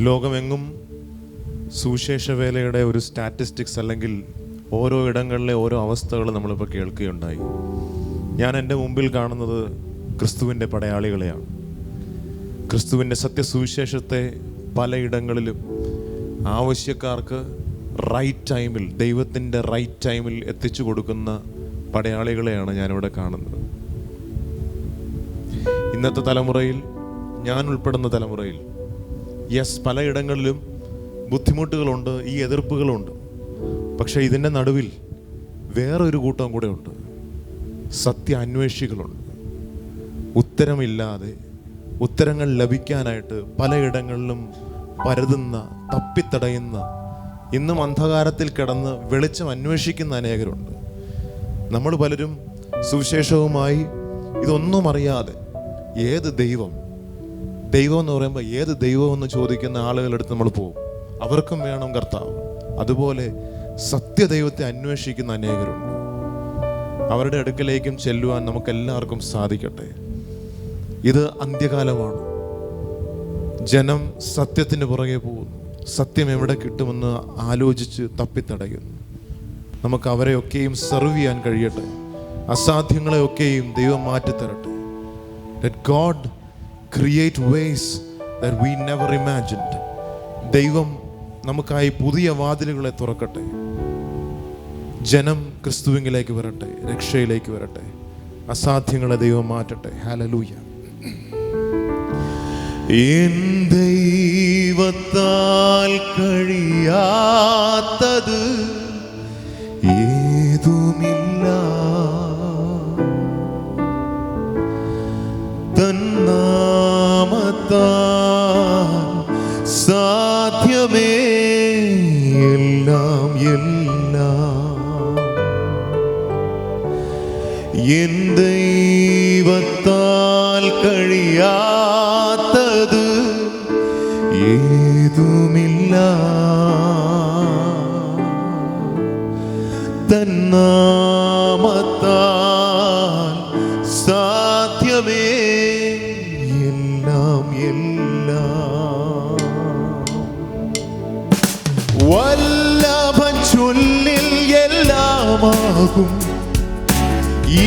ലോകമെങ്ങും സുവിശേഷ വേലയുടെ ഒരു സ്റ്റാറ്റിസ്റ്റിക്സ് അല്ലെങ്കിൽ ഓരോ ഇടങ്ങളിലെ ഓരോ അവസ്ഥകൾ നമ്മളിപ്പോൾ കേൾക്കുകയുണ്ടായി. ഞാൻ എൻ്റെ മുമ്പിൽ കാണുന്നത് ക്രിസ്തുവിൻ്റെ പടയാളികളെയാണ്. ക്രിസ്തുവിൻ്റെ സത്യസുവിശേഷത്തെ പലയിടങ്ങളിലും ആവശ്യക്കാർക്ക് റൈറ്റ് ടൈമിൽ, ദൈവത്തിൻ്റെ റൈറ്റ് ടൈമിൽ എത്തിച്ചു കൊടുക്കുന്ന പടയാളികളെയാണ് ഞാനിവിടെ കാണുന്നത്. ഇന്നത്തെ തലമുറയിൽ, ഞാൻ ഉൾപ്പെടുന്ന തലമുറയിൽ, പലയിടങ്ങളിലും ബുദ്ധിമുട്ടുകളുണ്ട്, ഈ എതിർപ്പുകളുണ്ട്. പക്ഷേ ഇതിൻ്റെ നടുവിൽ വേറൊരു കൂട്ടം കൂടെ ഉണ്ട്. സത്യ അന്വേഷികളുണ്ട്. ഉത്തരമില്ലാതെ ഉത്തരങ്ങൾ ലഭിക്കാനായിട്ട് പലയിടങ്ങളിലും പരതുന്ന, തപ്പിത്തടയുന്ന, ഇന്നും അന്ധകാരത്തിൽ കിടന്ന് വെളിച്ചം അന്വേഷിക്കുന്ന അനേകരുണ്ട്. നമ്മൾ പലരും സുവിശേഷവുമായി ഇതൊന്നും അറിയാതെ ഏത് ദൈവം എന്ന് പറയുമ്പോൾ ഏത് ദൈവം എന്ന് ചോദിക്കുന്ന ആളുകളെടുത്ത് നമ്മൾ പോകും. അവർക്കും വേണം കർത്താവ്. അതുപോലെ സത്യദൈവത്തെ അന്വേഷിക്കുന്ന അനേകരുണ്ട്. അവരുടെ അടുക്കലേക്കും ചെല്ലുവാൻ നമുക്കെല്ലാവർക്കും സാധിക്കട്ടെ. ഇത് അന്ത്യകാലമാണ്. ജനം സത്യത്തിന് പുറകെ പോകുന്നു. സത്യം എവിടെ കിട്ടുമെന്ന് ആലോചിച്ച് തപ്പിത്തടയുന്നു. നമുക്ക് അവരെയൊക്കെയും സെർവ് ചെയ്യാൻ കഴിയട്ടെ. അസാധ്യങ്ങളെയൊക്കെയും ദൈവം മാറ്റിത്തരട്ടെ. Let God create ways that we never imagined. ദൈവം നമുക്കായി പുതിയ വാതിലുകളെ തുറക്കട്ടെ. ജനം ക്രിസ്തുവിലേക്ക് വരട്ടെ, രക്ഷയിലേക്ക് വരട്ടെ. അസാധ്യങ്ങളെ ദൈവം മാറ്റട്ടെ. ഹല്ലേലൂയ. എൻ ദൈവത്താൽ കഴിയാത്തത് ഏതുമില്ല. തന്നാമത്താൽ സാധ്യമേ എല്ലാം എൻ ദൈവത്താൽ കഴിയാത്തത് ഏതുമില്ല. തന്നാമത്താൽ സാധ്യമേ എല്ലാം വല്ലഭൻ ചൊല്ലിൽ എല്ലാമാകും.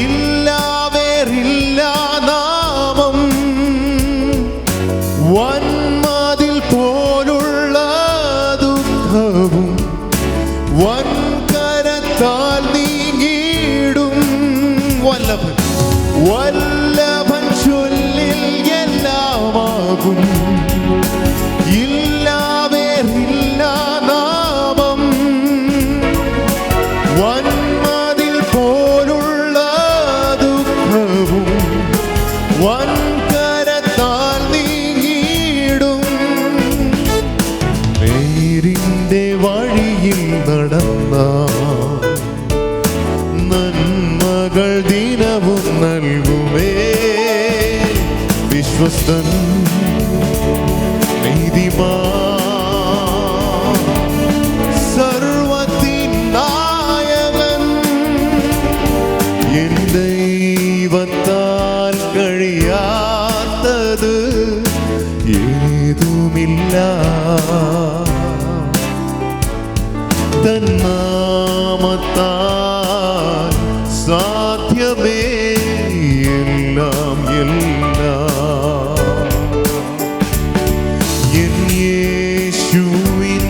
ഇല്ലാവേറില്ല നാമം. വന്മതിൽ പോലുള്ള ദുഃഖവും വൻകരത്താൽ നീങ്ങിടും. വല്ലഭൻ ചൊല്ലിൽ എല്ലാമാകും. ഇല്ലാവേറില്ല നാമം. വന്മതിൽ പോലുള്ള ദുഃഖവും വൻകരത്താൽ നീങ്ങിടും. നേരിന്റെ വഴിയിൽ നടന്ന നന്മകൾ ദിനവും നൽകുമേ. വിശ്വസ്തൻ നീതിമാൻ സർവ്വത്തിൻ നായകൻ. എൻ ദൈവത്താൽ കഴിയാത്തത് ഏതുമില്ല. തന്നാമത്താൽ സാധ്യമേ എല്ലാം എൻ യേശുവിൻ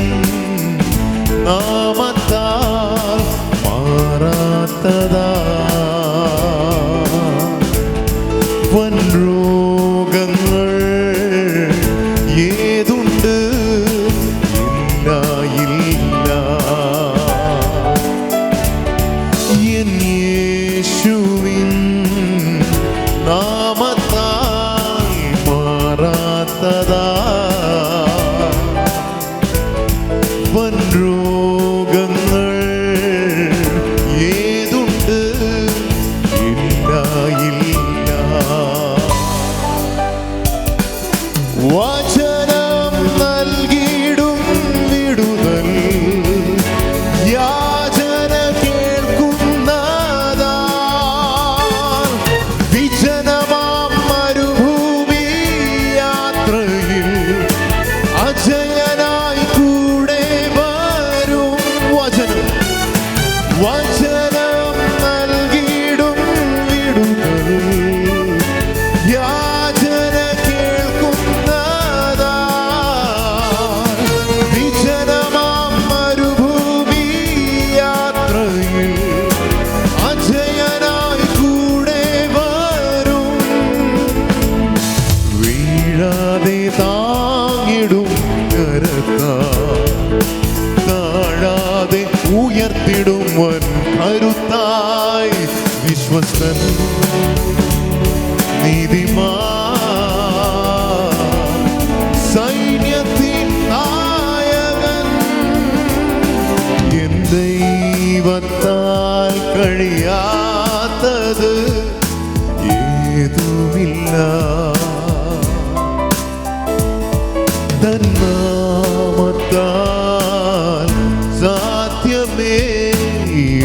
നാമത്താൽ മാറാത്തതാ വൻരോഗങ്ങൾ ഏതുണ്ട്. ഇല്ല സൈന്യത്തിൻ നായകൻ എൻ ദൈവത്താൽ കഴിയാത്തത് ഏതുമില്ല. തന്നാമത്താൽ സാധ്യമേ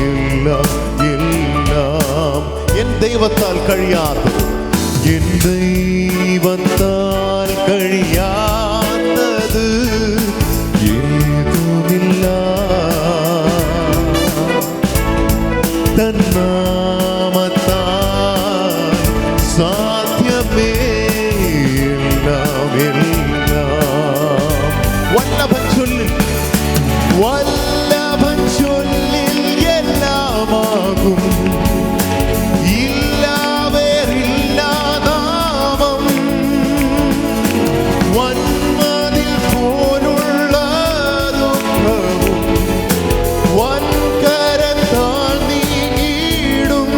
എല്ലാം എല്ലാം. എൻ ദൈവത്താൽ കഴിയാത്തത്, എൻ ദൈവത്താൽ കഴിയാത്തത് ഏതുമില്ല. തന്നാമത്താൽ സാധ്യമേ എല്ലാം എല്ലാം. വല്ലഭൻ ചൊല്ലിൽ, വല്ലഭൻ ചൊല്ലിൽ എല്ലാമാകും. ഇല്ലാവേറില്ല നാമം, വന്മതിൽ പോലുള്ള ദുഃഖവും വൻകരത്താൽ നീങ്ങിടും.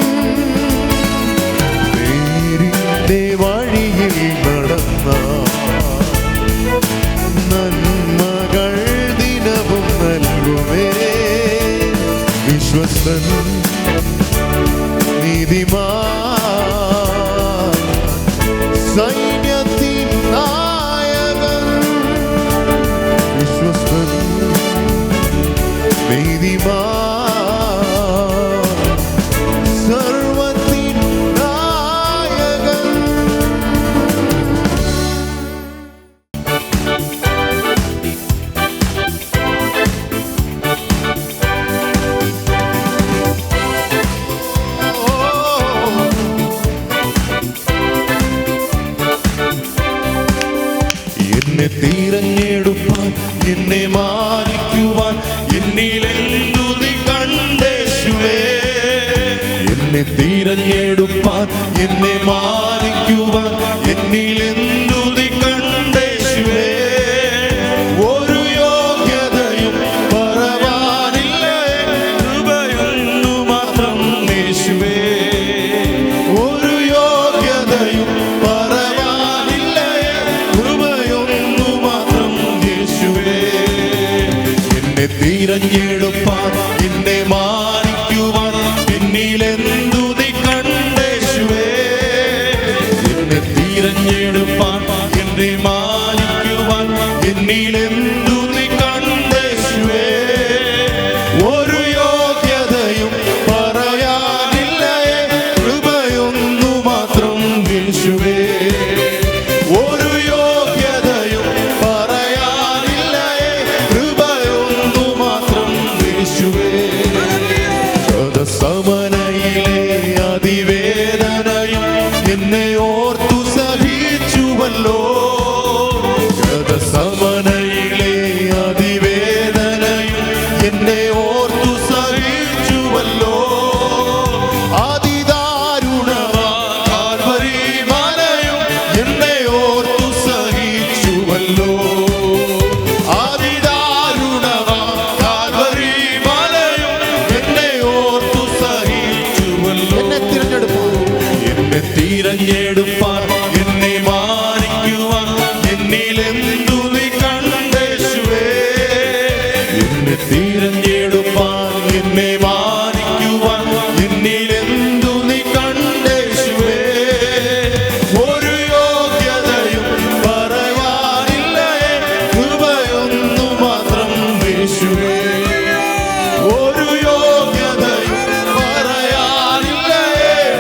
നേരിന്റെ വഴിയിൽ നടന്ന നന്മകൾ ദിനവും നൽകുമേ. വിശ്വസ്തൻ നീതിമാൻ സൈന്യത്തിൻ നായകൻ. വിശ്വസ്തൻ നീതിമാൻ സർവ്വത്തിൻ നായകൻ. എന്നെ തിരഞ്ഞെടുപ്പാൻ, എന്നെ മാനിക്കുവാൻ എന്നിലെന്തു നീ കണ്ടേശുവേ. എന്നെ തിരഞ്ഞെടുപ്പാൻ, എന്നെ മാനിക്കുവാൻ എന്നിലെന്തു നീ കണ്ടേശുവേ. ഒരു യോഗ്യതയും പറവാനില്ല, കൃപയൊന്നു മാത്രം യേശുവേ. ഒരു യോഗ്യതയും പറവാനില്ല, കൃപയൊന്നു മാത്രം യേശുവേ. എന്നെ തിരഞ്ഞെടുപ്പാൻ, എന്നെ മാനിക്കുവാൻ എന്നിലെന്തു നീ കണ്ടേശുവേ. എന്നെ തിരഞ്ഞെടുപ്പാൻ, എന്നെ മാനിക്കുവാൻ എന്നിലെന്തു നീ കണ്ടേശുവേ. ഒരു യോഗ്യതയും പറയാനില്ല, കൃപയൊന്നു മാത്രം യേശുവേ. ഒരു യോഗ്യതയും പറയാനില്ല, കൃപയൊന്നു മാത്രം യേശുവേ. സമനയിലെ അതിവേദനയും എന്നെ ഓർത്തു സഹിച്ചുവല്ലോ. സമനയിലെ അതിവേദനയും എന്നെ ഓർത്തു സഹിച്ചുവല്ലോ. അതിദാരുണമായ കാൽവരി മലയും എന്നെ ഓർത്തു സഹിച്ചുവല്ലോ. അതിദാരുണമായ കാൽവരി മലയും എന്നെ ഓർത്തു സഹിച്ചുവല്ലോ. എന്നെ തിരഞ്ഞെടുപ്പാൻ, എന്നെ മാനിക്കുവാൻ എന്നിലെന്തു നീ കണ്ടേശുവേ. എന്നെ തിരഞ്ഞെടുപ്പാൻ, എന്നെ മാനിക്കുവാൻ എന്നിലെന്തു നീ കണ്ടേശുവേ. ഒരു യോഗ്യതയും പറവാനില്ല, കൃപയൊന്നു മാത്രം യേശുവേ. ഒരു യോഗ്യതയും പറയാനില്ല,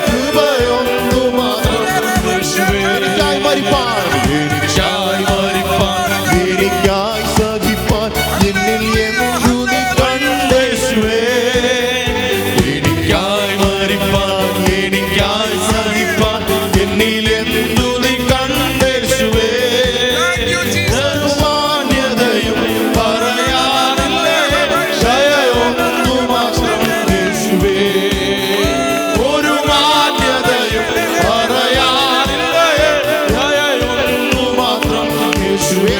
കൃപയൊന്നു മാത്രം യേശുവേ. എനിക്കായി മരിപ്പാൻ, എനിക്കായി മരിപ്പാൻ, എനിക്കായി സഹിപ്പാൻ എന്നിൽ എന്തു നീ കണ്ടേശുവേ. എനിക്കായി മരിപ്പാൻ, എനിക്കായി സഹിപ്പാൻ എന്നിൽ എന്തു നീ കണ്ടേശുവേ. ബഹുമാന്യതയും പറയാനില്ല, ദയയൊന്നു മാത്രം യേശുവേ. ഒരു മാന്യതയും പറയാനില്ല, ദയയൊന്നു മാത്രം യേശുവേ.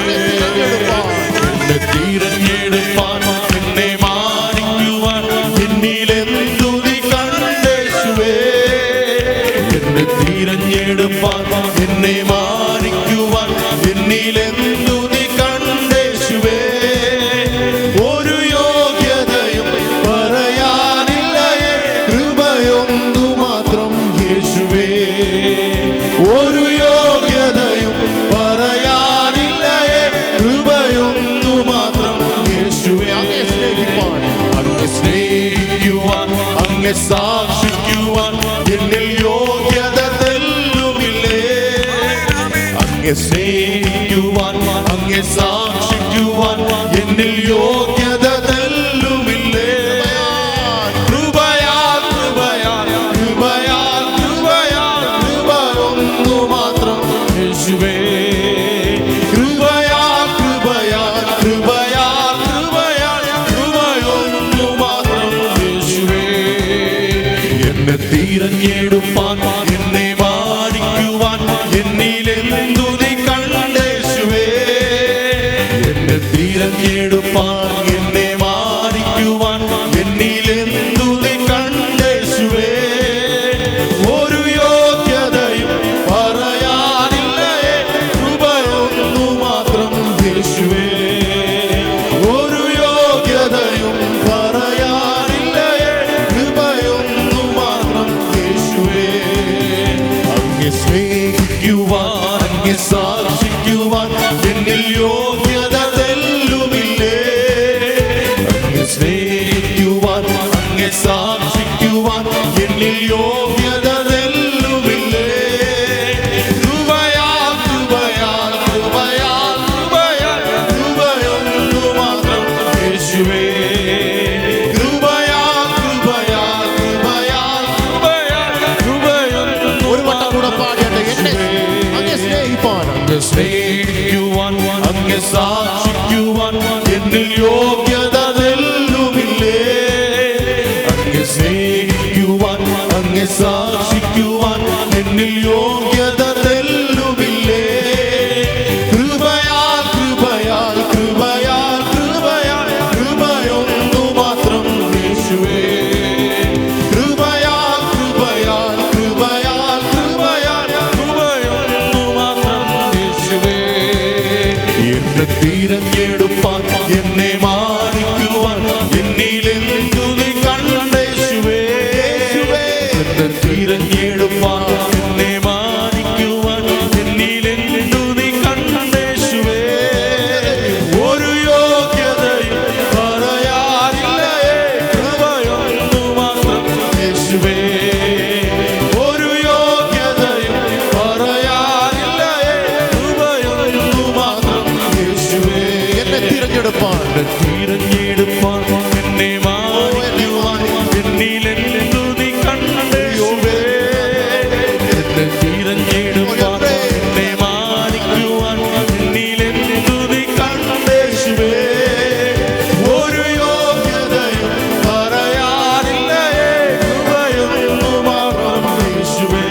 എന്നെ തിരഞ്ഞെടുപ്പാൻ, എന്നെ മാനിക്കുവാൻ എന്നിലെന്തു നീ കണ്ടേശുവേ. എന്നെ തിരഞ്ഞെടുപ്പാൻ, എന്നെ മാനിക്കുവാൻ എന്നിലെന്തു നീ കണ്ടേശുവേ. സാക്ഷിക്കുവാൻ എന്നിൽ യോഗ്യത തെല്ലുമില്ലേ. അങ്ങേ സ്നേഹിക്കുവാൻ അങ്ങേ സാക്ഷിക്കുവാൻ എന്നിൽ യോഗ്യത തെല്ലുമില്ലേ. കൃപയാൽ കൃപയാൽ കൃപയാൽ കൃപയാൽ കൃപ ഒന്നു മാത്രം യേശുവേ. കൃപയാൽ കൃപയാൽ കൃപയാൽ കൃപയാൽ കൃപയൊന്നു മാത്രം യേശുവേ. എന്നെ തിരഞ്ഞെടുപ്പാൻ എന്നെ മാനിക്കുവാൻ എന്നിലെന്തു നീ കണ്ടേശുവേ. എന്നെ തിരഞ്ഞെടുപ്പാൻ എന്നെ മാനിക്കുവാൻ എന്നിലെന്തു നീ കണ്ടേശുവേ. ഒരു യോഗ്യതയും പറയാനില്ലേ, കൃപയൊന്നു മാത്രം യേശുവേ. ഒരു യോഗ്യതയും പറയാനില്ലേ, കൃപയൊന്നു മാത്രം യേശുവേ. അങ്ങേ സ്നേഹിക്കുവാൻ അങ്ങേ സാക്ഷിക്കുവാൻ എന്നിൽ യോഗ്യത തെല്ലുമില്ലേ. അങ്ങേ സ്നേഹിക്കുവാൻ അങ്ങേ സാക്ഷിക്കുവാൻ എന്നിൽ യോഗ്യത തെല്ലുമില്ലേ. കൃപയാൽ കൃപയാൽ കൃപയാൽ കൃപയാൽ കൃപയൊന്നു മാത്രം യേശുവേ. കൃപയാൽ കൃപയാൽ കൃപയാൽ കൃപയാൽ കൃപയൊന്നു ഒരു വട്ടം കൂടെ പാടിയാട്ടെ. എന്നെ അങ്ങേ സ്നേഹിപ്പാൻ അങ്ങ് സ്നേഹിക്കുവാൻ അങ്ങ് സാക്ഷിക്കുവാൻ എന്നിൽ യോഗ്യത തെല്ലുമില്ലേ. അങ്ങ് സ്നേഹിക്കുവാൻ അങ്ങ് സാക്ഷിക്കുവാൻ എന്നിൽ യോഗ്യത തെല്ലുമില്ലേ. കൃപയാൽ കൃപയാൽ കൃപയാൽ കൃപയാൽ കൃപയൊന്നു മാത്രം യേശുവേ. കൃപയാൽ കൃപയാൽ കൃപയാൽ കൃപയാൽ കൃപയൊന്നു മാത്രം യേശുവേ. എന്നെ തിരഞ്ഞെടുപ്പാൻ എന്നെ മാനിക്കുവാൻ എന്നിലെന്തു നീ കണ്ടേശുവേ. എന്നെ തിരഞ്ഞെടുപ്പാൻ എന്നെ മാനിക്കുവാൻ എന്നിലെന്തു നീ കണ്ടേശുവേ. ഒരു യോഗ്യതയും പറയാനില്ലേ, കൃപയൊന്നു മാത്രം യേശുവേ. ഒരു യോഗ്യതയും പറയാനില്ലേ, കൃപയൊന്നു മാത്രം യേശുവേ. എന്നെ തിരഞ്ഞെടുപ്പാൻ എന്നെ തിരഞ്ഞെടുപ്പാൻ എന്നെ മാനിക്കുവാൻ എന്നിലെന്തു നീ കണ്ടേശുവേ. എന്നെ തിരഞ്ഞെടുപ്പാൻ എന്നെ മാനിക്കുവാൻ എന്നിലെന്തു നീ കണ്ടേശുവേ. ഒരു യോഗ്യതയും പറയാനില്ലേ, കൃപയൊന്നു മാത്രം യേശുവേ.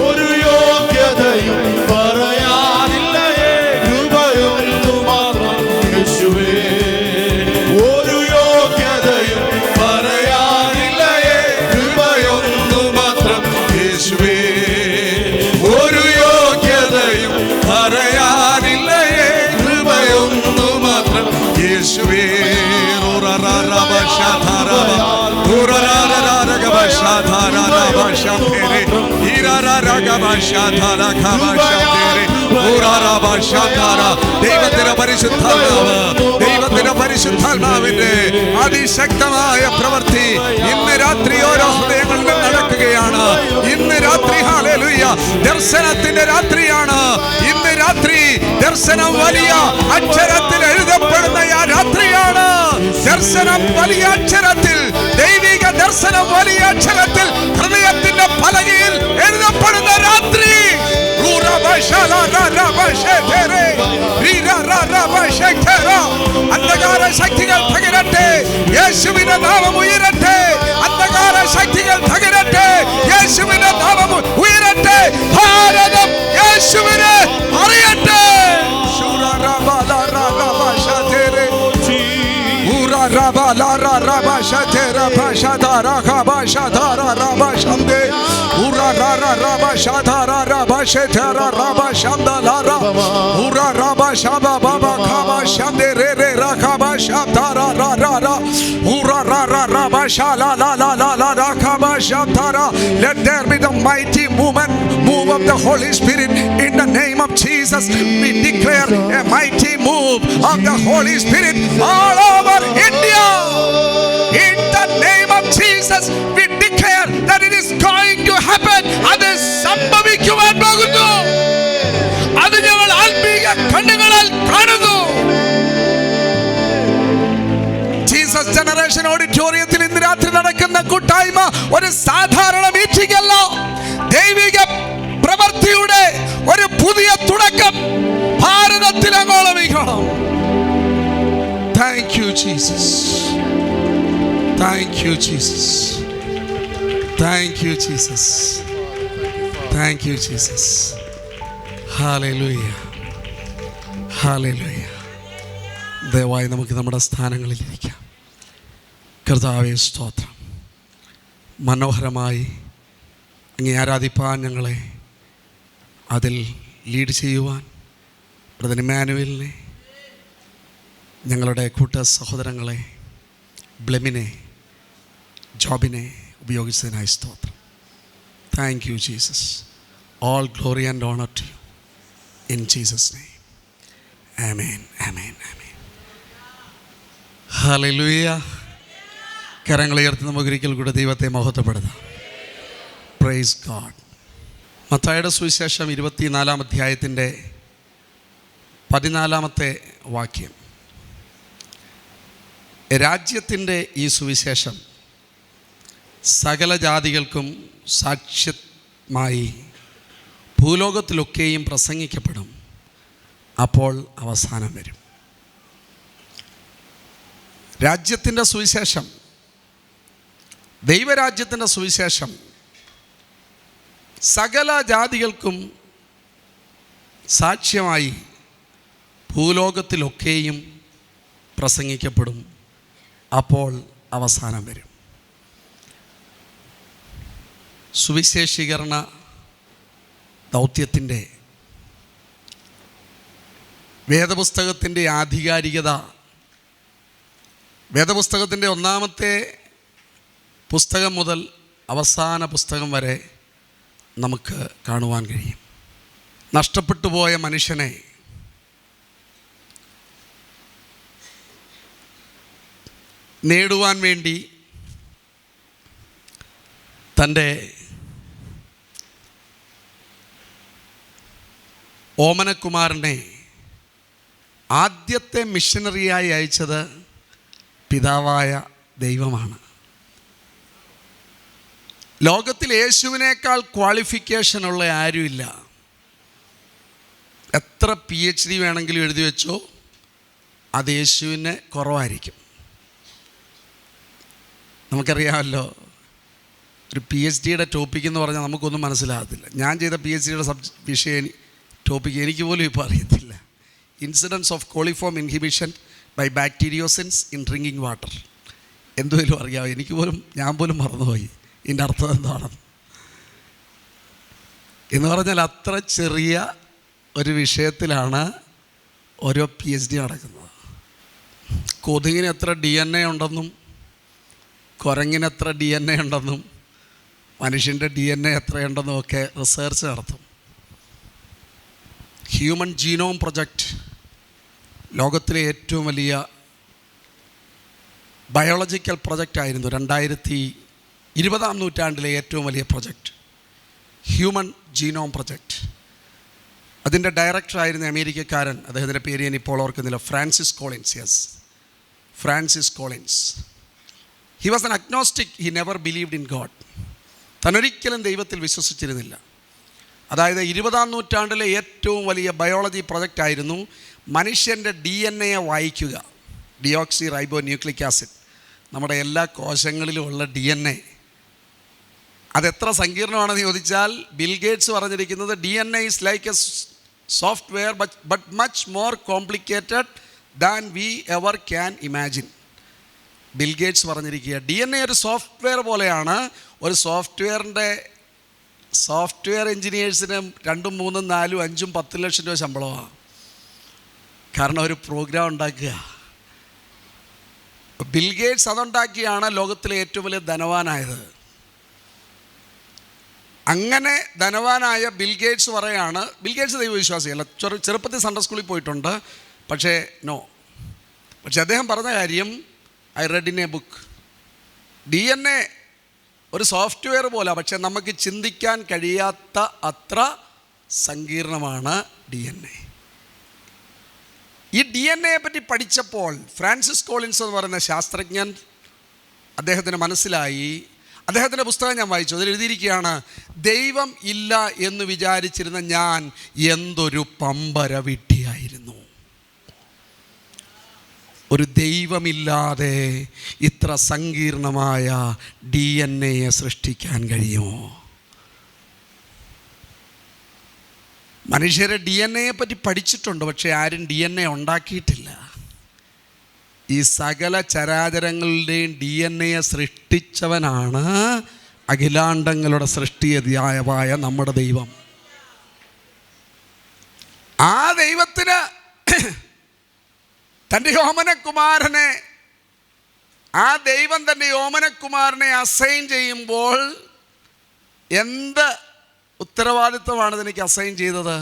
ഒരു യോഗ്യതയും പറയാനില്ലേ, കൃപയൊന്നു മാത്രം യേശുവേ. ഒരു യോഗ്യതയും പറയാനില്ലേ, കൃപയൊന്നു മാത്രം യേശുവേ. ഒരു യോഗ്യതയും പറയാനില്ലേ, കൃപയൊന്നു മാത്രം യേശുവേ. ദൈവത്തിന്റെ പരിശുദ്ധാത്മാവ്, ദൈവത്തിന്റെ പരിശുദ്ധാത്മാവിന്റെ അതിശക്തമായ പ്രവൃത്തി ഇന്ന് രാത്രി ഓരോ ഹൃദയങ്ങളിലും നടക്കുകയാണ്. ഇന്ന് രാത്രി ഹല്ലേലൂയ ദർശനത്തിന്റെ രാത്രിയാണ്. ഇന്ന് രാത്രി ദർശനം വലിയ അക്ഷരത്തിൽ എഴുതപ്പെടുന്ന ആ രാത്രിയാണ്. ദർശനം വലിയ അക്ഷരത്തിൽ, ദൈവിക ദർശനം വലിയ അക്ഷരത്തിൽ ഹൃദയത്തിന്റെ പലകയിൽ എഴുതപ്പെടുന്ന രാത്രി. അന്ധകാര ശക്തികൾ തകരട്ടെ, യേശുവിന്റെ നാമം ഉയരട്ടെ. അന്ധകാര ശക്തികൾ തകരട്ടെ, യേശുവിന്റെ നാമം ഉയരട്ടെ. ഭാരതം യേശുവിനെ അറിയട്ടെ. Let there be the mighty move of the Holy Spirit in the name of Jesus. We declare a mighty move of the Holy Spirit all over India. In the name of Jesus, we declare that it is going to happen. അത് സംഭവിക്കുവാൻ പോകുന്നു. അത് ഞങ്ങൾ ആത്മീയ കണ്ണുകളാൽ കാണുന്നു. Jesus generation ഓഡിറ്റോറിയത്തിൽ ഇന്ന് രാത്രി നടക്കുന്ന കൂട്ടായ്മ ഒരു സാധാരണ മീറ്റിംഗ് അല്ല. ദൈവിക പ്രവൃത്തിയുടെ ഒരു പുതിയ തുടക്കം ഭാരതത്തിലങ്ങോളം വീഴണം. Thank you, Jesus. Thank you, Jesus. Thank you, Jesus. Thank you, Jesus. Hallelujah. Hallelujah. ദയവായി നമുക്ക് നമ്മുടെ സ്ഥാനങ്ങളിൽ ഇരിക്കാം. കർത്താവേ സ്തോത്രം. മനോഹരമായി അങ്ങേ ആരാധിപ്പാൻ ഞങ്ങളെ അതിൽ ലീഡ് ചെയ്യുവാൻ ബ്രദർ ഇമ്മാനുവലിനെ, ഞങ്ങളുടെ കൂട്ട സഹോദരങ്ങളെ ബ്ലെമിനെ, ജോബിനെ ഉപയോഗിച്ചതിനായി സ്തോത്രം. Thank you Jesus. All glory and honour to you in Jesus name. Amen, amen, amen. Hallelujah. കരങ്ങളെ ഉയർത്തി നമുക്ക് ഒരിക്കൽ കൂടെ ദൈവത്തെ മഹത്വപ്പെടുത്താം. Praise God. മത്തായിയുടെ സുവിശേഷം 24 അധ്യായത്തിൻ്റെ 14 വാക്യം. രാജ്യത്തിൻ്റെ ഈ സുവിശേഷം സകല ജാതികൾക്കും സാക്ഷ്യമായി ഭൂലോകത്തിലൊക്കെയും പ്രസംഗിക്കപ്പെടും, അപ്പോൾ അവസാനം വരും. രാജ്യത്തിൻ്റെ സുവിശേഷം, ദൈവരാജ്യത്തിൻ്റെ സുവിശേഷം സകല ജാതികൾക്കും സാക്ഷ്യമായി ഭൂലോകത്തിലൊക്കെയും പ്രസംഗിക്കപ്പെടും, അപ്പോൾ അവസാനം വരും. സുവിശേഷീകരണ ദൗത്യത്തിൻ്റെ വേദപുസ്തകത്തിൻ്റെ ആധികാരികത വേദപുസ്തകത്തിൻ്റെ 1-ാമത്തെ പുസ്തകം മുതൽ അവസാന പുസ്തകം വരെ നമുക്ക് കാണുവാൻ കഴിയും. നഷ്ടപ്പെട്ടു പോയ മനുഷ്യനെ നേടുവാൻ വേണ്ടി തൻ്റെ ഓമനക്കുമാരനെ ആദ്യത്തെ മിഷനറിയായി അയച്ചത് പിതാവായ ദൈവമാണ്. ലോകത്തിൽ യേശുവിനേക്കാൾ ക്വാളിഫിക്കേഷനുള്ള ആരുമില്ല. എത്ര PhD വേണമെങ്കിലും എഴുതി വെച്ചോ, അത് യേശുവിന് കുറവായിരിക്കും. നമുക്കറിയാമല്ലോ, ഒരു PhDയുടെ ടോപ്പിക് എന്ന് പറഞ്ഞാൽ നമുക്കൊന്നും മനസ്സിലാകത്തില്ല. ഞാൻ ചെയ്ത PhDയുടെ വിഷയം ടോപ്പിക് എനിക്ക് പോലും ഇപ്പോൾ അറിയത്തില്ല. Incidence of coliform inhibition by bacteriocins in drinking water. എന്തുപോലും അറിയാമോ? ഞാൻ പോലും മറന്നുപോയി ഇതിൻ്റെ അർത്ഥം എന്താണെന്ന്. എന്ന് പറഞ്ഞാൽ അത്ര ചെറിയ ഒരു വിഷയത്തിലാണ് ഓരോ PhD നടക്കുന്നത്. കൊതുകിന് എത്ര DNA ഉണ്ടെന്നും കുരങ്ങിന് എത്ര DNA ഉണ്ടെന്നും മനുഷ്യൻ്റെ DNA എത്രയുണ്ടെന്നും ഒക്കെ റിസർച്ച് നടത്തും. ഹ്യൂമൻ ജീനോം പ്രൊജക്റ്റ് ലോകത്തിലെ ഏറ്റവും വലിയ ബയോളജിക്കൽ പ്രൊജക്റ്റ് ആയിരുന്നു. 2020-ാം നൂറ്റാണ്ടിലെ ഏറ്റവും വലിയ പ്രൊജക്റ്റ് ഹ്യൂമൻ ജീനോം പ്രൊജക്റ്റ്. അതിൻ്റെ ഡയറക്ടറായിരുന്ന അമേരിക്കക്കാരൻ, അദ്ദേഹത്തിൻ്റെ പേര് ഞാൻ ഇപ്പോൾ ഓർക്കുന്നില്ല, Francis Collins. Yes, Francis Collins. He was an agnostic. He never believed in God. താനൊരിക്കലും ദൈവത്തിൽ വിശ്വസിച്ചിരുന്നില്ല. അതായത് 20-ാം നൂറ്റാണ്ടിലെ ഏറ്റവും വലിയ ബയോളജി പ്രൊജക്റ്റ് ആയിരുന്നു മനുഷ്യൻ്റെ DNA വായിക്കുക. ഡിയോക്സി റൈബോ ന്യൂക്ലിക് ആസിഡ്, നമ്മുടെ എല്ലാ കോശങ്ങളിലുമുള്ള DNA. അതെത്ര സങ്കീർണമാണെന്ന് ചോദിച്ചാൽ ബിൽ ഗേറ്റ്സ് പറഞ്ഞിരിക്കുന്നത് DNA is like a software but much more complicated than we ever can imagine. Bill Gates പറഞ്ഞിരിക്കുക DNA ഒരു സോഫ്റ്റ്വെയർ പോലെയാണ്. ഒരു സോഫ്റ്റ്വെയർ എൻജിനീയേഴ്സിന് 2, 3, 4, 5, 10 ലക്ഷം രൂപ ശമ്പളമാണ്. കാരണം ഒരു പ്രോഗ്രാം ഉണ്ടാക്കുക. ബിൽ ഗേറ്റ്സ് അതുണ്ടാക്കിയാണ് ലോകത്തിലെ ഏറ്റവും വലിയ ധനവാനായത്. അങ്ങനെ ധനവാനായ ബിൽ ഗേറ്റ്സ് പറയാണ്, ബിൽ ഗേറ്റ്സ് ദൈവവിശ്വാസിയല്ല, ചെറുപ്പത്തിൽ സൺഡേ സ്കൂളിൽ പോയിട്ടുണ്ട്, പക്ഷേ അദ്ദേഹം പറഞ്ഞ കാര്യം I read in A book. DNA ഒരു സോഫ്റ്റ്വെയർ പോലെ, പക്ഷെ നമുക്ക് ചിന്തിക്കാൻ കഴിയാത്ത അത്ര സങ്കീർണമാണ് DNA. ഈ DNA പറ്റി പഠിച്ചപ്പോൾ ഫ്രാൻസിസ് കോളിൻസ് എന്ന് പറയുന്ന ശാസ്ത്രജ്ഞൻ, അദ്ദേഹത്തിന് മനസ്സിലായി, അദ്ദേഹത്തിൻ്റെ പുസ്തകം ഞാൻ വായിച്ചു. അതിൽ എഴുതിയിരിക്കുകയാണ്, ദൈവം ഇല്ല എന്ന് വിചാരിച്ചിരുന്ന ഞാൻ എന്തൊരു പമ്പര വിഡ്ഢിയായിരുന്നു. ഒരു ദൈവമില്ലാതെ ഇത്ര സങ്കീർണമായ DNA സൃഷ്ടിക്കാൻ കഴിയുമോ? മനുഷ്യരെ DNA പറ്റി പഠിച്ചിട്ടുണ്ട്, പക്ഷെ ആരും DNA ഉണ്ടാക്കിയിട്ടില്ല. ഈ സകല ചരാചരങ്ങളുടെയും DNA സൃഷ്ടിച്ചവനാണ് അഖിലാണ്ടങ്ങളുടെ സൃഷ്ടിയായ നമ്മുടെ ദൈവം. ആ ദൈവത്തിന് തൻ്റെ ഓമനകുമാരനെ, ആ ദൈവം തൻ്റെ ഓമനകുമാരനെ അസൈൻ ചെയ്യുമ്പോൾ എന്ത് ഉത്തരവാദിത്വമാണ് ഇതെനിക്ക് അസൈൻ ചെയ്തത്?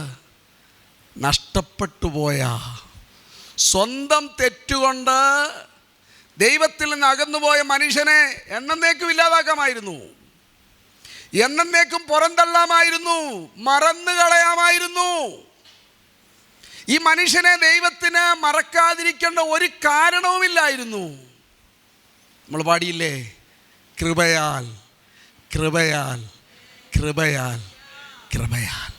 നഷ്ടപ്പെട്ടു പോയ, സ്വന്തം തെറ്റുകൊണ്ട് ദൈവത്തിൽ നിന്ന് അകന്നുപോയ മനുഷ്യനെ എന്നേക്കും ഇല്ലാതാക്കാമായിരുന്നു, എന്നേക്കും പുറന്തള്ളാമായിരുന്നു, മറന്നു കളയാമായിരുന്നു. ഈ മനുഷ്യനെ ദൈവത്തിന് മറക്കാതിരിക്കേണ്ട ഒരു കാരണവുമില്ലായിരുന്നു. നമ്മൾ പാടിയില്ലേ, കൃപയാൽ കൃപയാൽ കൃപയാൽ കൃപയാൽ.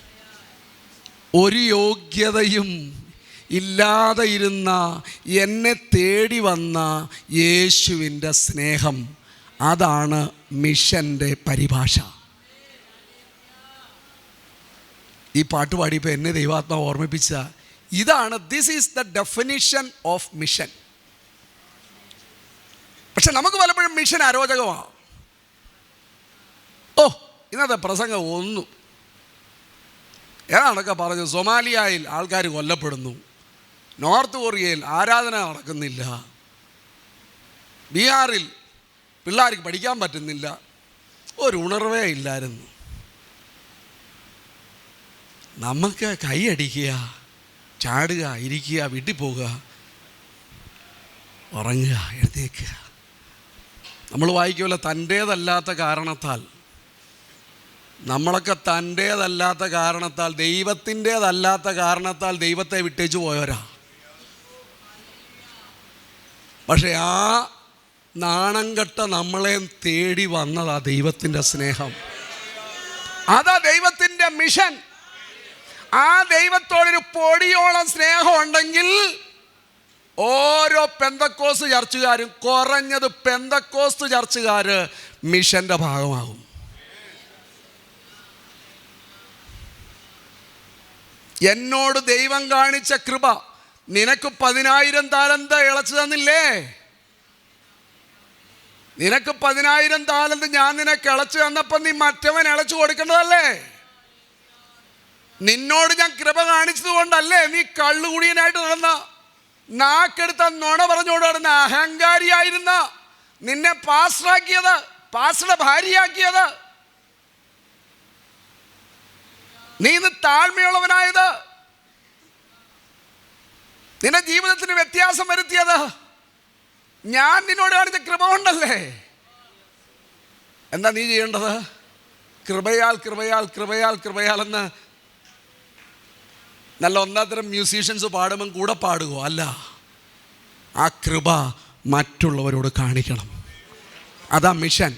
ഒരു യോഗ്യതയും ഇല്ലാതെ ഇരുന്ന എന്നെ തേടി വന്ന യേശുവിൻ്റെ സ്നേഹം, അതാണ് മിഷൻ്റെ പരിഭാഷ. ഈ പാട്ട് പാടിയപ്പോൾ എന്നെ ദൈവാത്മാവ് ഓർമ്മിപ്പിച്ച ഇതാണ്, this is the definition of mission. പക്ഷെ നമുക്ക് പലപ്പോഴും മിഷൻ അരോചകമാണ്. ഇന്നത്തെ പ്രസംഗം ഒന്നും ഏതാണൊക്കെ പറഞ്ഞു, സൊമാലിയയിൽ ആൾക്കാർ കൊല്ലപ്പെടുന്നു, നോർത്ത് കൊറിയയിൽ ആരാധന നടക്കുന്നില്ല, ബീഹാറിൽ പിള്ളേർക്ക് പഠിക്കാൻ പറ്റുന്നില്ല, ഒരു ഉണർവേ ഇല്ലായിരുന്നു. നമുക്ക് കൈയടിക്കുക, ചാടുക, ഇരിക്കുക, വീട്ടിൽ പോവുക, ഉറങ്ങുക, എഴുന്നേൽക്കുക. നമ്മൾ വായിക്കുമല്ലോ, തൻ്റേതല്ലാത്ത കാരണത്താൽ, നമ്മളൊക്കെ തൻ്റേതല്ലാത്ത കാരണത്താൽ, ദൈവത്തിൻ്റേതല്ലാത്ത കാരണത്താൽ ദൈവത്തെ വിട്ടേച്ചു പോയവരാ. പക്ഷെ ആ നാണം കെട്ട നമ്മളെ തേടി വന്നതാ ദൈവത്തിൻ്റെ സ്നേഹം, അതാ ദൈവത്തിൻ്റെ മിഷൻ. ആ ദൈവത്തോടൊരു പൊടിയോളം സ്നേഹം ഉണ്ടെങ്കിൽ ഓരോ പെന്തക്കോസ്ത് ചർച്ചുകാരും, കുറഞ്ഞത് പെന്തക്കോസ്ത് ചർച്ചുകാർ മിഷൻ്റെ ഭാഗമാകും. എന്നോട് ദൈവം കാണിച്ച കൃപ, നിനക്ക് 10,000 താലന്ത് ഇളച്ചു തന്നില്ലേ? നിനക്ക് 10,000 താലന്ത് ഞാൻ നിനക്ക് ഇളച്ചു തന്നപ്പോൾ നീ മറ്റവൻ ഇളച്ചു കൊടുക്കേണ്ടതല്ലേ? നിന്നോട് ഞാൻ കൃപ കാണിച്ചത് കൊണ്ടല്ലേ നീ കള്ളുകുടിയനായിട്ട് നടന്ന, നാക്കെടുത്ത നുണ പറഞ്ഞുകൊണ്ട് നടന്ന അഹങ്കാരിയായിരുന്ന നിന്നെ പാസ്റ്ററാക്കിയത്, പാസ്റ്ററുടെ ഭാര്യയാക്കിയത്, നീ ഇന്ന് താഴ്മയുള്ളവനായത്, നിന്റെ ജീവിതത്തിന് വ്യത്യാസം വരുത്തിയത് ഞാൻ നിന്നോട് കാണിച്ച കൃപ കൊണ്ടല്ലേ? എന്താ നീ ചെയ്യേണ്ടത്? കൃപയാൽ കൃപയാൽ കൃപയാൽ കൃപയാൽ എന്ന് നല്ല ഒന്നാത്തരം മ്യൂസീഷ്യൻസ് പാടുമ്പം കൂടെ പാടുകയോ അല്ല, ആ കൃപ മറ്റുള്ളവരോട് കാണിക്കണം. അതാ മിഷൻ.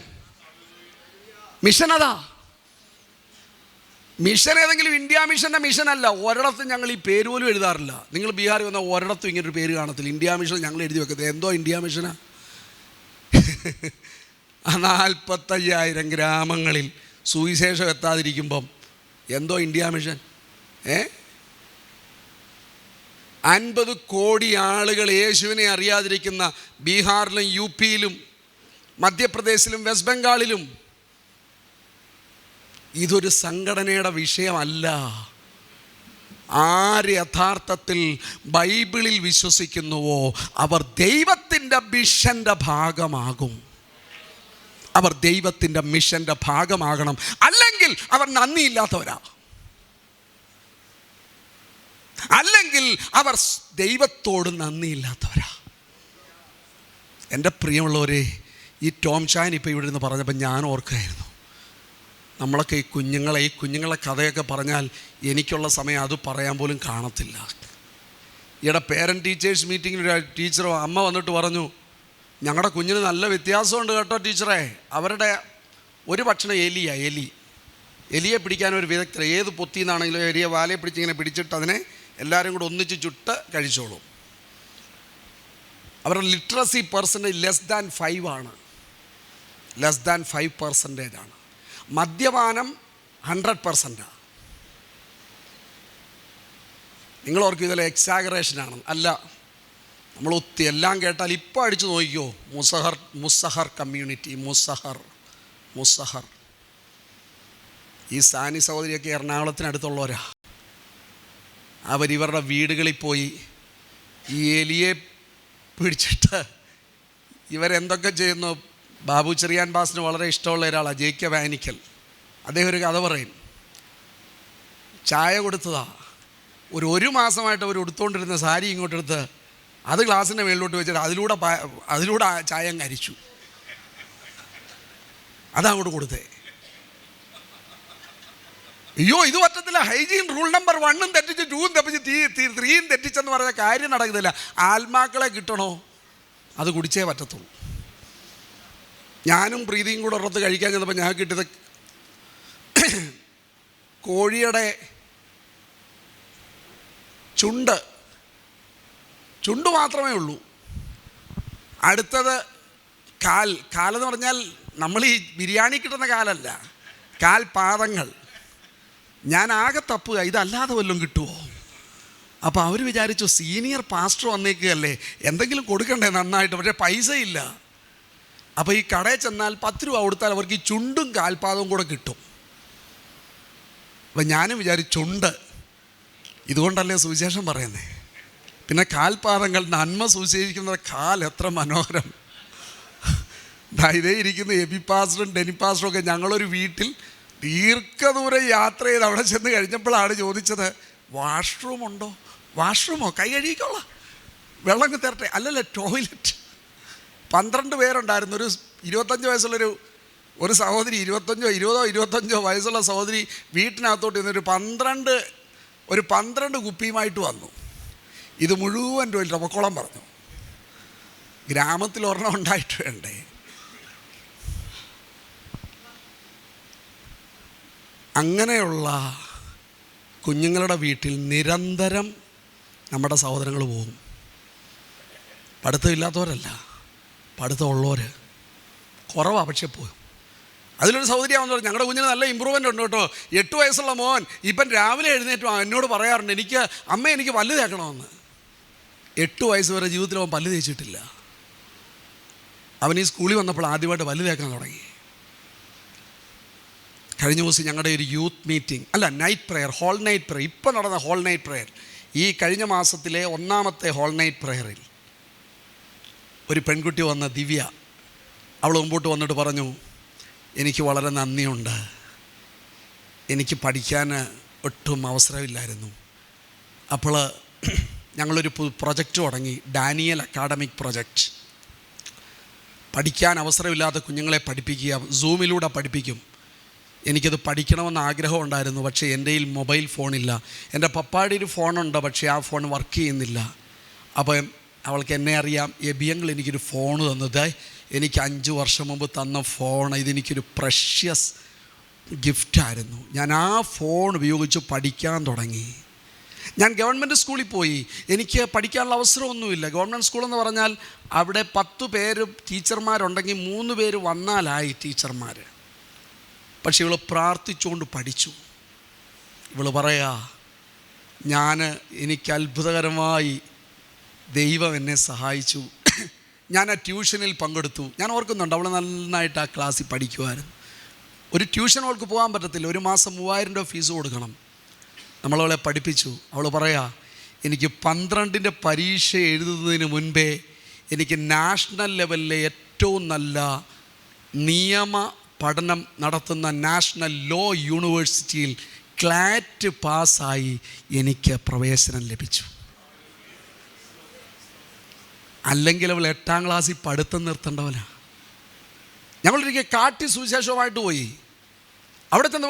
മിഷൻ അതാ. മിഷൻ ഏതെങ്കിലും ഇന്ത്യ മിഷൻ്റെ മിഷനല്ല. ഒരിടത്തും ഞങ്ങൾ ഈ പേര് പോലും എഴുതാറില്ല. നിങ്ങൾ ബീഹാറിൽ വന്ന ഒരിടത്തും ഇങ്ങനൊരു പേര് കാണത്തില്ല. ഇന്ത്യ മിഷൻ ഞങ്ങൾ എഴുതി വെക്കുന്നത് എന്തോ ഇന്ത്യ മിഷനാ. 45,000 ഗ്രാമങ്ങളിൽ സുവിശേഷം എത്താതിരിക്കുമ്പം എന്തോ ഇന്ത്യ മിഷൻ. 50 കോടി ആളുകൾ യേശുവിനെ അറിയാതിരിക്കുന്ന ബീഹാറിലും UP യിലും മധ്യപ്രദേശിലും വെസ്റ്റ് ബംഗാളിലും ഇതൊരു സംഘടനയുടെ വിഷയമല്ല. ആര് യഥാർത്ഥത്തിൽ ബൈബിളിൽ വിശ്വസിക്കുന്നുവോ അവർ ദൈവത്തിൻ്റെ മിഷൻ്റെ ഭാഗമാകും. അവർ ദൈവത്തിൻ്റെ മിഷൻ്റെ ഭാഗമാകണം. അല്ലെങ്കിൽ അവർ നന്ദിയില്ലാത്തവരാ. അല്ലെങ്കിൽ അവർ ദൈവത്തോട് നന്ദിയില്ലാത്തവരാ. എൻ്റെ പ്രിയമുള്ളവരെ, ഈ ടോം ചാൻ ഇപ്പോൾ ഇവിടെ നിന്ന് പറഞ്ഞപ്പോൾ ഞാൻ ഓർക്കുകയായിരുന്നു, നമ്മളൊക്കെ ഈ കുഞ്ഞുങ്ങളെ കഥയൊക്കെ പറഞ്ഞാൽ എനിക്കുള്ള സമയം അത് പറയാൻ പോലും കാണത്തില്ല. ഈയിടെ പേരൻറ്റ് ടീച്ചേഴ്സ് മീറ്റിങ്ങിൽ ഒരു ടീച്ചറോ അമ്മ വന്നിട്ട് പറഞ്ഞു, ഞങ്ങളുടെ കുഞ്ഞിന് നല്ല വ്യത്യാസമുണ്ട് കേട്ടോ ടീച്ചറേ, അവരുടെ ഒരു ഭക്ഷണം എലിയെ പിടിക്കാൻ ഒരു വിദഗ്ധർ, ഏത് പൊത്തിന്നാണെങ്കിലും എലിയെ വാലയെ പിടിച്ചിങ്ങനെ പിടിച്ചിട്ട് അതിനെ എല്ലാവരും കൂടെ ഒന്നിച്ച് ചുട്ട് കഴിച്ചോളും. അവരുടെ ലിറ്ററസി പെർസെൻറ്റേജ് -5 ആണ്, -5% ആണ്. മദ്യപാനം 100%. നിങ്ങളോർക്കും ഇതിലെ എക്സാഗറേഷനാണ്. അല്ല, നമ്മൾ എല്ലാം കേട്ടാൽ ഇപ്പോൾ അടിച്ചു നോക്കിക്കോ. മുസഹർ കമ്മ്യൂണിറ്റി, മുസഹർ ഈ സാനി സഹോദരിയൊക്കെ എറണാകുളത്തിനടുത്തുള്ളവരാ. അവരിവരുടെ വീടുകളിൽ പോയി ഈ എലിയെ പിടിച്ചിട്ട് ഇവരെന്തൊക്കെ ചെയ്യുന്നു. ബാബു ചെറിയാൻ ബാസിന് വളരെ ഇഷ്ടമുള്ള ഒരാളാണ് ജേക്കബ് വാനിക്കൽ. അദ്ദേഹം ഒരു കഥ പറയും. ചായ കൊടുത്തതാ, ഒരു മാസമായിട്ട് അവർ ഉടുത്തുകൊണ്ടിരുന്ന സാരി ഇങ്ങോട്ടെടുത്ത് അത് ഗ്ലാസിൻ്റെ മേളിലോട്ട് വെച്ചിട്ട് അതിലൂടെ ചായ അങ്ങ് അരിച്ചു. അതങ്ങോട്ട് കൊടുത്തേ. അയ്യോ ഇത് പറ്റത്തില്ല, ഹൈജീൻ റൂൾ നമ്പർ 1 തെറ്റിച്ച് 2 തെറ്റിച്ച് 3 തെറ്റിച്ചെന്ന് പറഞ്ഞ കാര്യം നടക്കുന്നില്ല. ആത്മാക്കളെ കിട്ടണോ, അത് കുടിച്ചേ പറ്റത്തുള്ളൂ. ഞാനും പ്രീതിയും കൂടെ ഉറത്ത് കഴിക്കാൻ ചെന്നപ്പോൾ ഞാൻ കിട്ടിയത് കോഴിയുടെ ചുണ്ട് മാത്രമേ ഉള്ളൂ. അടുത്തത് കാലെന്ന് പറഞ്ഞാൽ നമ്മൾ ഈ ബിരിയാണി കിട്ടുന്ന കാലല്ല, കാൽപാദങ്ങൾ. ഞാൻ ആകെ തപ്പുക, ഇതല്ലാതെ വല്ലതും കിട്ടുമോ. അപ്പോൾ അവർ വിചാരിച്ചു സീനിയർ പാസ്റ്റർ വന്നേക്കുകയല്ലേ, എന്തെങ്കിലും കൊടുക്കണ്ടേ നന്നായിട്ട്. പക്ഷേ പൈസ ഇല്ല. അപ്പോൾ ഈ കടയിൽ ചെന്നാൽ 10 രൂപ കൊടുത്താൽ അവർക്ക് ഈ ചുണ്ടും കാൽപാദവും കൂടെ കിട്ടും. അപ്പം ഞാനും വിചാരിച്ചുണ്ട്, ഇതുകൊണ്ടല്ലേ സുവിശേഷം പറയുന്നത്. പിന്നെ കാൽപാദങ്ങൾ, നന്മ സുവിശേഷിക്കുന്നത് കാൽ എത്ര മനോഹരം. ഇതേ ഇരിക്കുന്ന എബി പാസ്റ്ററും ഡെനി പാസ്റ്ററും ഒക്കെ ഞങ്ങളൊരു വീട്ടിൽ ദീർഘദൂരം യാത്ര ചെയ്ത് അവിടെ ചെന്ന് കഴിഞ്ഞപ്പോഴാണ് ചോദിച്ചത്, വാഷ്റൂം ഉണ്ടോ? വാഷ്റൂമോ? കൈ കഴുകിക്കോളാം, വെള്ളം തരട്ടെ. അല്ലല്ല, ടോയ്ലറ്റ്. 12 പേരുണ്ടായിരുന്നു. ഒരു 25 വയസ്സുള്ളൊരു സഹോദരി, 20 വയസ്സുള്ള സഹോദരി വീട്ടിനകത്തോട്ട് നിന്നൊരു 12 കുപ്പിയുമായിട്ട് വന്നു. ഇത് മുഴുവൻ ടോയ്ലറ്റ് പൊക്കോളം പറഞ്ഞു. ഗ്രാമത്തിൽ ഒരെണ്ണം ഉണ്ടായിട്ട് വേണ്ടേ. അങ്ങനെയുള്ള കുഞ്ഞുങ്ങളുടെ വീട്ടിൽ നിരന്തരം നമ്മുടെ സഹോദരങ്ങൾ പോകും. പഠിത്തമില്ലാത്തവരല്ല, പഠിത്തമുള്ളവർ കുറവാണ്, പക്ഷെ പോകും. അതിലൊരു സഹോദരിയാണെന്ന് പറഞ്ഞു, ഞങ്ങളുടെ കുഞ്ഞിന് നല്ല ഇമ്പ്രൂവ്മെൻ്റ് ഉണ്ട് കേട്ടോ. 8 വയസ്സുള്ള മോൻ ഇപ്പം രാവിലെ എഴുന്നേറ്റ് എന്നോട് പറയാറുണ്ട്, എനിക്ക് പല്ല് തേക്കണമെന്ന്. 8 വയസ്സ് വരെ ജീവിതത്തിൽ അവൻ പല്ല് തേച്ചിട്ടില്ല. അവൻ ഈ സ്കൂളിൽ വന്നപ്പോൾ ആദ്യമായിട്ട് പല്ല് തേക്കാൻ തുടങ്ങി. കഴിഞ്ഞ ദിവസം ഞങ്ങളുടെ ഒരു youth meeting, night prayer, whole night prayer, ഇപ്പം നടന്ന ഹോൾ നൈറ്റ് പ്രെയർ, ഈ കഴിഞ്ഞ മാസത്തിലെ 1ാമത്തെ ഹോൾ നൈറ്റ് പ്രെയറിൽ ഒരു പെൺകുട്ടി വന്ന ദിവ്യ, അവൾ മുമ്പോട്ട് വന്നിട്ട് പറഞ്ഞു, എനിക്ക് വളരെ നന്ദിയുണ്ട്, എനിക്ക് പഠിക്കാൻ ഒട്ടും അവസരമില്ലായിരുന്നു. അപ്പോൾ ഞങ്ങളൊരു പ്രൊജക്റ്റ് തുടങ്ങി, ഡാനിയൽ അക്കാഡമിക് പ്രൊജക്റ്റ്. പഠിക്കാൻ അവസരമില്ലാത്ത കുഞ്ഞുങ്ങളെ പഠിപ്പിക്കുക, സൂമിലൂടെ പഠിപ്പിക്കും. എനിക്കത് പഠിക്കണമെന്ന് ആഗ്രഹമുണ്ടായിരുന്നു, പക്ഷേ എൻ്റെ കയ്യിൽ മൊബൈൽ ഫോണില്ല. എൻ്റെ പപ്പായുടെ ഒരു ഫോണുണ്ട്, പക്ഷേ ആ ഫോൺ വർക്ക് ചെയ്യുന്നില്ല. അപ്പം അവൾക്ക് എന്നെ അറിയാം, എബിയങ്ങൾ എനിക്കൊരു ഫോൺ തന്നത്, എനിക്ക് 5 വർഷം മുമ്പ് തന്ന ഫോൺ, ഇതെനിക്കൊരു പ്രഷ്യസ് ഗിഫ്റ്റായിരുന്നു. ഞാൻ ആ ഫോൺ ഉപയോഗിച്ച് പഠിക്കാൻ തുടങ്ങി. ഞാൻ ഗവൺമെൻറ് സ്കൂളിൽ പോയി, എനിക്ക് പഠിക്കാനുള്ള അവസരമൊന്നുമില്ല. ഗവൺമെൻറ് സ്കൂളെന്ന് പറഞ്ഞാൽ അവിടെ 10 പേര് ടീച്ചർമാരുണ്ടെങ്കിൽ 3 പേര് വന്നാലായി ടീച്ചർമാർ. പക്ഷെ ഇവൾ പ്രാർത്ഥിച്ചുകൊണ്ട് പഠിച്ചു. ഇവൾ പറയാ, എനിക്ക് അത്ഭുതകരമായി ദൈവം എന്നെ സഹായിച്ചു. ഞാൻ ആ ട്യൂഷനിൽ പങ്കെടുത്തു. ഞാൻ ഓർക്കുന്നുണ്ട്, അവൾ നന്നായിട്ട് ആ ക്ലാസ്സിൽ പഠിക്കുമായിരുന്നു. ഒരു ട്യൂഷൻ അവൾക്ക് പോകാൻ പറ്റത്തില്ല, 1 മാസം 3000 രൂപ ഫീസ് കൊടുക്കണം. നമ്മളവളെ പഠിപ്പിച്ചു. അവൾ പറയാ, എനിക്ക് 12ൻ്റെ പരീക്ഷ എഴുതുന്നതിന് മുൻപേ എനിക്ക് നാഷണൽ ലെവലിലെ ഏറ്റവും നല്ല നിയമ പഠനം നടത്തുന്ന നാഷണൽ ലോ യൂണിവേഴ്സിറ്റിയിൽ ക്ലാറ്റ് പാസ്സായി എനിക്ക് പ്രവേശനം ലഭിച്ചു. അല്ലെങ്കിൽ അവൾ 8ാം ക്ലാസ്സിൽ പഠിത്തം നിർത്തേണ്ടവനാണ്. ഞങ്ങളൊരിക്കൽ കാട്ടി സുവിശേഷവുമായിട്ട് പോയി. അവിടെ ചെന്ന്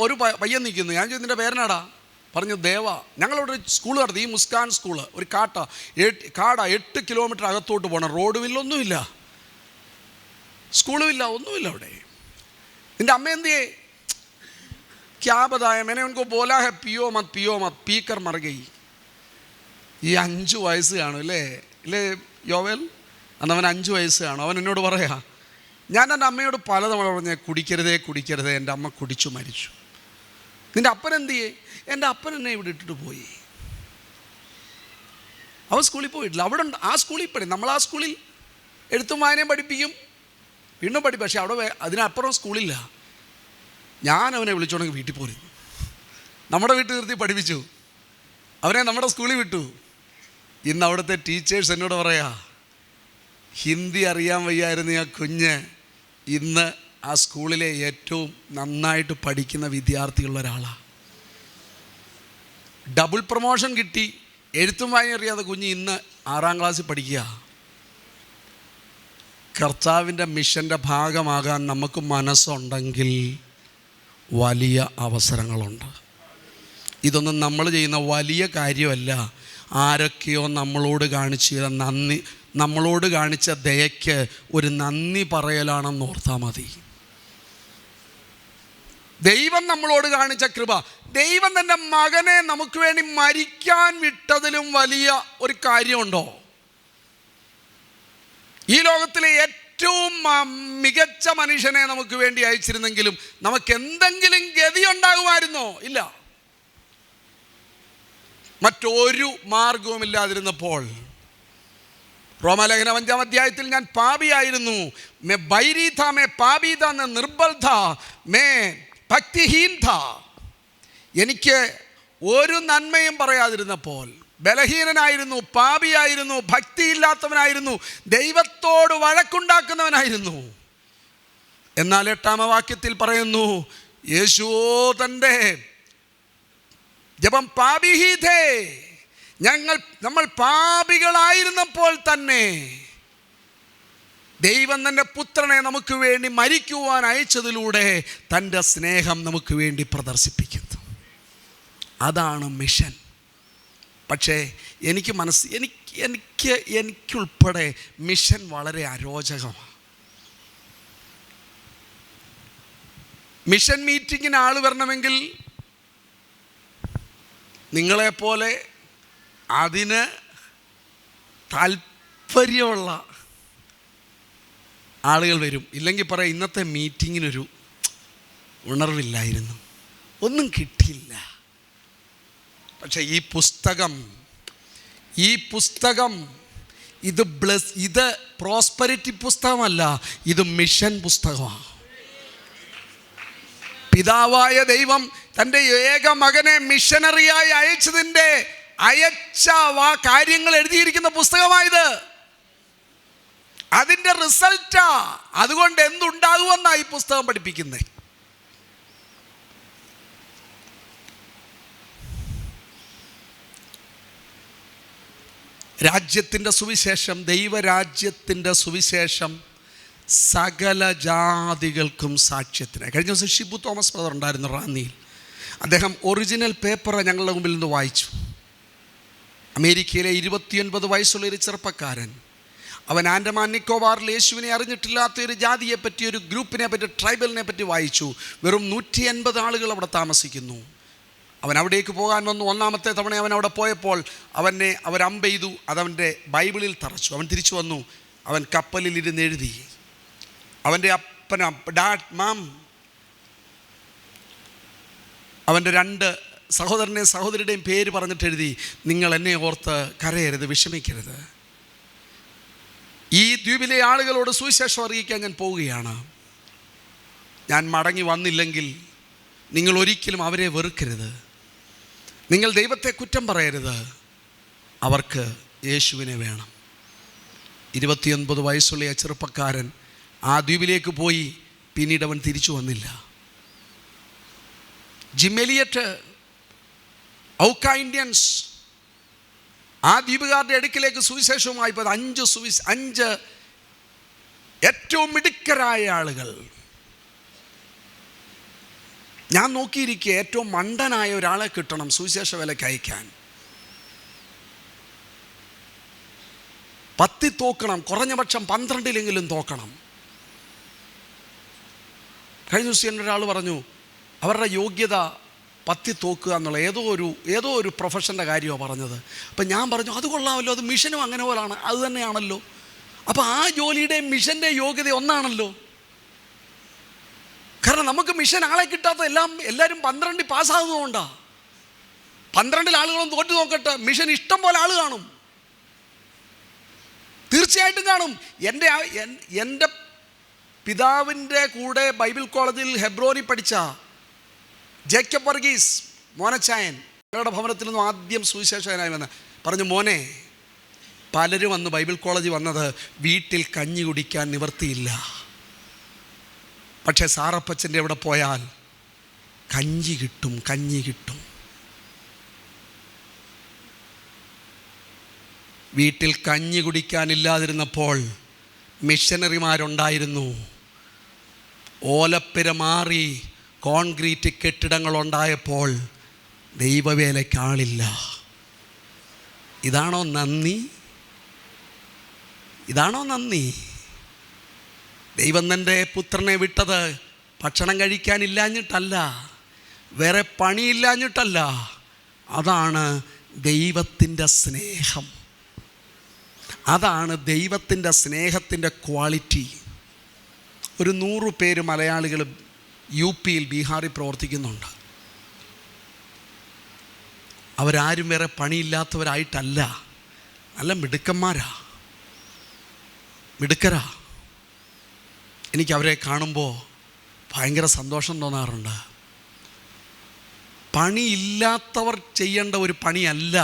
ഒരു പയ്യൻ നിൽക്കുന്നു. ഞാൻ ചോദിച്ചു നിൻ്റെ പേരനാടാ? പറഞ്ഞു ദേവ. ഞങ്ങളവിടെ ഒരു സ്കൂൾ നടത്തി, ഈ മുസ്കാൻ സ്കൂള്. ഒരു കാട 8 കിലോമീറ്റർ അകത്തോട്ട് പോകണം. റോഡുമില്ല, ഒന്നുമില്ല, സ്കൂളുമില്ല, ഒന്നുമില്ല അവിടെ. നിൻ്റെ അമ്മ എന്തിയേ? ക്യാ ബതായ मैंने उनको बोला है पियो मत पी कर मर गई. ഈ 5 വയസ്സ് കാണും അല്ലേ യോവേൽ? അന്നവൻ 5 വയസ്സ് കാണും. അവൻ എന്നോട് പറയാ, ഞാൻ എൻ്റെ അമ്മയോട് പലതവണ പറഞ്ഞ കുടിക്കരുതേ, എൻ്റെ അമ്മ കുടിച്ചു മരിച്ചു. നിൻ്റെ അപ്പൻ എന്ത് ചെയ്യേ? എൻ്റെ അപ്പൻ എന്നെ ഇവിടെ ഇട്ടിട്ട് പോയി. അവൻ സ്കൂളിൽ പോയിട്ടില്ല. അവിടെ ആ സ്കൂളിൽ പഠി, നമ്മൾ ആ സ്കൂളിൽ എഴുത്തും വായനയും പഠിപ്പിക്കും, വീണ്ടും പഠിക്കും. പക്ഷെ അവിടെ അതിനപ്പുറം സ്കൂളില്ല. ഞാൻ അവനെ വിളിച്ചോണെങ്കിൽ വീട്ടിൽ പോരും. നമ്മുടെ വീട്ടിൽ നിർത്തി പഠിപ്പിച്ചു, അവനെ നമ്മുടെ സ്കൂളിൽ വിട്ടു. ഇന്ന് അവിടുത്തെ ടീച്ചേഴ്സ് എന്നോട് പറയാ, ഹിന്ദി അറിയാൻ വയ്യായിരുന്നു ആ കുഞ്ഞ് ഇന്ന് ആ സ്കൂളിലെ ഏറ്റവും നന്നായിട്ട് പഠിക്കുന്ന വിദ്യാർത്ഥികളുള്ള ഒരാളാണ്. ഡബിൾ പ്രൊമോഷൻ കിട്ടി. എഴുത്തും വായന അറിയാത്ത കുഞ്ഞ് ഇന്ന് 6ാം ക്ലാസ്സിൽ പഠിക്കുക. കർത്താവിൻ്റെ മിഷൻ്റെ ഭാഗമാകാൻ നമുക്ക് മനസ്സുണ്ടെങ്കിൽ വലിയ അവസരങ്ങളുണ്ട്. ഇതൊന്നും നമ്മൾ ചെയ്യുന്ന വലിയ കാര്യമല്ല. ആരൊക്കെയോ നമ്മളോട് കാണിച്ച ദയയ്ക്ക് ഒരു നന്ദി പറയലാണെന്ന് ഓർത്താൽ മതി. ദൈവം നമ്മളോട് കാണിച്ച കൃപ, ദൈവം തൻ്റെ മകനെ നമുക്ക് വേണ്ടി മരിക്കാൻ വിട്ടതിലും വലിയ ഒരു കാര്യമുണ്ടോ? ഈ ലോകത്തിലെ ഏറ്റവും മികച്ച മനുഷ്യനെ നമുക്ക് വേണ്ടി അയച്ചിരുന്നെങ്കിലും നമുക്ക് എന്തെങ്കിലും ഗതി ഉണ്ടാകുമായിരുന്നോ? ഇല്ല. മറ്റൊരു മാർഗവുമില്ലാതിരുന്നപ്പോൾ, റോമാലേഖനം 5-ാം അധ്യായത്തിൽ ഞാൻ പാപിയായിരുന്നു, മേ ബൈരി ഥാ, മേ പാപി ഥാ, നിർബൽ ഥാ, മേ ഭക്തിഹീൻ ഥാ. എനിക്ക് ഒരു നന്മയും പറയാതിരുന്നപ്പോൾ, ബലഹീനനായിരുന്നു, പാപിയായിരുന്നു, ഭക്തിയില്ലാത്തവനായിരുന്നു, ദൈവത്തോട് വഴക്കുണ്ടാക്കുന്നവനായിരുന്നു. എന്നാൽ 8-ാം വാക്യത്തിൽ പറയുന്നു, യേശുവോ തൻ്റെ ജപം പാപിഹീതേ, നമ്മൾ പാപികളായിരുന്നപ്പോൾ തന്നെ ദൈവം തൻ്റെ പുത്രനെ നമുക്ക് വേണ്ടി മരിക്കുവാൻ അയച്ചതിലൂടെ തൻ്റെ സ്നേഹം നമുക്ക് വേണ്ടി പ്രദർശിപ്പിക്കുന്നു. അതാണ് മിഷൻ. പക്ഷേ എനിക്കുൾപ്പെടെ മിഷൻ വളരെ അരോചകമാണ്. മിഷൻ മീറ്റിങ്ങിന് ആൾ വരണമെങ്കിൽ നിങ്ങളെപ്പോലെ അതിന് താല്പര്യമുള്ള ആളുകൾ വരും. ഇല്ലെങ്കിൽ പറയാം, ഇന്നത്തെ മീറ്റിങ്ങിനൊരു ഉണർവില്ലായിരുന്നു, ഒന്നും കിട്ടിയില്ല. പക്ഷെ ഈ പുസ്തകം ഇത് പ്രോസ്പെരിറ്റി പുസ്തകമല്ല, ഇത് മിഷൻ പുസ്തകമാണ്. പിതാവായ ദൈവം തൻ്റെ ഏക മകനെ മിഷനറിയായി അയച്ച കാര്യങ്ങൾ എഴുതിയിരിക്കുന്ന പുസ്തകമായത്. അതിൻ്റെ റിസൾട്ടാ. അതുകൊണ്ട് എന്തുണ്ടാകുമെന്നാണ് ഈ പുസ്തകം പഠിപ്പിക്കുന്നത്. രാജ്യത്തിൻ്റെ സുവിശേഷം, ദൈവരാജ്യത്തിൻ്റെ സുവിശേഷം സകല ജാതികൾക്കും സാക്ഷ്യത്തിന്. കഴിഞ്ഞ ദിവസം ഷിബു തോമസ് ബ്രദർ ഉണ്ടായിരുന്നു റാന്നിയിൽ. അദ്ദേഹം ഒറിജിനൽ പേപ്പർ ഞങ്ങളുടെ മുമ്പിൽ നിന്ന് വായിച്ചു. അമേരിക്കയിലെ 29 വയസ്സുള്ളൊരു ചെറുപ്പക്കാരൻ, അവൻ ആൻഡമാൻ നിക്കോബാറിൽ യേശുവിനെ അറിഞ്ഞിട്ടില്ലാത്ത ഒരു ജാതിയെ പറ്റി, ഒരു ഗ്രൂപ്പിനെ പറ്റി, ട്രൈബലിനെ പറ്റി വായിച്ചു. വെറും 180 ആളുകൾ അവിടെ താമസിക്കുന്നു. അവൻ അവിടേക്ക് പോകാൻ വന്നു. 1ാമത്തെ തവണ അവൻ അവിടെ പോയപ്പോൾ അവനെ അവർ അമ്പെയ്തു. അതവൻ്റെ ബൈബിളിൽ തറച്ചു. അവൻ തിരിച്ചു വന്നു. അവൻ കപ്പലിലിരുന്ന് എഴുതി. അവൻ്റെ ഡാഡ് മാം, അവൻ്റെ 2 സഹോദരൻ്റെയും പേര് പറഞ്ഞിട്ട് എഴുതി, നിങ്ങൾ എന്നെ ഓർത്ത് കരയരുത്, വിഷമിക്കരുത്. ഈ ദ്വീപിലെ ആളുകളോട് സുവിശേഷം അറിയിക്കാൻ ഞാൻ പോവുകയാണ്. ഞാൻ മടങ്ങി വന്നില്ലെങ്കിൽ നിങ്ങൾ ഒരിക്കലും അവരെ വെറുക്കരുത്. നിങ്ങൾ ദൈവത്തെ കുറ്റം പറയരുത്. അവർക്ക് യേശുവിനെ വേണം. 29 വയസ്സുള്ള ആ ചെറുപ്പക്കാരൻ ആ ദ്വീപിലേക്ക് പോയി. പിന്നീട് അവൻ തിരിച്ചു വന്നില്ല. ജിം എലിയറ്റ്, ഔക്ക ഇന്ത്യൻസ് ആ ദ്വീപുകാരുടെ അടുക്കിലേക്ക് സുവിശേഷവുമായി പോയത് 5 ഏറ്റവും മിടുക്കരായ ആളുകൾ. ഞാൻ നോക്കിയിരിക്കുക, ഏറ്റവും മണ്ടനായ ഒരാളെ കിട്ടണം സുവിശേഷ വേലയ്ക്ക് അയക്കാൻ. 10 തോക്കണം, കുറഞ്ഞ പക്ഷം 12 തോക്കണം. കഴിഞ്ഞ ദിവസം എൻ്റെ ഒരാൾ പറഞ്ഞു അവരുടെ യോഗ്യത 10 തോക്കുക എന്നുള്ള ഏതോ ഒരു പ്രൊഫഷൻ്റെ കാര്യമാണ് പറഞ്ഞത്. അപ്പം ഞാൻ പറഞ്ഞു അത് കൊള്ളാമല്ലോ, അത് മിഷനും അങ്ങനെ പോലാണ്, അത് തന്നെയാണല്ലോ. അപ്പോൾ ആ ജോലിയുടെയും മിഷൻ്റെ യോഗ്യത ഒന്നാണല്ലോ. കാരണം നമുക്ക് മിഷൻ ആളെ കിട്ടാത്ത എല്ലാവരും 12 പാസ്സാകുന്നതുകൊണ്ടാണ്. 12 ആളുകളും തോറ്റു നോക്കട്ടെ, മിഷൻ ഇഷ്ടം പോലെ ആൾ കാണും, തീർച്ചയായിട്ടും കാണും. എൻ്റെ പിതാവിൻ്റെ കൂടെ ബൈബിൾ കോളേജിൽ ഹെബ്രോനിൽ പഠിച്ച ജേക്കബ് വർഗീസ് മോനച്ചായൻ ഞങ്ങളുടെ ഭവനത്തിൽ നിന്നും ആദ്യം സുവിശേഷകനായി വന്ന് പറഞ്ഞു, മോനെ, പലരും വന്ന് ബൈബിൾ കോളേജിൽ വന്നത് വീട്ടിൽ കഞ്ഞി കുടിക്കാൻ നിവർത്തിയില്ല, പക്ഷേ സാറപ്പച്ചൻ്റെ അവിടെ പോയാൽ കഞ്ഞി കിട്ടും. വീട്ടിൽ കഞ്ഞി കുടിക്കാനില്ലാതിരുന്നപ്പോൾ മിഷനറിമാരുണ്ടായിരുന്നു. ഓലപ്പിര മാറി കോൺക്രീറ്റ് കെട്ടിടങ്ങളുണ്ടായപ്പോൾ ദൈവവേലയ്ക്കാളില്ല. ഇതാണോ നന്ദി? ദൈവം തൻ്റെ പുത്രനെ വിട്ടത് ഭക്ഷണം കഴിക്കാനില്ലാഞ്ഞിട്ടല്ല, വേറെ പണിയില്ലാഞ്ഞിട്ടല്ല. അതാണ് ദൈവത്തിൻ്റെ സ്നേഹം. അതാണ് ദൈവത്തിൻ്റെ സ്നേഹത്തിൻ്റെ ക്വാളിറ്റി. ഒരു 100 പേര് മലയാളികൾ UP-യിൽ ബീഹാറിൽ പ്രവർത്തിക്കുന്നുണ്ട്. അവരാരും വേറെ പണിയില്ലാത്തവരായിട്ടല്ല, നല്ല മിടുക്കരാ. എനിക്കവരെ കാണുമ്പോൾ ഭയങ്കര സന്തോഷം തോന്നാറുണ്ട്. പണിയില്ലാത്തവർ ചെയ്യേണ്ട ഒരു പണിയല്ല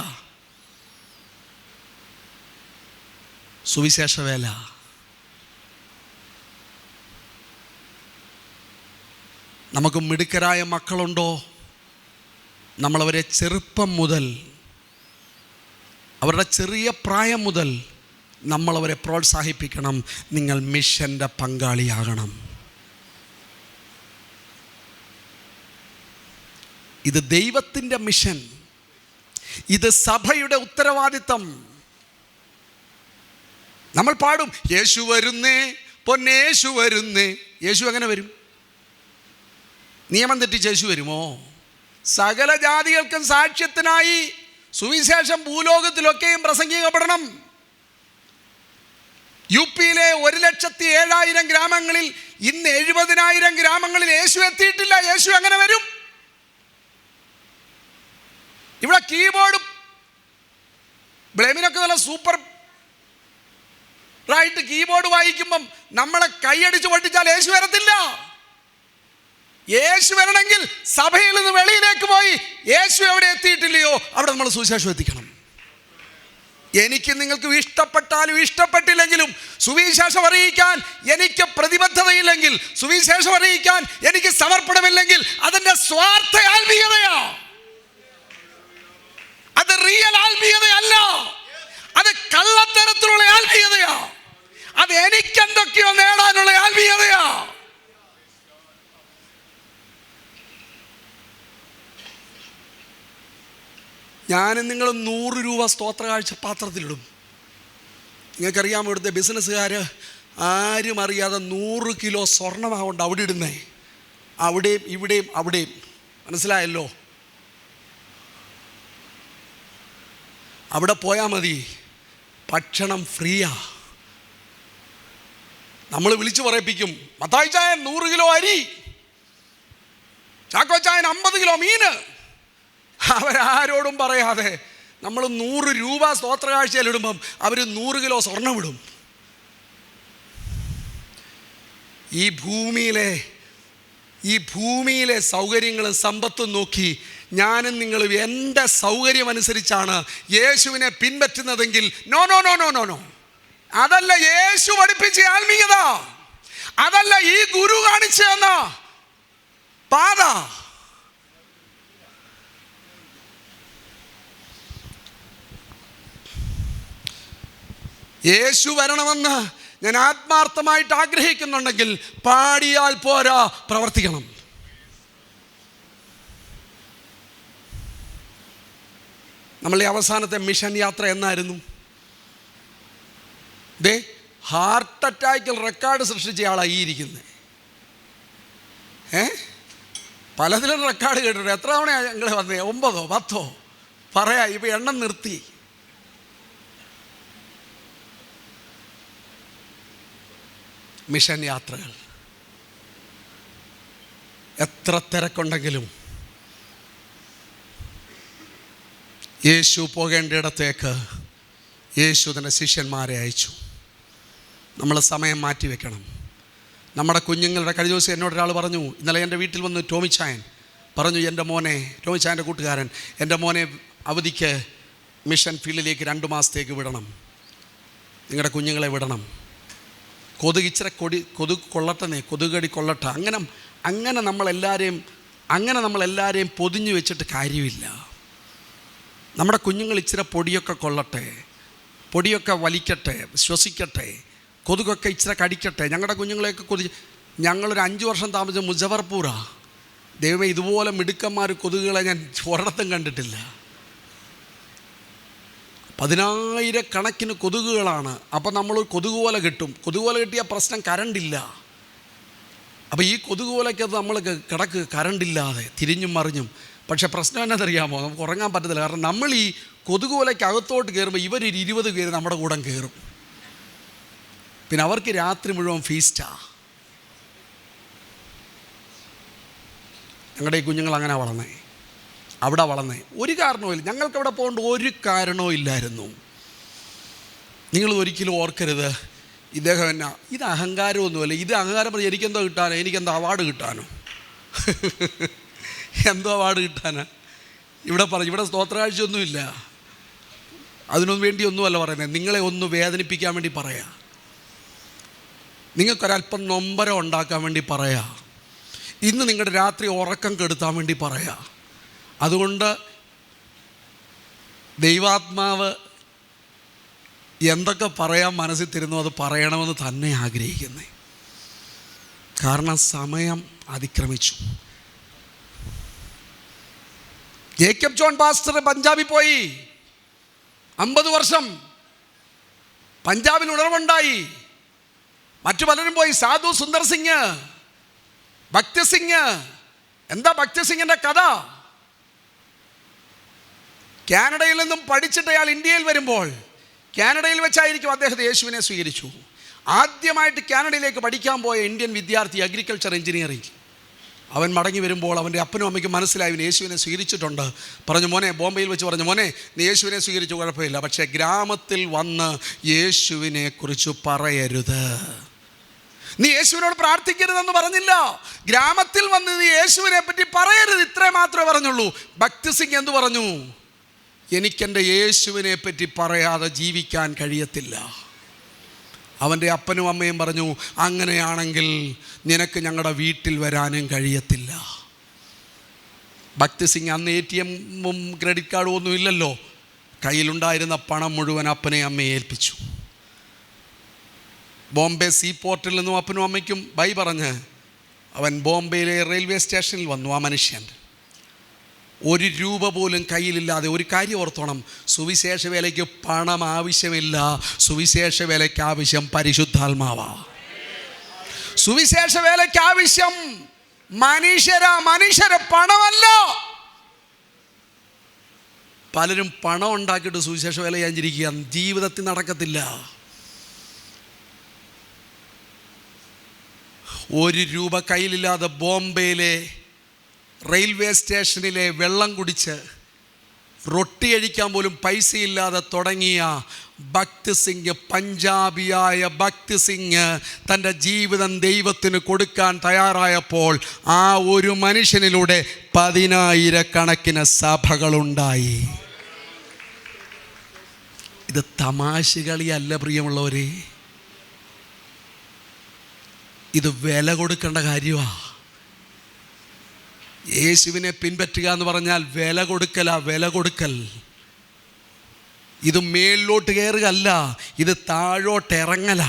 സുവിശേഷ വേല. നമുക്ക് മിടുക്കരായ മക്കളുണ്ടോ? നമ്മളവരെ ചെറുപ്പം മുതൽ, അവരുടെ ചെറിയ പ്രായം മുതൽ നമ്മളവരെ പ്രോത്സാഹിപ്പിക്കണം. നിങ്ങൾ മിഷൻ്റെ പങ്കാളിയാകണം. ഇത് ദൈവത്തിൻ്റെ മിഷൻ, ഇത് സഭയുടെ ഉത്തരവാദിത്തം. നമ്മൾ പാടും യേശു വരുന്നേ, പൊന്നേശു വരുന്നേ. യേശു എങ്ങനെ വരും? നിയമം തെറ്റിച്ച് യേശു വരുമോ? സകല ജാതികൾക്കും സാക്ഷ്യത്തിനായി സുവിശേഷം ഭൂലോകത്തിലൊക്കെയും പ്രസംഗിക്കപ്പെടണം. UP-യിലെ 1,07,000 ഗ്രാമങ്ങളിൽ ഇന്ന് 70,000 ഗ്രാമങ്ങളിൽ യേശു എത്തിയിട്ടില്ല. യേശു എങ്ങനെ വരും? ഇവിടെ കീബോർഡ് ബ്ലെമിനൊക്കെ നല്ല സൂപ്പർ ആയിട്ട് കീബോർഡ് വായിക്കുമ്പം നമ്മളെ കൈയടിച്ച് പൊട്ടിച്ചാൽ യേശു വരത്തില്ല. യേശു വരണമെങ്കിൽ സഭയിൽ നിന്ന് വെളിയിലേക്ക് പോയി യേശു എവിടെ എത്തിയിട്ടില്ലയോ അവിടെ നമ്മൾ സുവിശേഷം എത്തിക്കണം. എനിക്ക് നിങ്ങൾക്ക് ഇഷ്ടപ്പെട്ടാലും ഇഷ്ടപ്പെട്ടില്ലെങ്കിലും സുവിശേഷം അറിയിക്കാൻ എനിക്ക് പ്രതിബദ്ധതയില്ലെങ്കിൽ, സുവിശേഷം അറിയിക്കാൻ എനിക്ക് സമർപ്പണമില്ലെങ്കിൽ അതെന്റെ സ്വാർത്ഥ ആത്മീയതയാ. അത് റിയൽ ആത്മീയതയല്ല, അത് കള്ളത്തരത്തിലുള്ള ആത്മീയതയാ. അത് എനിക്കെന്തൊക്കെയോ നേടാനുള്ള ആത്മീയതയാ. ഞാനും നിങ്ങളും 100 രൂപ സ്തോത്ര കാഴ്ച പാത്രത്തിലിടും. നിങ്ങൾക്കറിയാമോ ഇവിടുത്തെ ബിസിനസ്സുകാർ ആരും അറിയാതെ 100 കിലോ സ്വർണ്ണമാകൊണ്ട് അവിടെ ഇടുന്നേ, അവിടെയും ഇവിടെയും അവിടെയും. മനസ്സിലായല്ലോ? അവിടെ പോയാൽ മതി, ഭക്ഷണം ഫ്രീയാ. നമ്മൾ വിളിച്ചു പറയിപ്പിക്കും, മത്തായി ചായൻ 100 കിലോ അരി, ചാക്കോ ചായൻ 50 കിലോ മീന്. അവരാരോടും പറയാതെ നമ്മൾ 100 രൂപ സ്തോത്ര കാഴ്ചയിലിടുമ്പം അവർ 100 കിലോ സ്വർണ്ണം ഇടും. ഈ ഭൂമിയിലെ സൗകര്യങ്ങളും സമ്പത്തും നോക്കി ഞാനും നിങ്ങളും എൻ്റെ സൗകര്യം അനുസരിച്ചാണ് യേശുവിനെ പിൻപറ്റുന്നതെങ്കിൽ no no no no no no, അതല്ല യേശു പഠിപ്പിച്ച ആത്മീയത, അതല്ല ഈ ഗുരു കാണിച്ചു തന്ന പാത. യേശു വരണമെന്ന് ഞാൻ ആത്മാർത്ഥമായിട്ട് ആഗ്രഹിക്കുന്നുണ്ടെങ്കിൽ പാടിയാൽ പോരാ, പ്രവർത്തിക്കണം. നമ്മളുടെ അവസാനത്തെ മിഷൻ യാത്ര എന്നായിരുന്നു? ഹാർട്ട് അറ്റാക്കിൽ റെക്കോർഡ് സൃഷ്ടിച്ച ആളായി ഇരിക്കുന്നത്. പലതിലും റെക്കോർഡ് കേട്ടിട്ട് എത്ര തവണയാണ് ഞങ്ങൾ വന്നേ? 9 10 പറയാ. ഇപ്പം എണ്ണം നിർത്തി. മിഷൻ യാത്രകൾ എത്ര തിരക്കുണ്ടെങ്കിലും യേശു പോകേണ്ടിടത്തേക്ക് യേശു തൻ്റെ ശിഷ്യന്മാരെ അയച്ചു. നമ്മൾ സമയം മാറ്റി വെക്കണം. നമ്മുടെ കുഞ്ഞുങ്ങളുടെ കഴിഞ്ഞ ദിവസം എന്നോട് ഒരാൾ പറഞ്ഞു, ഇന്നലെ എൻ്റെ വീട്ടിൽ വന്ന് ടോമിച്ചായൻ പറഞ്ഞു, എൻ്റെ മോനെ, ടോമിച്ചായൻ്റെ കൂട്ടുകാരൻ, എൻ്റെ മോനെ അവധിക്ക് മിഷൻ ഫീൽഡിലേക്ക് 2 മാസത്തേക്ക് വിടണം, നിങ്ങളുടെ കുഞ്ഞുങ്ങളെ വിടണം. ഇച്ചിരി കൊതുക് കൊള്ളട്ടെ, കൊതുകടി കൊള്ളട്ടെ. അങ്ങനെ നമ്മളെല്ലാവരെയും പൊതിഞ്ഞു വെച്ചിട്ട് കാര്യമില്ല. നമ്മുടെ കുഞ്ഞുങ്ങൾ ഇച്ചിരി പൊടിയൊക്കെ കൊള്ളട്ടെ, പൊടിയൊക്കെ വലിക്കട്ടെ, ശ്വസിക്കട്ടെ, കൊതുകൊക്കെ ഇച്ചിരി കടിക്കട്ടെ. ഞങ്ങളുടെ കുഞ്ഞുങ്ങളെയൊക്കെ ഞങ്ങളൊരു 5 വർഷം താമസിച്ച മുസഫർപൂറാ. ദൈവമേ, ഇതുപോലെ മിടുക്കന്മാർ കൊതുകുകളെ ഞാൻ ഒരിടത്തും കണ്ടിട്ടില്ല. 10,000 കൊതുകുകളാണ്. അപ്പം നമ്മൾ കൊതുകുപോലെ കിട്ടും. കൊതുകുപോലെ കിട്ടിയ പ്രശ്നം കറണ്ടില്ല. അപ്പോൾ ഈ കൊതുകുപോലൊക്കത് നമ്മൾ കറണ്ടില്ലാതെ തിരിഞ്ഞും മറിഞ്ഞും. പക്ഷെ പ്രശ്നം എന്നതറിയാമോ? നമുക്ക് ഉറങ്ങാൻ പറ്റത്തില്ല. കാരണം നമ്മൾ ഈ കൊതുകുപോലയ്ക്ക് അകത്തോട്ട് കയറുമ്പോൾ ഇവരൊരു 20 പേര് നമ്മുടെ കൂടെ കയറും. പിന്നെ അവർക്ക് രാത്രി മുഴുവൻ ഫീസ്റ്റാ. ഞങ്ങളുടെ ഈ കുഞ്ഞുങ്ങൾ അങ്ങനെ വളർന്നേ, അവിടെ വളർന്നേ. ഒരു കാരണവുമില്ല. ഞങ്ങൾക്ക് അവിടെ പോകേണ്ട ഒരു കാരണവും ഇല്ലായിരുന്നു. നിങ്ങൾ ഒരിക്കലും ഓർക്കരുത് ഇദ്ദേഹം എന്നാ, ഇത് അഹങ്കാരമൊന്നുമല്ല. ഇത് അഹങ്കാരം പറഞ്ഞ് എനിക്കെന്തോ കിട്ടാനോ, എനിക്കെന്തോ അവാർഡ് കിട്ടാനോ, എന്തോ അവാർഡ് കിട്ടാനാ? ഇവിടെ സ്തോത്രകാഴ്ചയൊന്നുമില്ല. അതിനൊന്നും വേണ്ടിയൊന്നുമല്ല പറയുന്നത്. നിങ്ങളെ ഒന്ന് വേദനിപ്പിക്കാൻ വേണ്ടി പറയാം. നിങ്ങൾക്കൊരല്പം നൊമ്പരം ഉണ്ടാക്കാൻ വേണ്ടി പറയാം. ഇന്ന് നിങ്ങളുടെ രാത്രി ഉറക്കം കെടുത്താൻ വേണ്ടി പറയാം. അതുകൊണ്ട് ദൈവാത്മാവ് എന്തൊക്കെ പറയാൻ മനസ്സിൽ തരുന്നു അത് പറയണമെന്ന് തന്നെ ആഗ്രഹിക്കുന്നത്. കാരണം സമയം അതിക്രമിച്ചു. ജേക്കബ് ജോൺ പാസ്റ്റർ പഞ്ചാബിൽ പോയി 50 വർഷം. പഞ്ചാബിൽ ഉണർവുണ്ടായി. മറ്റു പലരും പോയി. സാധു സുന്ദർ സിംഗ്, ഭക്തി സിംഗ്. എന്താ ഭക്തി സിംഗിൻ്റെ കഥ? കാനഡയിൽ നിന്നും പഠിച്ചിട്ട് അയാൾ ഇന്ത്യയിൽ വരുമ്പോൾ കാനഡയിൽ വെച്ചായിരിക്കും അദ്ദേഹത്തെ യേശുവിനെ സ്വീകരിച്ചു. ആദ്യമായിട്ട് കാനഡയിലേക്ക് പഠിക്കാൻ പോയ ഇന്ത്യൻ വിദ്യാർത്ഥി, അഗ്രികൾച്ചർ എഞ്ചിനീയറിംഗ്. അവൻ മടങ്ങി വരുമ്പോൾ അവൻ്റെ അപ്പനും അമ്മയ്ക്കും മനസ്സിലായി യേശുവിനെ സ്വീകരിച്ചിട്ടുണ്ട്. പറഞ്ഞു, മോനെ, ബോംബെയിൽ വെച്ച് പറഞ്ഞു, മോനെ, നീ യേശുവിനെ സ്വീകരിച്ചു, കുഴപ്പമില്ല, പക്ഷേ ഗ്രാമത്തിൽ വന്ന് യേശുവിനെ കുറിച്ച് പറയരുത്. നീ യേശുവിനോട് പ്രാർത്ഥിക്കരുതെന്ന് പറഞ്ഞില്ല. ഗ്രാമത്തിൽ വന്ന് നീ യേശുവിനെ പറ്റി പറയരുത്, ഇത്രേ മാത്രമേ പറഞ്ഞുള്ളൂ. ഭക്തി സിംഗ് എന്തു പറഞ്ഞു? എനിക്കെൻ്റെ യേശുവിനെ പറ്റി പറയാതെ ജീവിക്കാൻ കഴിയത്തില്ല. അവൻ്റെ അപ്പനും അമ്മയും പറഞ്ഞു, അങ്ങനെയാണെങ്കിൽ നിനക്ക് ഞങ്ങളുടെ വീട്ടിൽ വരാനും കഴിയത്തില്ല. ഭക്തി സിംഗ് അന്ന് ATM ക്രെഡിറ്റ് കാർഡും ഒന്നും ഇല്ലല്ലോ. കയ്യിലുണ്ടായിരുന്ന പണം മുഴുവൻ അപ്പനെ അമ്മയെ ഏൽപ്പിച്ചു. ബോംബെ സീ പോർട്ടിൽ നിന്നും അപ്പനും അമ്മയ്ക്കും ബൈ പറഞ്ഞ് അവൻ ബോംബെയിലെ റെയിൽവേ സ്റ്റേഷനിൽ വന്നു. ആ മനുഷ്യൻ 1 രൂപ പോലും കയ്യിലില്ലാതെ. ഒരു കാര്യം ഓർത്തോണം, സുവിശേഷ വേലയ്ക്ക് പണം ആവശ്യമില്ല. സുവിശേഷ വേലയ്ക്ക് ആവശ്യം പരിശുദ്ധാത്മാവാ. സുവിശേഷ വേലയ്ക്ക് ആവശ്യം മനുഷ്യരെ, പണമല്ല. പലരും പണം ഉണ്ടാക്കിയിട്ട് സുവിശേഷ വേല ചെയ്യാൻ ജീവിതത്തിൽ നടക്കത്തില്ല. 1 രൂപ കയ്യിലില്ലാതെ ബോംബെയിലെ റെയിൽവേ സ്റ്റേഷനിലെ വെള്ളം കുടിച്ച് റൊട്ടി കഴിക്കാൻ പോലും പൈസയില്ലാതെ തുടങ്ങിയ ഭക്തി സിംഗ്, പഞ്ചാബിയായ ഭക്തി സിംഗ് തൻ്റെ ജീവിതം ദൈവത്തിന് കൊടുക്കാൻ തയ്യാറായപ്പോൾ ആ ഒരു മനുഷ്യനിലൂടെ 10,000 സഭകളുണ്ടായി. ഇത് തമാശകളിയല്ല പ്രിയമുള്ളവരെ, ഇത് വില കൊടുക്കേണ്ട കാര്യമാണ്. യേശുവിനെ പിൻപറ്റുക എന്ന് പറഞ്ഞാൽ വില കൊടുക്കൽ. ഇത് മേളിലോട്ട് കയറുകയല്ല, ഇത് താഴോട്ട് ഇറങ്ങല.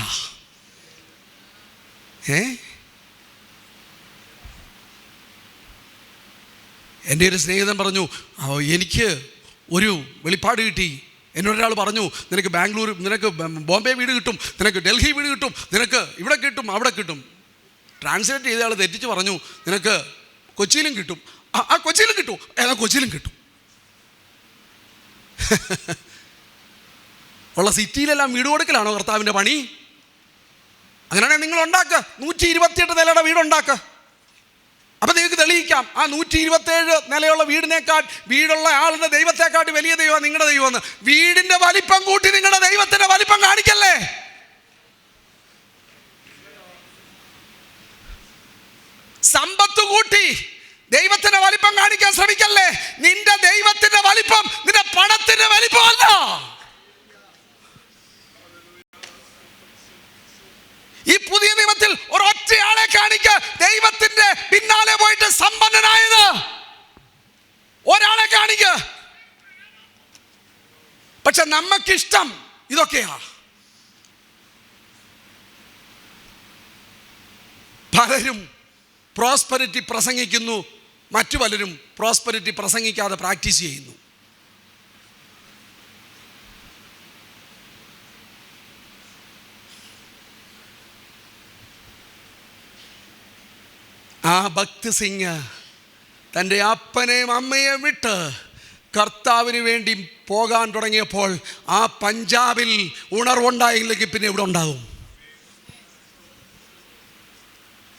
എൻ്റെ ഒരു സ്നേഹിതൻ പറഞ്ഞു, എനിക്ക് ഒരു വെളിപ്പാട് കിട്ടി. എന്നോടൊരാൾ പറഞ്ഞു, നിനക്ക് ബാംഗ്ലൂർ, നിനക്ക് ബോംബെ വീട് കിട്ടും, നിനക്ക് ഡൽഹി വീട് കിട്ടും, നിനക്ക് ഇവിടെ കിട്ടും, അവിടെ കിട്ടും. ട്രാൻസ്ലേറ്റ് ചെയ്ത ആൾ തെറ്റിച്ച് പറഞ്ഞു, നിനക്ക് കൊച്ചിയിലും കിട്ടും. ആ കൊച്ചിയിലും കിട്ടും, ഏതാ കൊച്ചിയിലും കിട്ടും. ഉള്ള സിറ്റിയിലെല്ലാം വീട് കൊടുക്കലാണോ കർത്താവിൻ്റെ പണി? അങ്ങനെയാണെങ്കിൽ നിങ്ങൾ ഉണ്ടാക്കുക, 128 നിലയുടെ വീടുണ്ടാക്കുക. അപ്പം നിങ്ങൾക്ക് തെളിയിക്കാം, ആ 127 നിലയുള്ള വീടിനേക്കാൾ, വീടുള്ള ആളുടെ ദൈവത്തെക്കാട്ടി വലിയ ദൈവമാണ് നിങ്ങളുടെ ദൈവമെന്ന്. വീടിൻ്റെ വലിപ്പം കൂട്ടി നിങ്ങളുടെ ദൈവത്തിൻ്റെ വലിപ്പം കാണിക്കല്ലേ? സമ്പത്ത് കൂട്ടി ദൈവത്തിന്റെ വലിപ്പം കാണിക്കാൻ ശ്രമിക്കല്ലേ. നിന്റെ ദൈവത്തിന്റെ വലിപ്പം നിന്റെ പണത്തിന്റെ വലിപ്പമല്ല. ഈ പുതിയ നിയമത്തിൽ ഒരൊറ്റയാളെ കാണിക്ക ദൈവത്തിന്റെ പിന്നാലെ പോയിട്ട് സമ്പന്നനായത്. ഒരാളെ കാണിക്ക. പക്ഷെ നമുക്കിഷ്ടം ഇതൊക്കെയാ. പലരും പ്രോസ്പെരിറ്റി പ്രസംഗിക്കുന്നു, മറ്റു പലരും പ്രോസ്പെരിറ്റി പ്രസംഗിക്കാതെ പ്രാക്ടീസ് ചെയ്യുന്നു. ആ ഭക്ത് സിംഗ് തൻ്റെ അപ്പനെയും അമ്മയെയും വിട്ട് കർത്താവിന് വേണ്ടി പോകാൻ തുടങ്ങിയപ്പോൾ ആ പഞ്ചാബിൽ ഉണർവുണ്ടായില്ലെങ്കിൽ പിന്നെ ഇവിടെ ഉണ്ടാകും.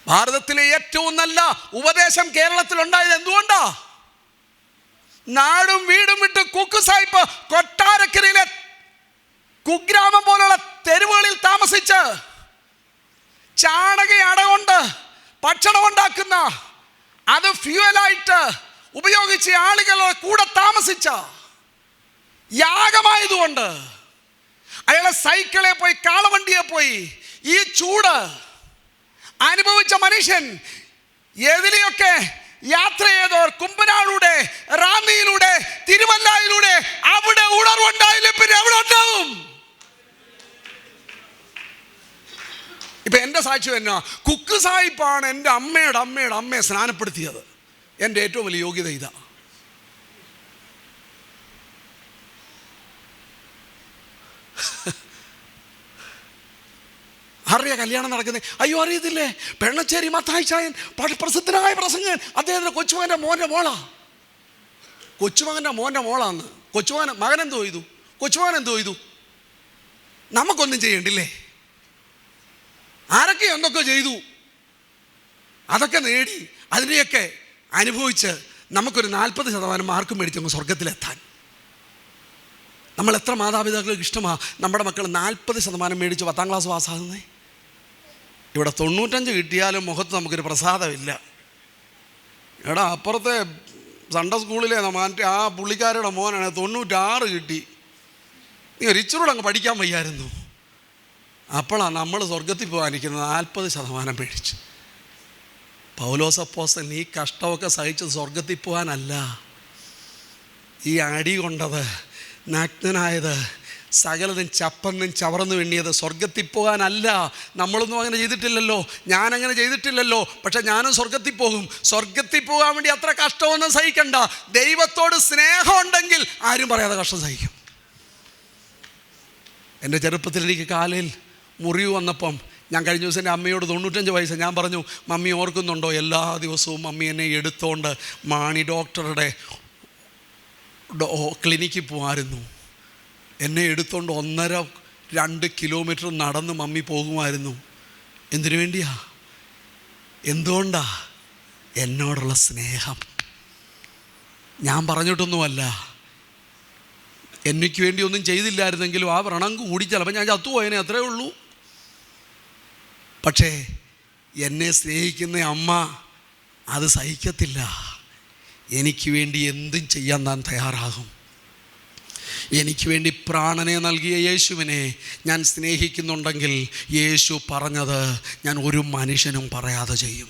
ഭാരതത്തിലെ ഏറ്റവും നല്ല ഉപദേശം കേരളത്തിൽ ഉണ്ടായത് എന്തുകൊണ്ടാ? നാടും വീടും വിട്ട് കുക്ക് സാഹിബ് കൊട്ടാരക്കരയിലെ കുഗ്രാമം പോലുള്ള തെരുവുകളിൽ താമസിച്ച് ചാണക അടകൊണ്ട് ഭക്ഷണം ഉണ്ടാക്കുന്ന, അത് ഫ്യൂവലായിട്ട് ഉപയോഗിച്ച് ആളുകളുടെ കൂടെ താമസിച്ച യാഗമായതുകൊണ്ട് അയാളെ സൈക്കിളെ പോയി, കാളവണ്ടിയെ പോയി ഈ ചൂട് അനുഭവിച്ച മനുഷ്യൻ ഏതിലെയൊക്കെ യാത്ര ചെയ്തവർ, കുമ്പനാളിലൂടെ, റാന്നിയിലൂടെ, തിരുവല്ലയിലൂടെ, അവിടെ ഉണർവുണ്ടായില്ല പിന്നെ എവിടെ ഉണ്ടാവും? ഇപ്പൊ എൻ്റെ സാക്ഷ്യം എന്നാ, കുക്ക് സാഹിബാണ് എൻ്റെ അമ്മയുടെ അമ്മയുടെ അമ്മയെ സ്നാനപ്പെടുത്തിയത്. എൻ്റെ ഏറ്റവും വലിയ യോഗ്യത ഇതാ. അറിയാ കല്യാണം നടക്കുന്നത്? അയ്യോ അറിയത്തില്ലേ? പെണ്ണച്ചേരി മത്തായി ചായൻ പ്രസിദ്ധനായ പ്രസംഗൻ, അദ്ദേഹത്തിൻ്റെ കൊച്ചുമകൻ്റെ മോൻ്റെ മോളാ. കൊച്ചുമകൻ്റെ മോൻ്റെ മോളാന്ന്. മകൻ എന്തോ ചെയ്തു? കൊച്ചുമകൻ എന്തോ ചെയ്തു? നമുക്കൊന്നും ചെയ്യണ്ടില്ലേ? ആരൊക്കെ എന്തൊക്കെ ചെയ്തു, അതൊക്കെ നേടി, അതിനെയൊക്കെ അനുഭവിച്ച് നമുക്കൊരു 40% മാർക്ക് മേടിച്ച് സ്വർഗത്തിലെത്താൻ. നമ്മൾ എത്ര മാതാപിതാക്കൾക്ക് ഇഷ്ടമാണ് നമ്മുടെ മക്കൾ 40% മേടിച്ച് 10ാം ക്ലാസ് പാസ്സാകുന്നേ? ഇവിടെ 95 കിട്ടിയാലും മുഖത്ത് നമുക്കൊരു പ്രസാദമില്ല. എടാ അപ്പുറത്തെ സൺഡേ സ്കൂളിലെ ആ പുള്ളിക്കാരുടെ മോനാണ് 96 കിട്ടി. നീ ഒരിച്ചൂടെ അങ്ങ് പഠിക്കാൻ വയ്യായിരുന്നു. അപ്പോഴാണ് നമ്മൾ സ്വർഗത്തിൽ പോകാനിരിക്കുന്നത് 40% മേടിച്ച്. പൗലോസ് അപ്പോസ്തലൻ ഈ കഷ്ടമൊക്കെ സഹിച്ചത് സ്വർഗത്തിൽ പോകാനല്ല. ഈ അടി കൊണ്ടത്, നഗ്നനായത്, സകലതും ചപ്പന്നും ചവറന്നും എണ്ണിയത് സ്വർഗത്തിൽ പോകാനല്ല. നമ്മളൊന്നും അങ്ങനെ ചെയ്തിട്ടില്ലല്ലോ, ഞാനങ്ങനെ ചെയ്തിട്ടില്ലല്ലോ. പക്ഷെ ഞാനും സ്വർഗത്തിൽ പോകും. സ്വർഗത്തിൽ പോകാൻ വേണ്ടി അത്ര കഷ്ടമൊന്നും സഹിക്കണ്ട. ദൈവത്തോട് സ്നേഹം ഉണ്ടെങ്കിൽ ആരും പറയാതെ കഷ്ടം സഹിക്കും. എൻ്റെ ചെറുപ്പത്തിൽ എനിക്ക് കാലിൽ മുറിവ് വന്നപ്പം ഞാൻ കഴിഞ്ഞ ദിവസം എൻ്റെ അമ്മയോട് 95 വയസ്സ് ഞാൻ പറഞ്ഞു, മമ്മി ഓർക്കുന്നുണ്ടോ? എല്ലാ ദിവസവും മമ്മി എന്നെ എടുത്തോണ്ട് മാണി ഡോക്ടറുടെ ക്ലിനിക്കിൽ പോകുമായിരുന്നു. എന്നെ എടുത്തോണ്ട് 1.5-2 കിലോമീറ്റർ നടന്ന് മമ്മി പോകുമായിരുന്നു. എന്തിനു വേണ്ടിയാ? എന്തുകൊണ്ടാ? എന്നോടുള്ള സ്നേഹം. ഞാൻ പറഞ്ഞിട്ടൊന്നുമല്ല. എനിക്ക് വേണ്ടി ഒന്നും ചെയ്തില്ലായിരുന്നെങ്കിലും ആ വ്രണം കൂടി ചിലപ്പോൾ ഞാൻ ചത്തുപോയതിനെ, അത്രേ ഉള്ളൂ. പക്ഷേ എന്നെ സ്നേഹിക്കുന്ന അമ്മ അത് സഹിക്കത്തില്ല. എനിക്ക് വേണ്ടി എന്തും ചെയ്യാൻ ഞാൻ തയ്യാറാകും. എനിക്ക് വേണ്ടി പ്രാണനെ നൽകിയ യേശുവിനെ ഞാൻ സ്നേഹിക്കുന്നുണ്ടെങ്കിൽ യേശു പറഞ്ഞത് ഞാൻ ഒരു മനുഷ്യനും പറയാതെ ചെയ്യും.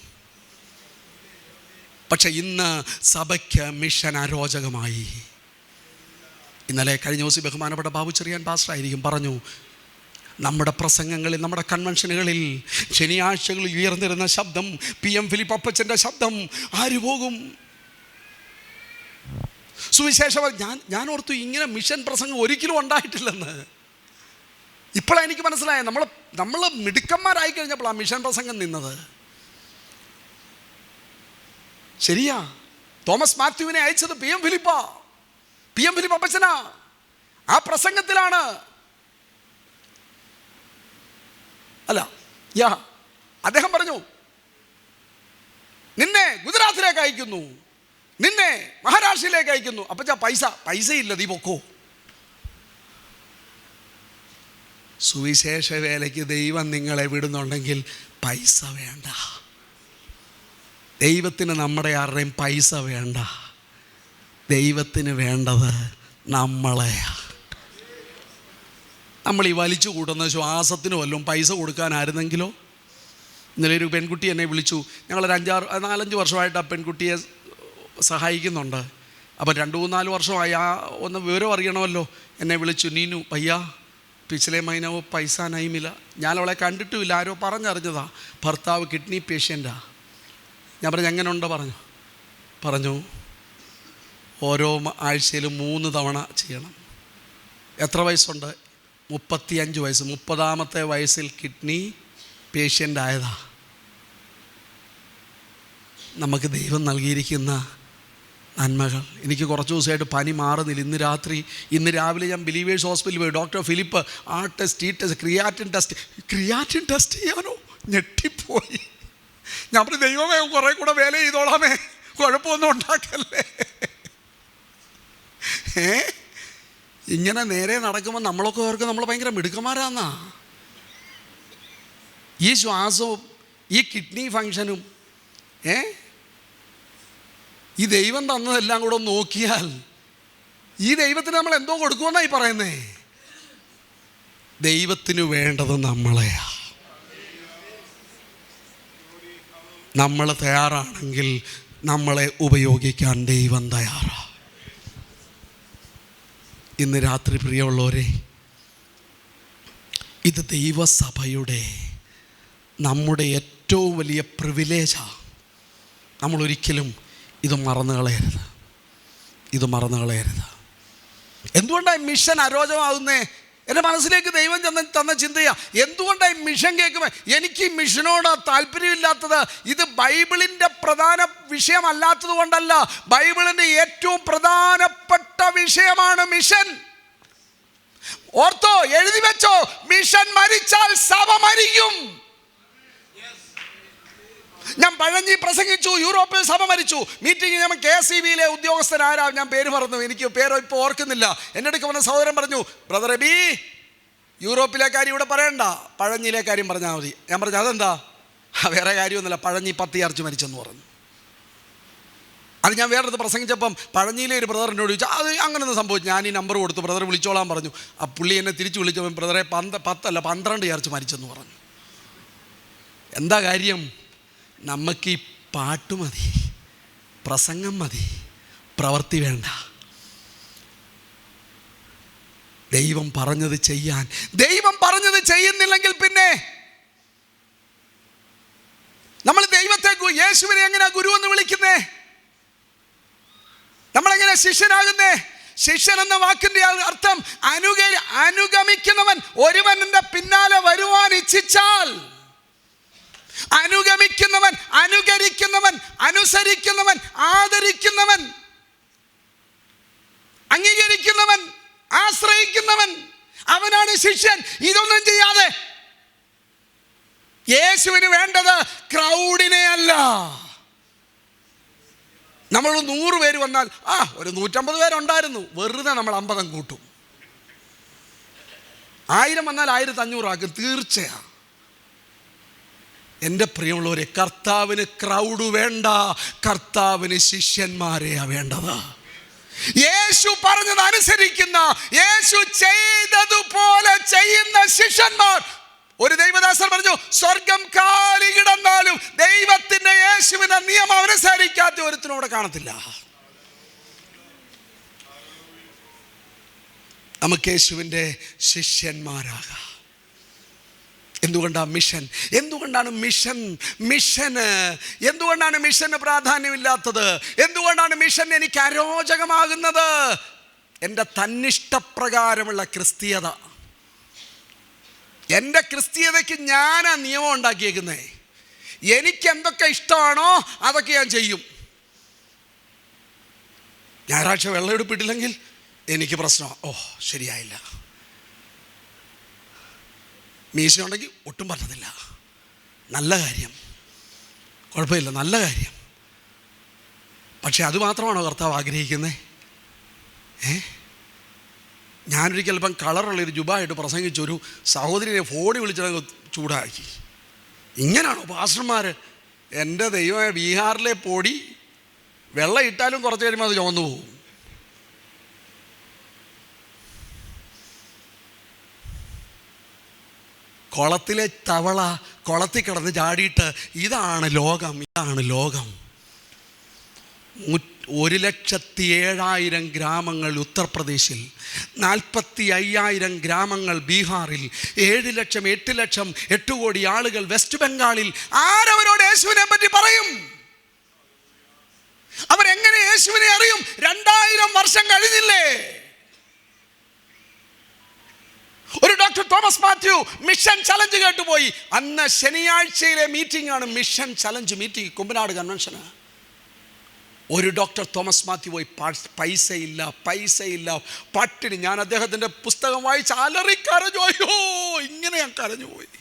പക്ഷെ ഇന്ന് സഭയ്ക്ക് മിഷൻ അരോചകമായി. ഇന്നലെ കഴിഞ്ഞ ദിവസം ബഹുമാനപ്പെട്ട ബാബു ചെറിയാൻ പാസ്റ്ററായിരിക്കും പറഞ്ഞു, നമ്മുടെ പ്രസംഗങ്ങളിൽ, നമ്മുടെ കൺവെൻഷനുകളിൽ, ശനിയാഴ്ചകളിൽ ഉയർന്നിരുന്ന ശബ്ദം, PM ഫിലിപ്പ് അപ്പച്ചൻ്റെ ശബ്ദം ആര് പോകും? സുവിശേഷം ഞാൻ ഓർത്തു ഇങ്ങനെ മിഷൻ പ്രസംഗം ഒരിക്കലും ഉണ്ടായിട്ടില്ലെന്ന്. ഇപ്പോഴാണ് എനിക്ക് മനസ്സിലായ നമ്മൾ മിടുക്കന്മാരായി കഴിഞ്ഞപ്പോൾ ആ മിഷൻ പ്രസംഗം നിന്നത്. ശരിയാ, തോമസ് മാത്യുവിനെ അയച്ചത് PM ഫിലിപ്പ് അപ്പച്ചനാ. ആ പ്രസംഗത്തിലാണ് അദ്ദേഹം പറഞ്ഞു, നിന്നെ ഗുജറാത്തിലേക്ക് അയക്കുന്നു, നിന്നെ മഹാരാഷ്ട്രയിലേക്ക് അയക്കുന്നു. അപ്പച്ചാ പൈസയില്ല, നീ പൊക്കോ. സുവിശേഷ വേലയ്ക്ക് ദൈവം നിങ്ങളെ വിടുന്നുണ്ടെങ്കിൽ പൈസ വേണ്ട. ദൈവത്തിന് നമ്മുടെ ആരുടെയും പൈസ വേണ്ട. ദൈവത്തിന് വേണ്ടത് നമ്മളെയാ. നമ്മൾ ഈ വലിച്ചു കൂട്ടുന്ന ശ്വാസത്തിന് വല്ലതും പൈസ കൊടുക്കാനായിരുന്നെങ്കിലോ. ഇന്നലെ ഒരു പെൺകുട്ടി എന്നെ വിളിച്ചു. ഞങ്ങളൊരു 4-5 വർഷമായിട്ട് ആ പെൺകുട്ടിയെ സഹായിക്കുന്നുണ്ട്. അപ്പം 2-4 വർഷമായി ഒന്ന് വിവരം അറിയണമല്ലോ. എന്നെ വിളിച്ചു, നീനു പയ്യ പിछले महीने वो पैसा नहीं मिला. ഞാൻ അവളെ കണ്ടിട്ടുമില്ല, ആരോ പറഞ്ഞറിഞ്ഞതാ. ഭർത്താവ് കിഡ്നി പേഷ്യൻ്റാ. ഞാൻ പറഞ്ഞു എങ്ങനെ ഉണ്ട് പറഞ്ഞു ഓരോ ആഴ്ചയിലും 3 തവണ ചെയ്യണം. എത്ര വയസ്സുണ്ട്? 35 വയസ്സ്. 30ാമത്തെ വയസ്സിൽ കിഡ്നി പേഷ്യൻ്റ് ആയതാ. നമുക്ക് ദൈവം നൽകിയിരിക്കുന്ന നന്മകൾ. എനിക്ക് കുറച്ച് ദിവസമായിട്ട് പനി മാറുന്നില്ല. ഇന്ന് രാവിലെ ഞാൻ ബിലീവേഴ്സ് ഹോസ്പിറ്റലിൽ പോയി. ഡോക്ടർ ഫിലിപ്പ് ആ ടെസ്റ്റ്, ഈ ടെസ്റ്റ്, ക്രിയാറ്റിൻ ടെസ്റ്റ് ചെയ്യാനോ ഞെട്ടിപ്പോയി. ഞാൻ പറഞ്ഞു, ദൈവമേ കുറേ കൂടെ വേല ചെയ്തോളാമേ, കുഴപ്പമൊന്നും ഉണ്ടാക്കല്ലേ. ഇങ്ങനെ നേരെ നടക്കുമ്പോൾ നമ്മളൊക്കെ ഓർക്കും നമ്മൾ ഭയങ്കര മിടുക്കന്മാരാന്നാ. ഈ ശ്വാസവും ഈ കിഡ്നി ഫങ്ഷനും ഈ ദൈവം തന്നതെല്ലാം കൂടെ നോക്കിയാൽ ഈ ദൈവത്തിന് നമ്മൾ എന്തോ കൊടുക്കുമെന്നായി പറയുന്നേ. ദൈവത്തിന് വേണ്ടത് നമ്മളെയാ. നമ്മൾ തയ്യാറാണെങ്കിൽ നമ്മളെ ഉപയോഗിക്കാൻ ദൈവം തയ്യാറാ. ഇന്ന് രാത്രി പ്രിയമുള്ളവരെ, ഇത് ദൈവസഭയുടെ നമ്മുടെ ഏറ്റവും വലിയ പ്രിവിലേജാണ്. നമ്മളൊരിക്കലും ഇത് മറന്നു കളയരുത്. എന്തുകൊണ്ടാണ് മിഷൻ അരോചകമാകുന്നേ? എൻ്റെ മനസ്സിലേക്ക് ദൈവം തന്ന ചിന്തയാ. എന്തുകൊണ്ടാണ് ഈ മിഷൻ കേൾക്കുമ്പോൾ എനിക്ക് ഈ മിഷനോട് താല്പര്യമില്ലാത്തത്? ഇത് ബൈബിളിൻ്റെ പ്രധാന വിഷയമല്ലാത്തത് കൊണ്ടല്ല. ബൈബിളിൻ്റെ ഏറ്റവും പ്രധാനപ്പെട്ട വിഷയമാണ് മിഷൻ. ഓർത്തോ, എഴുതി വെച്ചോ, മിഷൻ മരിച്ചാൽ സഭ മരിക്കും. ഞാൻ പഴഞ്ഞി പ്രസംഗിച്ചു, യൂറോപ്പിൽ സഭ മരിച്ചു. മീറ്റിംഗ് ഞാൻ KCBയിലെ ഉദ്യോഗസ്ഥനാരാ, ഞാൻ പേര് മറന്നു, എനിക്ക് പേര് ഇപ്പോൾ ഓർക്കുന്നില്ല. എൻ്റെ അടുക്ക് വന്ന സഹോദരൻ പറഞ്ഞു, ബ്രദർ എബി, യൂറോപ്പിലെ കാര്യം ഇവിടെ പറയണ്ട, പഴഞ്ഞിയിലെ കാര്യം പറഞ്ഞാൽ മതി. ഞാൻ പറഞ്ഞു, അതെന്താ? വേറെ കാര്യമൊന്നുമില്ല, പഴഞ്ഞി 10 ഇറച്ചി മരിച്ചെന്ന് പറഞ്ഞു. അത് ഞാൻ വേറൊരു പ്രസംഗിച്ചപ്പം പഴഞ്ഞിയിലെ ഒരു ബ്രദർ എന്നോട് ചോദിച്ചു, അത് അങ്ങനെയൊന്നും സംഭവിച്ചു. ഞാൻ ഈ നമ്പർ കൊടുത്തു, ബ്രദർ വിളിച്ചോളാൻ പറഞ്ഞു. ആ പുള്ളി എന്നെ തിരിച്ചു വിളിച്ചപ്പോൾ, ബ്രദറെ 12 ഇറച്ചി മരിച്ചെന്ന് പറഞ്ഞു. എന്താ കാര്യം? നമുക്ക് ഈ പാട്ട് മതി, പ്രസംഗം മതി, പ്രവൃത്തി വേണ്ട. ദൈവം പറഞ്ഞത് ചെയ്യുന്നില്ലെങ്കിൽ പിന്നെ നമ്മൾ ദൈവത്തെ, യേശുവിനെ എങ്ങനെയാ ഗുരു എന്ന് വിളിക്കുന്നേ? നമ്മളെങ്ങനെ ശിഷ്യനാകുന്നേ? ശിഷ്യൻ എന്ന വാക്കിന്റെ അർത്ഥം അനുഗമിക്കുന്നവൻ. ഒരുവന്റെ പിന്നാലെ വരുവാൻ ഇച്ഛിച്ചാൽ, അനുഗമിക്കുന്നവൻ, അനുകരിക്കുന്നവൻ, അനുസരിക്കുന്നവൻ, ആദരിക്കുന്നവൻ, അംഗീകരിക്കുന്നവൻ, ആശ്രയിക്കുന്നവൻ, അവനാണ് ശിഷ്യൻ. ഇതൊന്നും ചെയ്യാതെ യേശുവിന് വേണ്ടത് ക്രൗഡിനെ അല്ല. നമ്മൾ 100 പേര് വന്നാൽ ഒരു 150 പേരുണ്ടായിരുന്നു, വെറുതെ നമ്മൾ 50 കൂട്ടും. 1000 വന്നാൽ 1500 ആക്കും, തീർച്ചയാണ്. എൻ്റെ പ്രിയമുള്ളവരെ, കർത്താവിന് ക്രൗഡ് വേണ്ട, കർത്താവിന് ശിഷ്യന്മാരെയാ വേണ്ടത്. യേശു പറഞ്ഞത് അനുസരിക്കുന്ന, യേശു ചെയ്തതുപോലെ ചെയ്യുന്ന ശിഷ്യന്മാർ. ഒരു ദൈവദാസൻ പറഞ്ഞു, സ്വർഗം കാലി കിടന്നാലും ദൈവത്തിന്റെ യേശുവിന്റെ നിയമം അനുസരിക്കാത്ത ഒരുത്തിനോട് കാണത്തില്ല. നമുക്ക് യേശുവിൻ്റെ ശിഷ്യന്മാരാകാം. എന്തുകൊണ്ടാണ് മിഷൻ? എന്തുകൊണ്ടാണ് എന്തുകൊണ്ടാണ് മിഷന് പ്രാധാന്യമില്ലാത്തത്? എന്തുകൊണ്ടാണ് മിഷൻ എനിക്ക് അരോചകമാകുന്നത്? എൻ്റെ തന്നിഷ്ടപ്രകാരമുള്ള ക്രിസ്തീയത. എൻ്റെ ക്രിസ്തീയതയ്ക്ക് ഞാനാ നിയമം ഉണ്ടാക്കിയേക്കുന്നേ. എനിക്ക് എന്തൊക്കെ ഇഷ്ടമാണോ അതൊക്കെ ഞാൻ ചെയ്യും. ഞായറാഴ്ച വെള്ളമെടുപ്പിട്ടില്ലെങ്കിൽ എനിക്ക് പ്രശ്നമാണ്. ഓ ശരിയായില്ല. മീശ ഉണ്ടെങ്കിൽ ഒട്ടും പറ്റത്തില്ല. നല്ല കാര്യം, കുഴപ്പമില്ല, നല്ല കാര്യം. പക്ഷെ അത് മാത്രമാണോ കർത്താവ് ആഗ്രഹിക്കുന്നത്? ഞാനൊരിക്കൽ അല്പം കളറുള്ളൊരു ജുബായിട്ട് പ്രസംഗിച്ചൊരു സഹോദരിയെ ഫോണിൽ വിളിച്ചത് ചൂടാക്കി. ഇങ്ങനെയാണോ പാസ്റ്റർമാർ? എൻ്റെ ദൈവമായ ബീഹാറിലെ പൊടി വെള്ളം ഇട്ടാലും കുറച്ച് കഴിയുമ്പോൾ അത് ചുവന്നു പോകും. കുളത്തിലെ തവള കുളത്തിൽ കിടന്ന് ചാടിയിട്ട് ഇതാണ് ലോകം. 1,07,000 ഗ്രാമങ്ങൾ ഉത്തർപ്രദേശിൽ, 45,000 ഗ്രാമങ്ങൾ ബീഹാറിൽ, 7 ലക്ഷം 8 ലക്ഷം 8 കോടി ആളുകൾ വെസ്റ്റ് ബംഗാളിൽ. ആരവരോട് യേശുവിനെ പറ്റി പറയും? അവരെങ്ങനെ യേശുവിനെ അറിയും? 2000 വർഷം കഴിഞ്ഞില്ലേ? ഒരു doctor Thomas Mathew mission challenge കേട്ടുപോയി. അന്ന് ശനിയാഴ്ചയിലെ മീറ്റിംഗ് ആണ് മിഷൻ ചലഞ്ച് മീറ്റിംഗ്, കുമ്പനാട് കൺവെൻഷന്. ഒരു ഡോക്ടർ തോമസ് മാത്യു പോയി. പൈസയില്ല, പട്ടിണി. ഞാൻ അദ്ദേഹത്തിൻ്റെ പുസ്തകം വായിച്ച് അലറിക്കരഞ്ഞു. അയ്യോ, ഇങ്ങനെ ഞാൻ കരഞ്ഞുപോയി.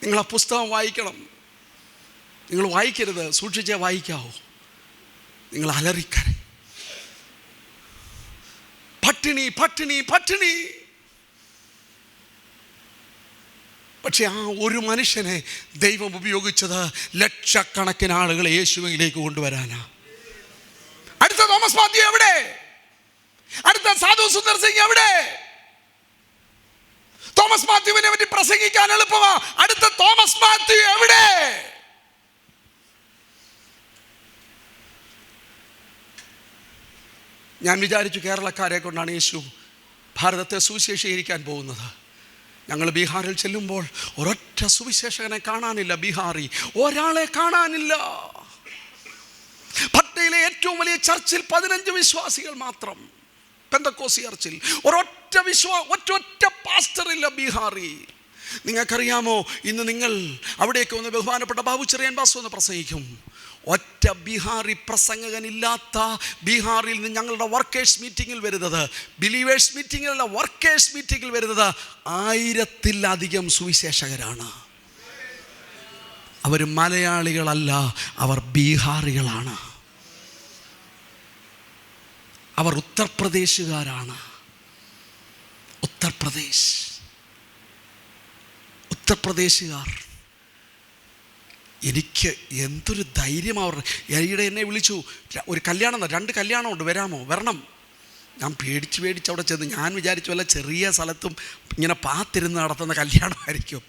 നിങ്ങൾ ആ പുസ്തകം വായിക്കണം. നിങ്ങൾ വായിക്കരുത്, സൂക്ഷിച്ചേ വായിക്കാവൂ. നിങ്ങൾ അലറിക്കരയും. പട്ടിണി. പക്ഷെ ആ ഒരു മനുഷ്യനെ ദൈവം ഉപയോഗിച്ചത് ലക്ഷക്കണക്കിന് ആളുകളെ യേശുവിലേക്ക് കൊണ്ടുവരാനാ. അടുത്ത തോമസ് മാത്യു എവിടെ? അടുത്ത സാധു സുന്ദർ സിംഗ് എവിടെ? തോമസ് മാത്യുവിനെ പറ്റി പ്രസംഗിക്കാൻ എളുപ്പമാ. അടുത്ത തോമസ് മാത്യു എവിടെ? ഞാൻ വിചാരിച്ചു കേരളക്കാരെ കൊണ്ടാണ് യേശു ഭാരതത്തെ സുവിശേഷീകരിക്കാൻ പോകുന്നത്. ഞങ്ങൾ ബീഹാറിൽ ചെല്ലുമ്പോൾ ഒരൊറ്റ സുവിശേഷകനെ കാണാനില്ല. ബീഹാറി ഒരാളെ കാണാനില്ല. പട്ടയിലെ ഏറ്റവും വലിയ ചർച്ചിൽ 15 വിശ്വാസികൾ മാത്രം. പെന്തക്കോസ്തി ചർച്ചിൽ ഒറ്റ പാസ്റ്റർ ഇല്ല. ബീഹാറി. നിങ്ങൾക്കറിയാമോ, ഇന്ന് നിങ്ങൾ അവിടേക്ക് വന്ന് ബഹുമാനപ്പെട്ട ബാബു ചെറിയാൻ ബാസു എന്ന് പ്രസംഗിക്കും. ഒറ്റ ബീഹാറി പ്രസംഗകനില്ലാത്ത ബീഹാറിൽ നിന്ന് ഞങ്ങളുടെ വർക്കേഴ്സ് മീറ്റിങ്ങിൽ വരുന്നത്, ബിലീവേഴ്സ് മീറ്റിങ്ങിലുള്ള വർക്കേഴ്സ് മീറ്റിങ്ങിൽ വരുന്നത് 1000-ലധികം സുവിശേഷകരാണ്. അവർ മലയാളികളല്ല, അവർ ബീഹാറികളാണ്. അവർ ഉത്തർപ്രദേശുകാരാണ്. ഉത്തർപ്രദേശുകാർ. എനിക്ക് എന്തൊരു ധൈര്യം അവർ. ഈയിടെ എന്നെ വിളിച്ചു, ഒരു കല്യാണം, 2 കല്യാണമുണ്ട്, വരണം. ഞാൻ പേടിച്ച് അവിടെ ചെന്ന്. ഞാൻ വിചാരിച്ചു വല്ല ചെറിയ സ്ഥലത്തും ഇങ്ങനെ പാത്തിരുന്ന് നടത്തുന്ന കല്യാണമായിരിക്കും.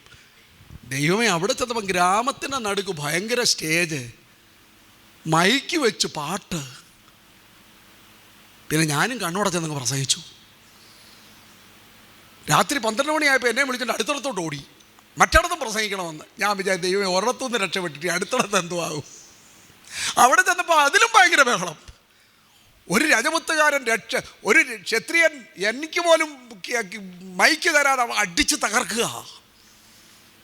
ദൈവമേ, അവിടെ ചെന്നപ്പം ഗ്രാമത്തിൻ്റെ നടുക്ക് ഭയങ്കര സ്റ്റേജ്, മൈക്ക് വെച്ച് പാട്ട്. പിന്നെ ഞാനും കണ്ണുടച്ചെന്നങ്ങ് പ്രസംഗിച്ചു. രാത്രി 12 മണിയായപ്പോൾ എന്നെ വിളിച്ചിട്ട് അടുത്തടത്തോട്ട് ഓടി. മറ്റിടത്തും പ്രസംഗിക്കണമെന്ന്. ഞാൻ വിചാരിച്ചു ദൈവമേ, ഒരിടത്തുനിന്ന് രക്ഷപ്പെട്ടിട്ട് അടുത്തിടത്ത് എന്തോ ആകും. അവിടെ ചെന്നപ്പോൾ അതിലും ഭയങ്കര ബഹളം. ഒരു രജപുത്തുകാരൻ ഒരു ക്ഷത്രിയൻ എനിക്ക് പോലും മൈക്ക് തരാൻ അടിച്ച് തകർക്കുക.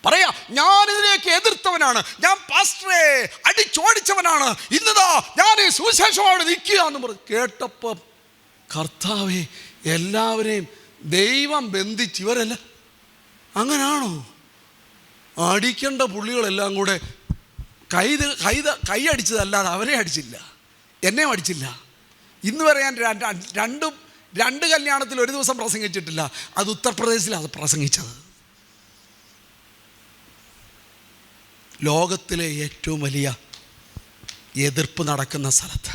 പറയാ, ഞാനിതിലേക്ക് എതിർത്തവനാണ്, ഞാൻ പാസ്റ്ററെ അടിച്ചോടിച്ചവനാണ്, ഇന്നതാ ഞാൻ ഈ സുവിശേഷമാണ് നിൽക്കുക എന്ന് പറഞ്ഞു. കേട്ടപ്പം കർത്താവേ, എല്ലാവരെയും ദൈവം ബന്ധിച്ച്. ഇവരല്ല അങ്ങനാണോ? അടിക്കേണ്ട പുള്ളികളെല്ലാം കൂടെ കൈ അടിച്ചതല്ലാതെ അവരെ അടിച്ചില്ല, എന്നെ അടിച്ചില്ല. ഇന്ന് വരെ ഞാൻ രണ്ട് കല്യാണത്തിൽ ഒരു ദിവസം പ്രസംഗിച്ചിട്ടില്ല. അത് ഉത്തർപ്രദേശിലാണ് പ്രസംഗിച്ചത്. ലോകത്തിലെ ഏറ്റവും വലിയ എതിർപ്പ് നടക്കുന്ന സ്ഥലത്ത്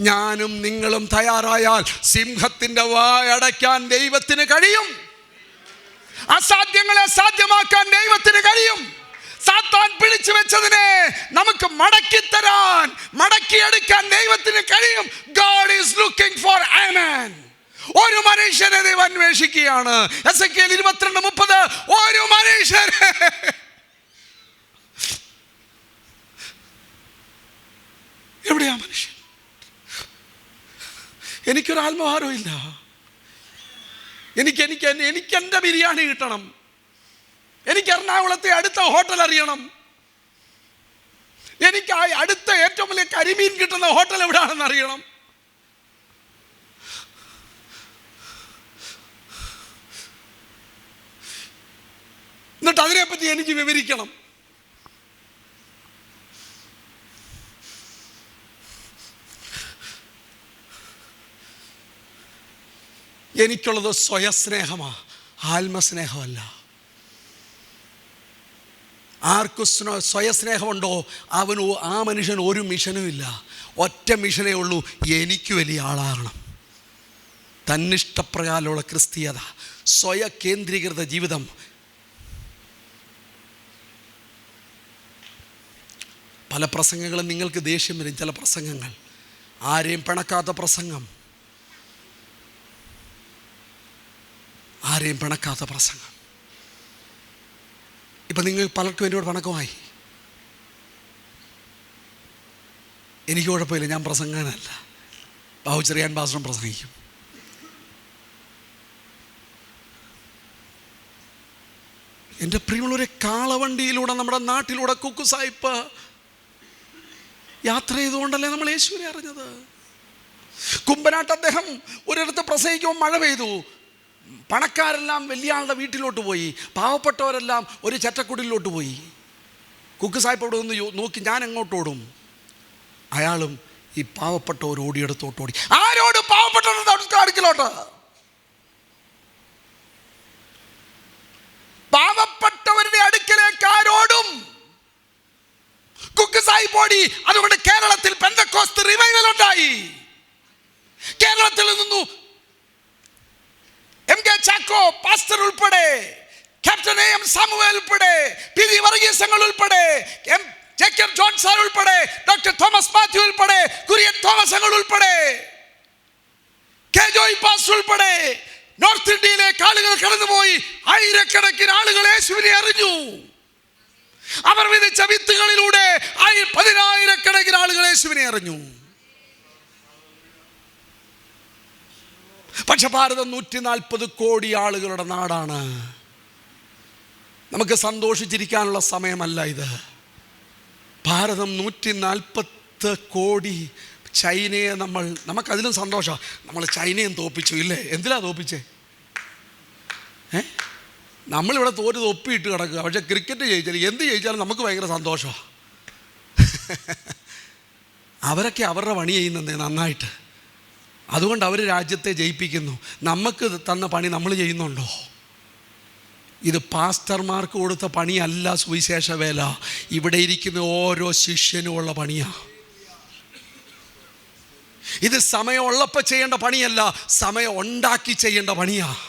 ഞാനും നിങ്ങളും തയ്യാറായാൽ സിംഹത്തിൻ്റെ വായടയ്ക്കാൻ ദൈവത്തിന് കഴിയും. അസാധ്യങ്ങളെ സാധ്യമാക്കാൻ ദൈവത്തിന് കഴിയും. സാത്താൻ പിടിച്ചു വെച്ചതിനെ നമുക്ക് മടക്കിത്തരാൻ, മടക്കിയെടുക്കാൻ ദൈവത്തിന് കഴിയും. God is looking for a man ഒരു മനുഷ്യനെ ദൈവം അന്വേഷിക്കുകയാണ്. എസെക്കിയേൽ 22:30 ഒരു മനുഷ്യനെ. എവിടെയാ മനുഷ്യൻ? എനിക്കൊരു ആത്മഭാരവും ഇല്ല. എനിക്ക് എൻ്റെ ബിരിയാണി കിട്ടണം. എനിക്ക് എറണാകുളത്തെ അടുത്ത ഹോട്ടൽ അറിയണം. എനിക്ക് അടുത്ത ഏറ്റവും വലിയ കരിമീൻ കിട്ടുന്ന ഹോട്ടൽ എവിടെയാണെന്ന് അറിയണം. എന്നിട്ട് അതിനെപ്പറ്റി എനിക്ക് വിവരിക്കണം. എനിക്കുള്ളത് സ്വയസ്നേഹമാണ്, ആത്മസ്നേഹമല്ല. ആർക്കും സ്വയസ്നേഹമുണ്ടോ ആ മനുഷ്യൻ ഒരു മിഷനും ഇല്ല. ഒറ്റ മിഷനേ ഉള്ളൂ, എനിക്ക് വലിയ ആളാകണം. തന്നിഷ്ടപ്രകാരമുള്ള ക്രിസ്തീയത, സ്വയകേന്ദ്രീകൃത ജീവിതം. പല പ്രസംഗങ്ങളും നിങ്ങൾക്ക് ദേഷ്യം വരും. ചില പ്രസംഗങ്ങൾ, ആരെയും പിണക്കാത്ത പ്രസംഗം, ആരെയും പിണക്കാത്ത പ്രസംഗം. ഇപ്പം നിങ്ങൾ പലർക്കും എന്നോട് പിണക്കമായി. എനിക്ക് കുഴപ്പമില്ല, ഞാൻ പ്രസംഗനല്ല. ചെറിയാൻ പാസ്റ്ററും പ്രസംഗിക്കും. എൻ്റെ പ്രിയമുള്ളവരെ, കാളവണ്ടിയിലൂടെ നമ്മുടെ നാട്ടിലൂടെ കുക്കു സായിപ്പ് യാത്ര ചെയ്തുകൊണ്ടല്ലേ നമ്മൾ യേശുവിനെ അറിഞ്ഞത്. കുമ്പനാട്ട് അദ്ദേഹം ഒരിടത്ത് പ്രസംഗിക്കുമ്പോൾ മഴ പെയ്തു. പണക്കാരെല്ലാം വലിയ ആളുടെ വീട്ടിലോട്ട് പോയി, പാവപ്പെട്ടവരെല്ലാം ഒരു ചെറ്റക്കുടിലോട്ട് പോയി. കുക്ക് സാഹിബ് അവിടെ ഒന്ന് നോക്കി, ഞാൻ എങ്ങോട്ട് ഓടും? അയാളും ഈ പാവപ്പെട്ടവർ ഓടിയെടുത്തോട്ട് ഓടി. ആരോട്? പാവപ്പെട്ടവരുടെ അടുക്കിലോട്ട്. പാവപ്പെട്ടവരുടെ അടുക്കലേക്ക് ആരോടും കുക്ക് സാഹിബ് ഓടി. അതുകൊണ്ട് കേരളത്തിൽ പെന്തക്കോസ്ത് റിവൈവൽ ഉണ്ടായി. കേരളത്തിൽ നിന്നു MK ചാക്കോ പാസ്റ്റർ ഉൾപ്പെടെ, ക്യാപ്റ്റൻ AM സാമുവേൽ ഉൾപ്പെടെ, PD വർഗീസങ്ങൾ ഉൾപ്പെടെ, ജേക്കബ് ജോൺ സാർ ഉൾപ്പെടെ, ഡോക്ടർ തോമസ് മാത്യു ഉൾപ്പെടെ, കുര്യൻ തോമസ് അങ്ങൾ ഉൾപ്പെടെ, കെ ജോയ് പാസ്റ്റർ ഉൾപ്പെടെ നോർത്ത് ഇന്ത്യയിലേക്ക് ആളുകൾ കടന്നുപോയി. ആയിരക്കണക്കിന് ആളുകൾ യേശുവിനെ അറിഞ്ഞു. അവർ വിധിച്ച വിത്തുകളിലൂടെ 10,000-കണക്കിന് ആളുകൾ യേശുവിനെ അറിഞ്ഞു. പക്ഷെ ഭാരതം 140 കോടി ആളുകളുടെ നാടാണ്. നമുക്ക് സന്തോഷിച്ചിരിക്കാനുള്ള സമയമല്ല ഇത്. ഭാരതം 140 കോടി. ചൈനയെ നമുക്കതിലും സന്തോഷമാണ്. നമ്മൾ ചൈനയും തോപ്പിച്ചു, ഇല്ലേ? എന്തിനാ തോപ്പിച്ചേ? നമ്മളിവിടെ തൊപ്പിയിട്ട് കിടക്കുക. പക്ഷെ ക്രിക്കറ്റ് ജയിച്ചാലും എന്ത് ജയിച്ചാലും നമുക്ക് ഭയങ്കര സന്തോഷമാണ്. അവരൊക്കെ അവരുടെ പണി ചെയ്യുന്നതേ നന്നായിട്ട്. അതുകൊണ്ട് അവർ രാജ്യത്തെ ജയിപ്പിക്കുന്നു. നമുക്ക് തന്ന പണി നമ്മൾ ചെയ്യുന്നുണ്ടോ? ഇത് പാസ്റ്റർമാർക്ക് കൊടുത്ത പണിയല്ല സുവിശേഷ വേല. ഇവിടെ ഇരിക്കുന്ന ഓരോ ശിഷ്യനുമുള്ള പണിയാണ്. ഇത് സമയമുള്ളപ്പോൾ ചെയ്യേണ്ട പണിയല്ല, സമയം ഉണ്ടാക്കി ചെയ്യേണ്ട പണിയാണ്.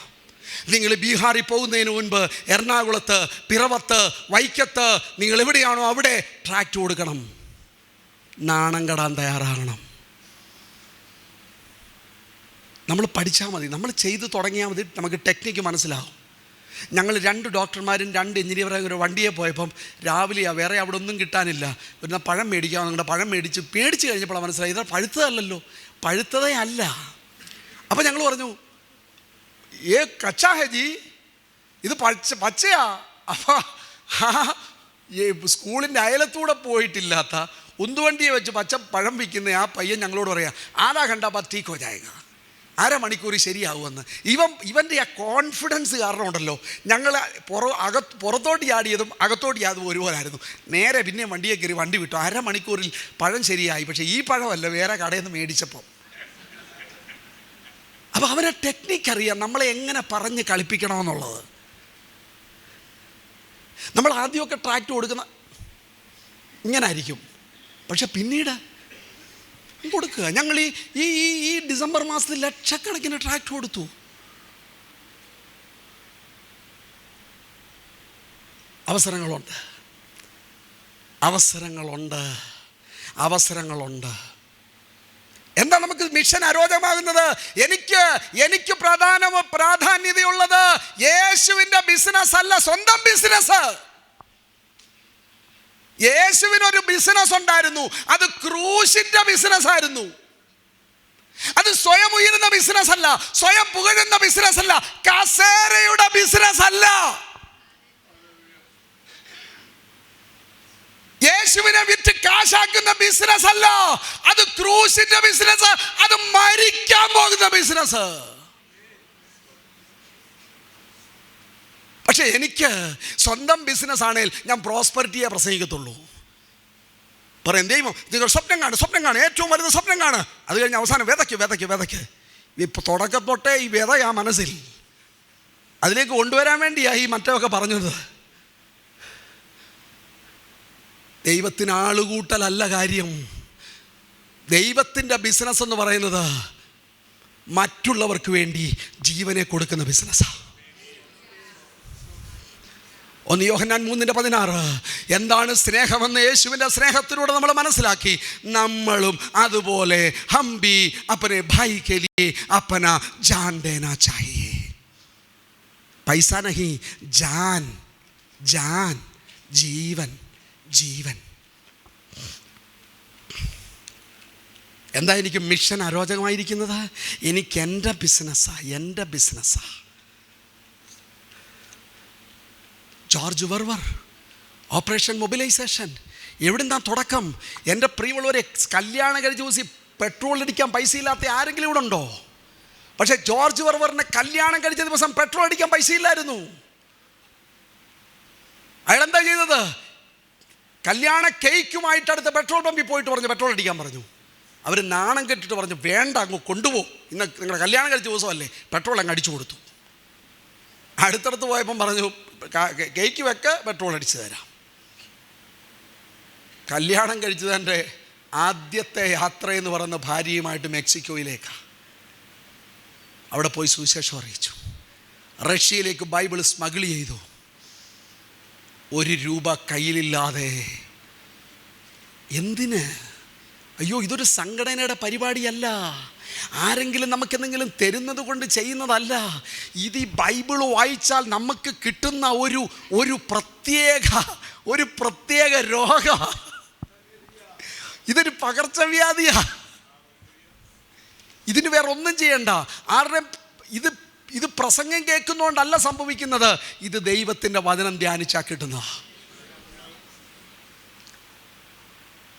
നിങ്ങൾ ബീഹാറിൽ പോകുന്നതിന് മുൻപ് എറണാകുളത്ത്, പിറവത്ത്, വൈക്കത്ത്, നിങ്ങൾ എവിടെയാണോ അവിടെ ട്രാക്റ്റ് കൊടുക്കണം. നാണം കെടാൻ തയ്യാറാകണം. നമ്മൾ പഠിച്ചാൽ മതി, നമ്മൾ ചെയ്ത് തുടങ്ങിയാൽ മതി, നമുക്ക് ടെക്നിക്ക് മനസ്സിലാവും. ഞങ്ങൾ 2 ഡോക്ടർമാരും 2 എഞ്ചിനീയറും ഒരു വണ്ടിയെ പോയപ്പം രാവിലെയാണ്, വേറെ അവിടെ ഒന്നും കിട്ടാനില്ല. ഒരു പഴം മേടിക്കാമെന്ന് നിങ്ങളുടെ പഴം മേടിച്ച് കഴിഞ്ഞപ്പോഴാണ് മനസ്സിലായി ഇത് പഴുത്തതല്ലല്ലോ, പഴുത്തതേ അല്ല. അപ്പം ഞങ്ങൾ പറഞ്ഞു, കച്ചാ ഹേ ജി, ഇത് പച്ചയാ. അപ്പോൾ സ്കൂളിൻ്റെ അയലത്തൂടെ പോയിട്ടില്ലാത്ത ഉന്തുവണ്ടിയെ വെച്ച് പച്ച പഴം വിൽക്കുന്ന ആ പയ്യൻ ഞങ്ങളോട് പറയാം, ആധാ ഘണ്ട ബാ ടീക്ക് ഹോ ജായേഗാ, 1/2 മണിക്കൂർ ശരിയാവുമെന്ന്. ഇവൻ്റെ ആ കോൺഫിഡൻസ് കാരണം ഉണ്ടല്ലോ, ഞങ്ങൾ പുറത്തോട്ട് ചാടിയതും അകത്തോട്ട് ചാടിയതും ഒരുപോലായിരുന്നു. നേരെ പിന്നെ വണ്ടിയെ കയറി വണ്ടി വിട്ടു. 1/2 മണിക്കൂറിൽ പഴം ശരിയായി. പക്ഷേ ഈ പഴമല്ല, വേറെ കടയിൽ നിന്ന് മേടിച്ചപ്പോൾ. അപ്പോൾ അവരെ ടെക്നിക്ക് അറിയാം, നമ്മളെ എങ്ങനെ പറഞ്ഞ് കളിപ്പിക്കണമെന്നുള്ളത്. നമ്മൾ ആദ്യമൊക്കെ ട്രാക്റ്റ് കൊടുക്കുന്ന ഇങ്ങനെ ആയിരിക്കും, പക്ഷെ പിന്നീട് കൊടുക്കുക. ഞങ്ങൾ ഈ ഡിസംബർ മാസത്തിൽ ലക്ഷക്കണക്കിന് ട്രാക്റ്റ് കൊടുത്തു. അവസരങ്ങളുണ്ട്. എന്താ നമുക്ക് മിഷൻ അരോചകമാകുന്നത്? എനിക്ക് പ്രാധാന്യതയുള്ളത് യേശുവിൻ്റെ ബിസിനസ് അല്ല, സ്വന്തം ബിസിനസ്. യേശുവിനൊരു ബിസിനസ് ഉണ്ടായിരുന്നു, അത് ക്രൂശിന്റെ ബിസിനസ് ആയിരുന്നു. അത് സ്വയം ഉയരുന്ന ബിസിനസ് അല്ല, സ്വയം പുകഴുന്ന ബിസിനസ് അല്ല, കസേരയുടെ ബിസിനസ് അല്ല. യേശുവിനെ വിറ്റ് കാശാക്കുന്ന ബിസിനസ് അല്ല, അത് ക്രൂശിന്റെ ബിസിനസ്, അത് മരിക്കാൻ പോകുന്ന ബിസിനസ്. പക്ഷെ എനിക്ക് സ്വന്തം ബിസിനസ് ആണെങ്കിൽ ഞാൻ പ്രോസ്പെറിറ്റിയെ പ്രസംഗിക്കത്തുള്ളൂ. പറയും ദൈവം നിങ്ങൾ സ്വപ്നം കാണും, ഏറ്റവും വലുത് സ്വപ്നം കാണുക. അത് കഴിഞ്ഞ് അവസാനം വിതയ്ക്ക്. ഇപ്പൊ തുടക്കത്തൊട്ടേ ഈ വിതയാ മനസ്സിൽ, അതിലേക്ക് കൊണ്ടുവരാൻ വേണ്ടിയാ ഈ മറ്റൊക്കെ പറഞ്ഞത്. ദൈവത്തിന് ആളുകൂട്ടലല്ല കാര്യം. ദൈവത്തിൻ്റെ ബിസിനസ് എന്ന് പറയുന്നത് മറ്റുള്ളവർക്ക് വേണ്ടി ജീവനെ കൊടുക്കുന്ന ബിസിനസ്സാണ്. 1 യോഹന്നാൻ 3:16 എന്താണ് സ്നേഹമെന്ന് യേശുവിൻ്റെ സ്നേഹത്തിലൂടെ നമ്മൾ മനസ്സിലാക്കി. നമ്മളും അതുപോലെ ഹംബി അപ്പനെ ഭായി കെ ലിയെ അപ്പന ജാൻ ദേനാ ചാഹിയേ. പൈസ നഹി, ജാൻ ജീവൻ. എന്താ എനിക്ക് മിഷൻ അരോചകമായിരിക്കുന്നത്? എനിക്ക് എൻ്റെ ബിസിനസ്സാ. George Verwer, operation mobilisation. എവിടുന്നാ തുടക്കം? എൻ്റെ പ്രിയമുള്ളവരെ, കല്യാണം കഴിച്ച് ദിവസം പെട്രോൾ അടിക്കാൻ പൈസ ഇല്ലാത്ത ആരെങ്കിലും ഇവിടെ ഉണ്ടോ? പക്ഷേ ജോർജ് വെർവറിന് കല്യാണം കഴിച്ച ദിവസം പെട്രോൾ അടിക്കാൻ പൈസ ഇല്ലായിരുന്നു. അയാളെന്താ ചെയ്തത്? കല്യാണ കേക്കുമായിട്ട് അടുത്ത പെട്രോൾ പമ്പിൽ പോയിട്ട് പറഞ്ഞു പെട്രോൾ അടിക്കാൻ പറഞ്ഞു. അവർ നാണം കെട്ടിട്ട് പറഞ്ഞു വേണ്ട, അങ്ങ് കൊണ്ടുപോകും, ഇന്ന് നിങ്ങളുടെ കല്യാണം കഴിച്ച ദിവസമല്ലേ, പെട്രോൾ അങ്ങ് അടിച്ചു കൊടുത്തു. അടുത്തടുത്ത് പോയപ്പം പറഞ്ഞു കേക്ക് വെക്ക്, പെട്രോൾ അടിച്ചു തരാം. കല്യാണം കഴിച്ചതിൻ്റെ ആദ്യത്തെ യാത്രയെന്ന് പറയുന്ന ഭാര്യയുമായിട്ട് മെക്സിക്കോയിലേക്കാണ്. അവിടെ പോയി സുവിശേഷം അറിയിച്ചു. റഷ്യയിലേക്ക് ബൈബിൾ സ്മഗിൾ ചെയ്തു. 1 രൂപ കയ്യിലില്ലാതെ. എന്തിന്? അയ്യോ, ഇതൊരു സംഘടനയുടെ പരിപാടിയല്ല, ആരെങ്കിലും നമുക്കെന്തെങ്കിലും തരുന്നത് കൊണ്ട് ചെയ്യുന്നതല്ല. ഇത് ഈ ബൈബിൾ വായിച്ചാൽ നമുക്ക് കിട്ടുന്ന ഒരു പ്രത്യേക രോഗ. ഇതൊരു പകർച്ചവ്യാധിയാ. ഇതിന് വേറെ ഒന്നും ചെയ്യണ്ട. ആരുടെയും ഇത് പ്രസംഗം കേൾക്കുന്നതുകൊണ്ടല്ല സംഭവിക്കുന്നത്, ഇത് ദൈവത്തിൻ്റെ വചനം ധ്യാനിച്ചാൽ കിട്ടുന്നതാ.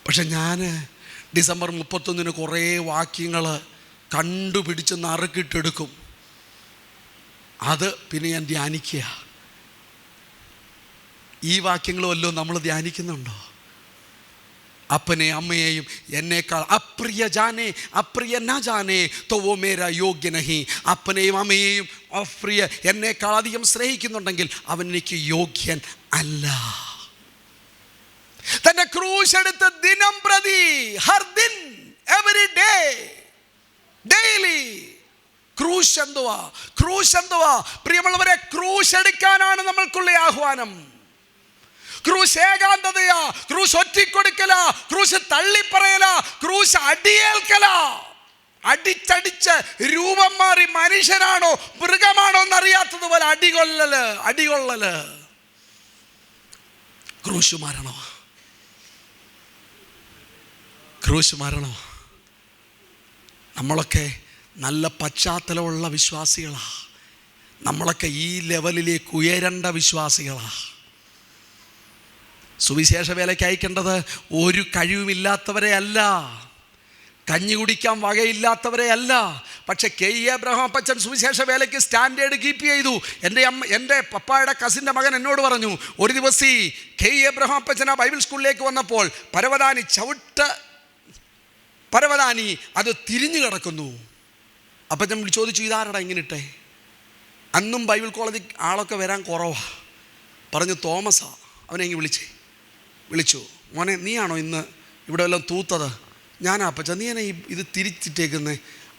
പക്ഷെ ഞാൻ ഡിസംബർ 31 കുറേ വാക്യങ്ങൾ കണ്ടുപിടിച്ച് നറുക്കിട്ടെടുക്കും. അത് പിന്നെ ഞാൻ ധ്യാനിക്കുക. ഈ വാക്യങ്ങൾ വല്ലതും നമ്മൾ ധ്യാനിക്കുന്നുണ്ടോ? അപ്പനെ അമ്മയെയും എന്നേക്കാൾ അപ്രിയ ജാനെ അപ്രിയ ന ജാനെ തോ വോ മേരാ യോഗ്യ നഹി. അപ്പനെയും അമ്മയെയും അപ്രിയ എന്നേക്കാൾ അധികം സ്നേഹിക്കുന്നുണ്ടെങ്കിൽ അവൻ എനിക്ക് യോഗ്യൻ അല്ല. തന്റെ ക്രൂശ് എടുത്ത് ദിനം പ്രതി, ഹർ ദിൻ, എവറി ഡേ, ഡെയിലി. ക്രൂശ് എന്തുവാ? പ്രിയമുള്ളവരെ, ക്രൂശ് എടുക്കാനാണ് നമ്മൾക്കുള്ള ആഹ്വാനം. ക്രൂശ് ഏകാന്തതയാ, ക്രൂശ് ഒറ്റിക്കൊടുക്കല, ക്രൂശ് തള്ളിപ്പറയല, ക്രൂശ് അടിയേൽക്കല. അടിച്ചടിച്ച് രൂപം മാറി മനുഷ്യനാണോ മൃഗമാണോ എന്നറിയാത്തതുപോലെ അടികൊള്ളല്. ക്രൂശ് മരണോ? നമ്മളൊക്കെ നല്ല പശ്ചാത്തലമുള്ള വിശ്വാസികളാ. നമ്മളൊക്കെ ഈ ലെവലിലേക്ക് ഉയരേണ്ട വിശ്വാസികളാ. സുവിശേഷ വേലയ്ക്ക് അയക്കേണ്ടത് ഒരു കഴിവുമില്ലാത്തവരെ അല്ല, കഞ്ഞി കുടിക്കാൻ വകയില്ലാത്തവരെ അല്ല. പക്ഷെ കെ എബ്രഹാം അപ്പച്ചൻ സുവിശേഷ വേലയ്ക്ക് സ്റ്റാൻഡേർഡ് കീപ്പ് ചെയ്തു. എൻ്റെ പപ്പായുടെ കസിൻ്റെ മകൻ എന്നോട് പറഞ്ഞു, ഒരു ദിവസം കെ എബ്രഹാം അപ്പച്ചൻ ആ ബൈബിൾ സ്കൂളിലേക്ക് വന്നപ്പോൾ പരവതാനി അത് തിരിഞ്ഞു കിടക്കുന്നു. അപ്പച്ചൻ ചോദിച്ചു, ഇതാരടാ ഇങ്ങനെ ഇട്ടേ? അന്നും ബൈബിൾ കോളേജിൽ ആളൊക്കെ വരാൻ കുറവാണ്. പറഞ്ഞു, തോമസാ. അവനെങ്കിൽ വിളിച്ചു, മോനെ നീയാണോ ഇന്ന് ഇവിടെ വല്ലതും തൂത്തത്? ഞാനപ്പച്ച, നീ എന്നെ ഇത് തിരിച്ചിട്ടേക്കുന്നേ?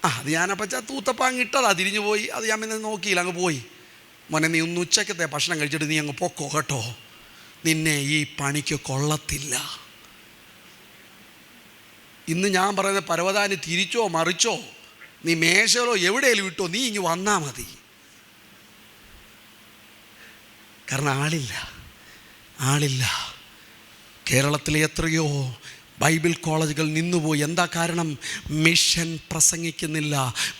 അത് ഞാനപ്പച്ച തൂത്തപ്പം അങ്ങ് ഇട്ടതാ, തിരിഞ്ഞു പോയി. അത് ഞാൻ പിന്നെ നോക്കിയില്ല, അങ്ങ് പോയി. മോനെ നീ ഒന്ന് ഉച്ചക്കത്തെ ഭക്ഷണം കഴിച്ചിട്ട് നീ അങ്ങ് പൊക്കോ കേട്ടോ, നിന്നെ ഈ പണിക്ക് കൊള്ളത്തില്ല. ഇന്ന് ഞാൻ പറയുന്ന പരവതാനി തിരിച്ചോ മറിച്ചോ നീ മേശയിലോ എവിടെയെങ്കിലും വിട്ടോ, നീ ഇങ്ങ് വന്നാൽ മതി. കാരണം ആളില്ല. കേരളത്തിലെ എത്രയോ ബൈബിൾ കോളേജുകൾ നിന്നുപോയി. എന്താ കാരണം? മിഷൻ പ്രസംഗിക്കുന്നില്ല,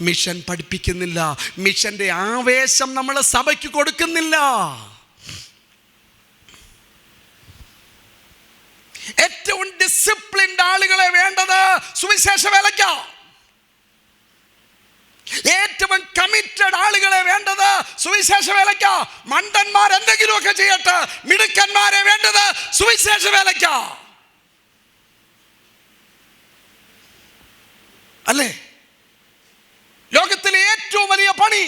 മിഷൻ പഠിപ്പിക്കുന്നില്ല, മിഷൻ്റെ ആവേശം നമ്മൾ സഭയ്ക്ക് കൊടുക്കുന്നില്ല. ഏറ്റവും ഡിസിപ്ലിൻഡ് ആളുകളെ വേണ്ടത് സുവിശേഷ വേലയ്ക്ക്. ഏറ്റവും കമ്മിറ്റഡ് ആളുകളെ വേണ്ടത് സുവിശേഷ വേലയ്ക്ക്. മണ്ടന്മാർ എന്തെങ്കിലുമൊക്കെ ചെയ്യട്ടെ, മിടുക്കന്മാരെ വേണ്ടത് സുവിശേഷ വേലയ്ക്ക്. അല്ലേ? ലോകത്തിലെ ഏറ്റവും വലിയ പണി,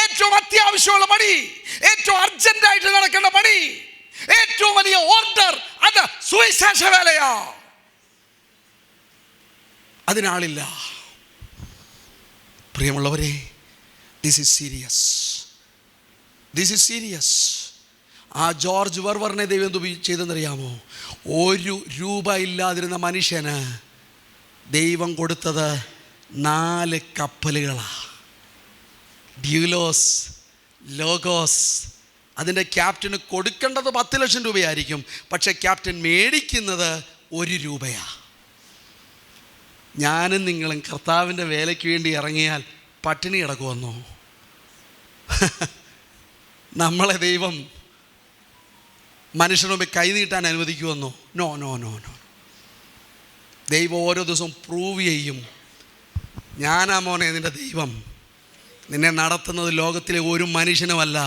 ഏറ്റവും അത്യാവശ്യമുള്ള പണി, ഏറ്റവും അർജന്റായിട്ട് നടക്കേണ്ട പണി, ഏറ്റവും വലിയ ഓർഡർ, അത് സുവിശേഷ വേലയാ. അതിനാളില്ല. പ്രിയമുള്ളവരെ, ദിസ് ഈസ് സീരിയസ്. ആ ജോർജ് വെർവറിനെ ദൈവം എന്ത് ചെയ്തെന്നറിയാമോ? 1 രൂപ ഇല്ലാതിരുന്ന മനുഷ്യന് ദൈവം കൊടുത്തത് 4 കപ്പലുകളാണ്. ഡ്യൂലോസ്, ലോഗോസ്. അതിൻ്റെ ക്യാപ്റ്റന് കൊടുക്കേണ്ടത് 10 ലക്ഷം രൂപയായിരിക്കും, പക്ഷേ ക്യാപ്റ്റൻ മേടിക്കുന്നത് 1 രൂപയാണ്. ഞാനും നിങ്ങളും കർത്താവിൻ്റെ വേലയ്ക്ക് വേണ്ടി ഇറങ്ങിയാൽ പട്ടിണി കിടക്കുമെന്നോ? നമ്മളെ ദൈവം മനുഷ്യന് മുമ്പ് കൈ നീട്ടാൻ അനുവദിക്കുമെന്നോ? നോ. ദൈവം ഓരോ ദിവസവും പ്രൂവ് ചെയ്യും. ഞാനാ മോനെ നിൻ്റെ ദൈവം. നിന്നെ നടത്തുന്നത് ലോകത്തിലെ ഒരു മനുഷ്യനുമല്ല,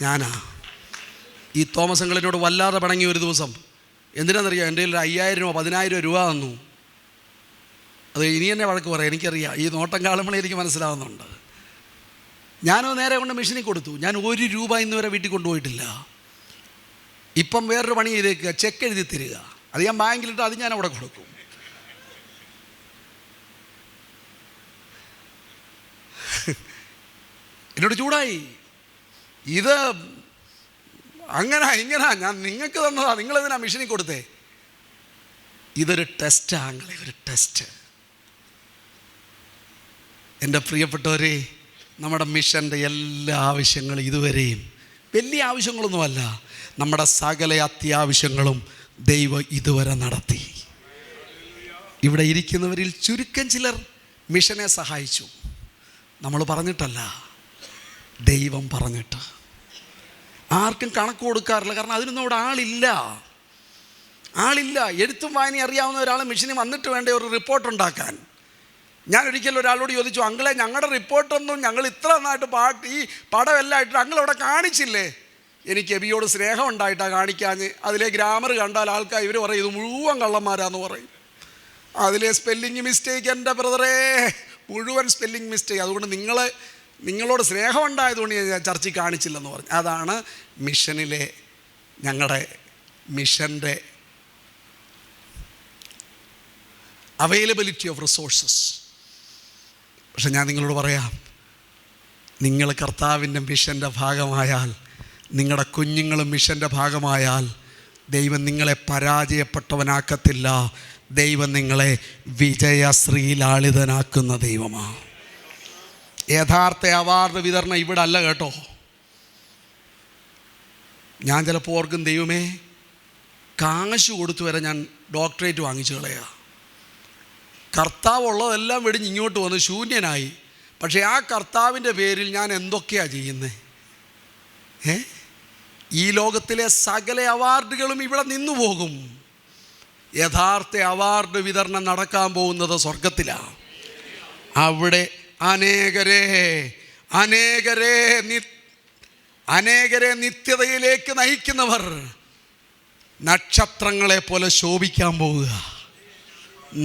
ഞാനാ. ഈ തോമസ് അങ്കിളിനോട് വല്ലാതെ പണങ്ങി ഒരു ദിവസം. എന്തിനാണെന്നറിയാം? എൻ്റെ കയ്യിൽ 5000 രൂപ 10000 രൂപ തന്നു. അത് ഇനി എന്നെ വഴക്ക് പറയാം, എനിക്കറിയാം. ഈ നോട്ടം കാണുമ്പോഴേ എനിക്ക് മനസ്സിലാവുന്നുണ്ട്. ഞാനത് നേരെ കൊണ്ട് മെഷീനിൽ കൊടുത്തു. ഞാൻ 1 രൂപ ഇന്ന് വരെ വീട്ടിൽ കൊണ്ടുപോയിട്ടില്ല. ഇപ്പം വേറൊരു പണി ചെയ്തേക്കുക, ചെക്ക് എഴുതി തരിക. അത് ഞാൻ ബാങ്കിലിട്ട് അത് ഞാൻ അവിടെ കൊടുക്കും. എന്നോട് ചൂടായി. ഇത് അങ്ങനെ ഇങ്ങനെ ഞാൻ നിങ്ങൾക്ക് തന്നതാ, നിങ്ങളെന്തിനാ മെഷീനിൽ കൊടുത്തേ? ഇതൊരു ടെസ്റ്റാണ്, ഒരു ടെസ്റ്റ്. എൻ്റെ പ്രിയപ്പെട്ടവരെ, നമ്മുടെ മിഷൻ്റെ എല്ലാ ആവശ്യങ്ങളും ഇതുവരെയും വലിയ ആവശ്യങ്ങളൊന്നുമല്ല, നമ്മുടെ സകല അത്യാവശ്യങ്ങളും ദൈവം ഇതുവരെ നടത്തി. ഇവിടെ ഇരിക്കുന്നവരിൽ ചുരുക്കം ചിലർ മിഷനെ സഹായിച്ചു. നമ്മൾ പറഞ്ഞിട്ടല്ല, ദൈവം പറഞ്ഞിട്ട്. ആർക്കും കണക്ക് കൊടുക്കാറില്ല, കാരണം അതിനൊന്നും ഇവിടെ ആളില്ല. എഴുത്തും വായന അറിയാവുന്ന ഒരാൾ മിഷനിൽ വന്നിട്ട് വേണ്ട ഒരു റിപ്പോർട്ട് ഉണ്ടാക്കാൻ. ഞാൻ ഒരിക്കലും ഒരാളോട് ചോദിച്ചു, അങ്കിളെ ഞങ്ങളുടെ റിപ്പോർട്ടൊന്നും ഞങ്ങൾ ഇത്ര നന്നായിട്ട് ഈ പടമെല്ലാം ഇട്ട് അങ്കിളവിടെ കാണിച്ചില്ലേ? എനിക്ക് എബിയോട് സ്നേഹം ഉണ്ടായിട്ടാണ് കാണിക്കാഞ്ഞ്. അതിലെ ഗ്രാമർ കണ്ടാൽ ആൾക്കാർ ഇവർ പറയും ഇത് മുഴുവൻ കള്ളന്മാരാന്ന് പറയും. അതിലെ സ്പെല്ലിങ് മിസ്റ്റേക്ക്, എൻ്റെ ബ്രദറേ, മുഴുവൻ സ്പെല്ലിങ് മിസ്റ്റേക്ക്. അതുകൊണ്ട് നിങ്ങളോട് സ്നേഹം ഉണ്ടായതുകൊണ്ട് ഞാൻ ചർച്ചയിൽ കാണിച്ചില്ലെന്ന് പറഞ്ഞു. അതാണ് മിഷനിലെ ഞങ്ങളുടെ മിഷൻ്റെ അവൈലബിലിറ്റി ഓഫ് റിസോഴ്സസ്. പക്ഷെ ഞാൻ നിങ്ങളോട് പറയാം, നിങ്ങൾ കർത്താവിൻ്റെ മിഷൻ്റെ ഭാഗമായാൽ, നിങ്ങളുടെ കുഞ്ഞുങ്ങളും മിഷൻ്റെ ഭാഗമായാൽ, ദൈവം നിങ്ങളെ പരാജയപ്പെട്ടവനാക്കത്തില്ല. ദൈവം നിങ്ങളെ വിജയശ്രീലാളിതനാക്കുന്ന ദൈവമാണ്. യഥാർത്ഥ അവാർഡ് വിതരണം ഇവിടെ അല്ല കേട്ടോ. ഞാൻ ചിലപ്പോൾ ഓർക്കും, ദൈവമേ കാശ് കൊടുത്തു വരെ ഞാൻ ഡോക്ടറേറ്റ് വാങ്ങിച്ചു കളയുക. കർത്താവ് ഉള്ളതെല്ലാം വെടിഞ്ഞ് ഇങ്ങോട്ട് വന്ന് ശൂന്യനായി. പക്ഷേ ആ കർത്താവിൻ്റെ പേരിൽ ഞാൻ എന്തൊക്കെയാണ് ചെയ്യുന്നത്? ഈ ലോകത്തിലെ സകല അവാർഡുകളും ഇവിടെ നിന്നു പോകും. യഥാർത്ഥ അവാർഡ് വിതരണം നടക്കാൻ പോകുന്നത് സ്വർഗത്തിലാണ്. അവിടെ അനേകരെ നിത്യതയിലേക്ക് നയിക്കുന്നവർ നക്ഷത്രങ്ങളെ പോലെ ശോഭിക്കാൻ പോവുക.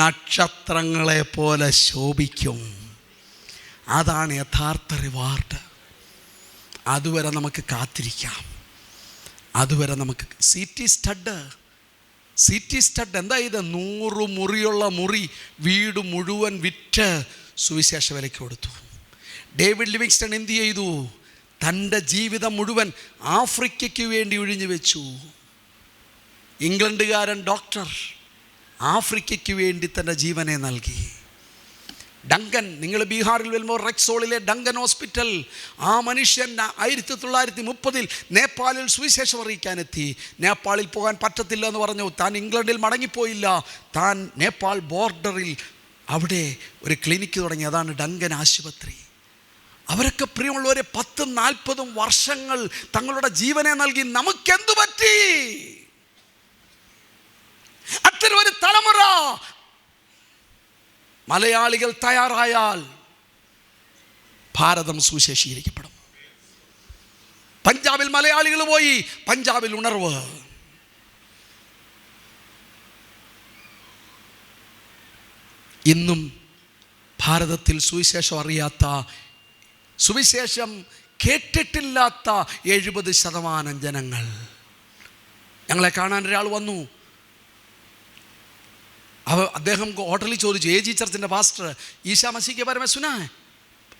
നക്ഷത്രങ്ങളെ പോലെ ശോഭിക്കും. അതാണ് യഥാർത്ഥ റിവാർഡ്. അതുവരെ നമുക്ക് കാത്തിരിക്കാം. അതുവരെ നമുക്ക് സിറ്റി സ്റ്റഡ് എന്താ ഇത്? 100 മുറിയുള്ള മുറി വീട് മുഴുവൻ വിറ്റ് സുവിശേഷ വിലയ്ക്ക് കൊടുത്തു. ഡേവിഡ് ലിവിങ്സ്റ്റൺ എന്ത് ചെയ്തു? തൻ്റെ ജീവിതം മുഴുവൻ ആഫ്രിക്കയ്ക്ക് വേണ്ടി ഒഴിഞ്ഞു വെച്ചു. ഇംഗ്ലണ്ടുകാരൻ ഡോക്ടർ ആഫ്രിക്കയ്ക്ക് വേണ്ടി തൻ്റെ ജീവനെ നൽകി. ഡങ്കൻ, നിങ്ങൾ ബീഹാറിൽ വരുമ്പോൾ റെക്സോളിലെ ഡങ്കൻ ഹോസ്പിറ്റൽ, ആ മനുഷ്യൻ 1930 നേപ്പാളിൽ സുവിശേഷം അറിയിക്കാനെത്തി. നേപ്പാളിൽ പോകാൻ പറ്റത്തില്ല എന്ന് പറഞ്ഞു. താൻ ഇംഗ്ലണ്ടിൽ മടങ്ങിപ്പോയില്ല. താൻ നേപ്പാൾ ബോർഡറിൽ അവിടെ ഒരു ക്ലിനിക്ക് തുടങ്ങി. അതാണ് ഡങ്കൻ ആശുപത്രി. അവരൊക്കെ പ്രിയമുള്ളവരെ 10-40 വർഷങ്ങൾ തങ്ങളുടെ ജീവനെ നൽകി. നമുക്കെന്തു പറ്റി? അത്തരമൊരു തലമുറ മലയാളികൾ തയ്യാറായാൽ ഭാരതം സുശേഷീകരിക്കപ്പെടും. പഞ്ചാബിൽ മലയാളികൾ പോയി, പഞ്ചാബിൽ ഉണർവ്. ഇന്നും ഭാരതത്തിൽ സുവിശേഷം അറിയാത്ത, സുവിശേഷം കേട്ടിട്ടില്ലാത്ത 70% ജനങ്ങൾ. ഞങ്ങളെ കാണാൻ ഒരാൾ വന്നു. അദ്ദേഹം ഹോട്ടലിൽ ചോദിച്ചു, AG ചർച്ചിൻ്റെ പാസ്റ്റർ, ഈശാ മസീഹ് ബാരെ മേ സുനാ ഹൈ?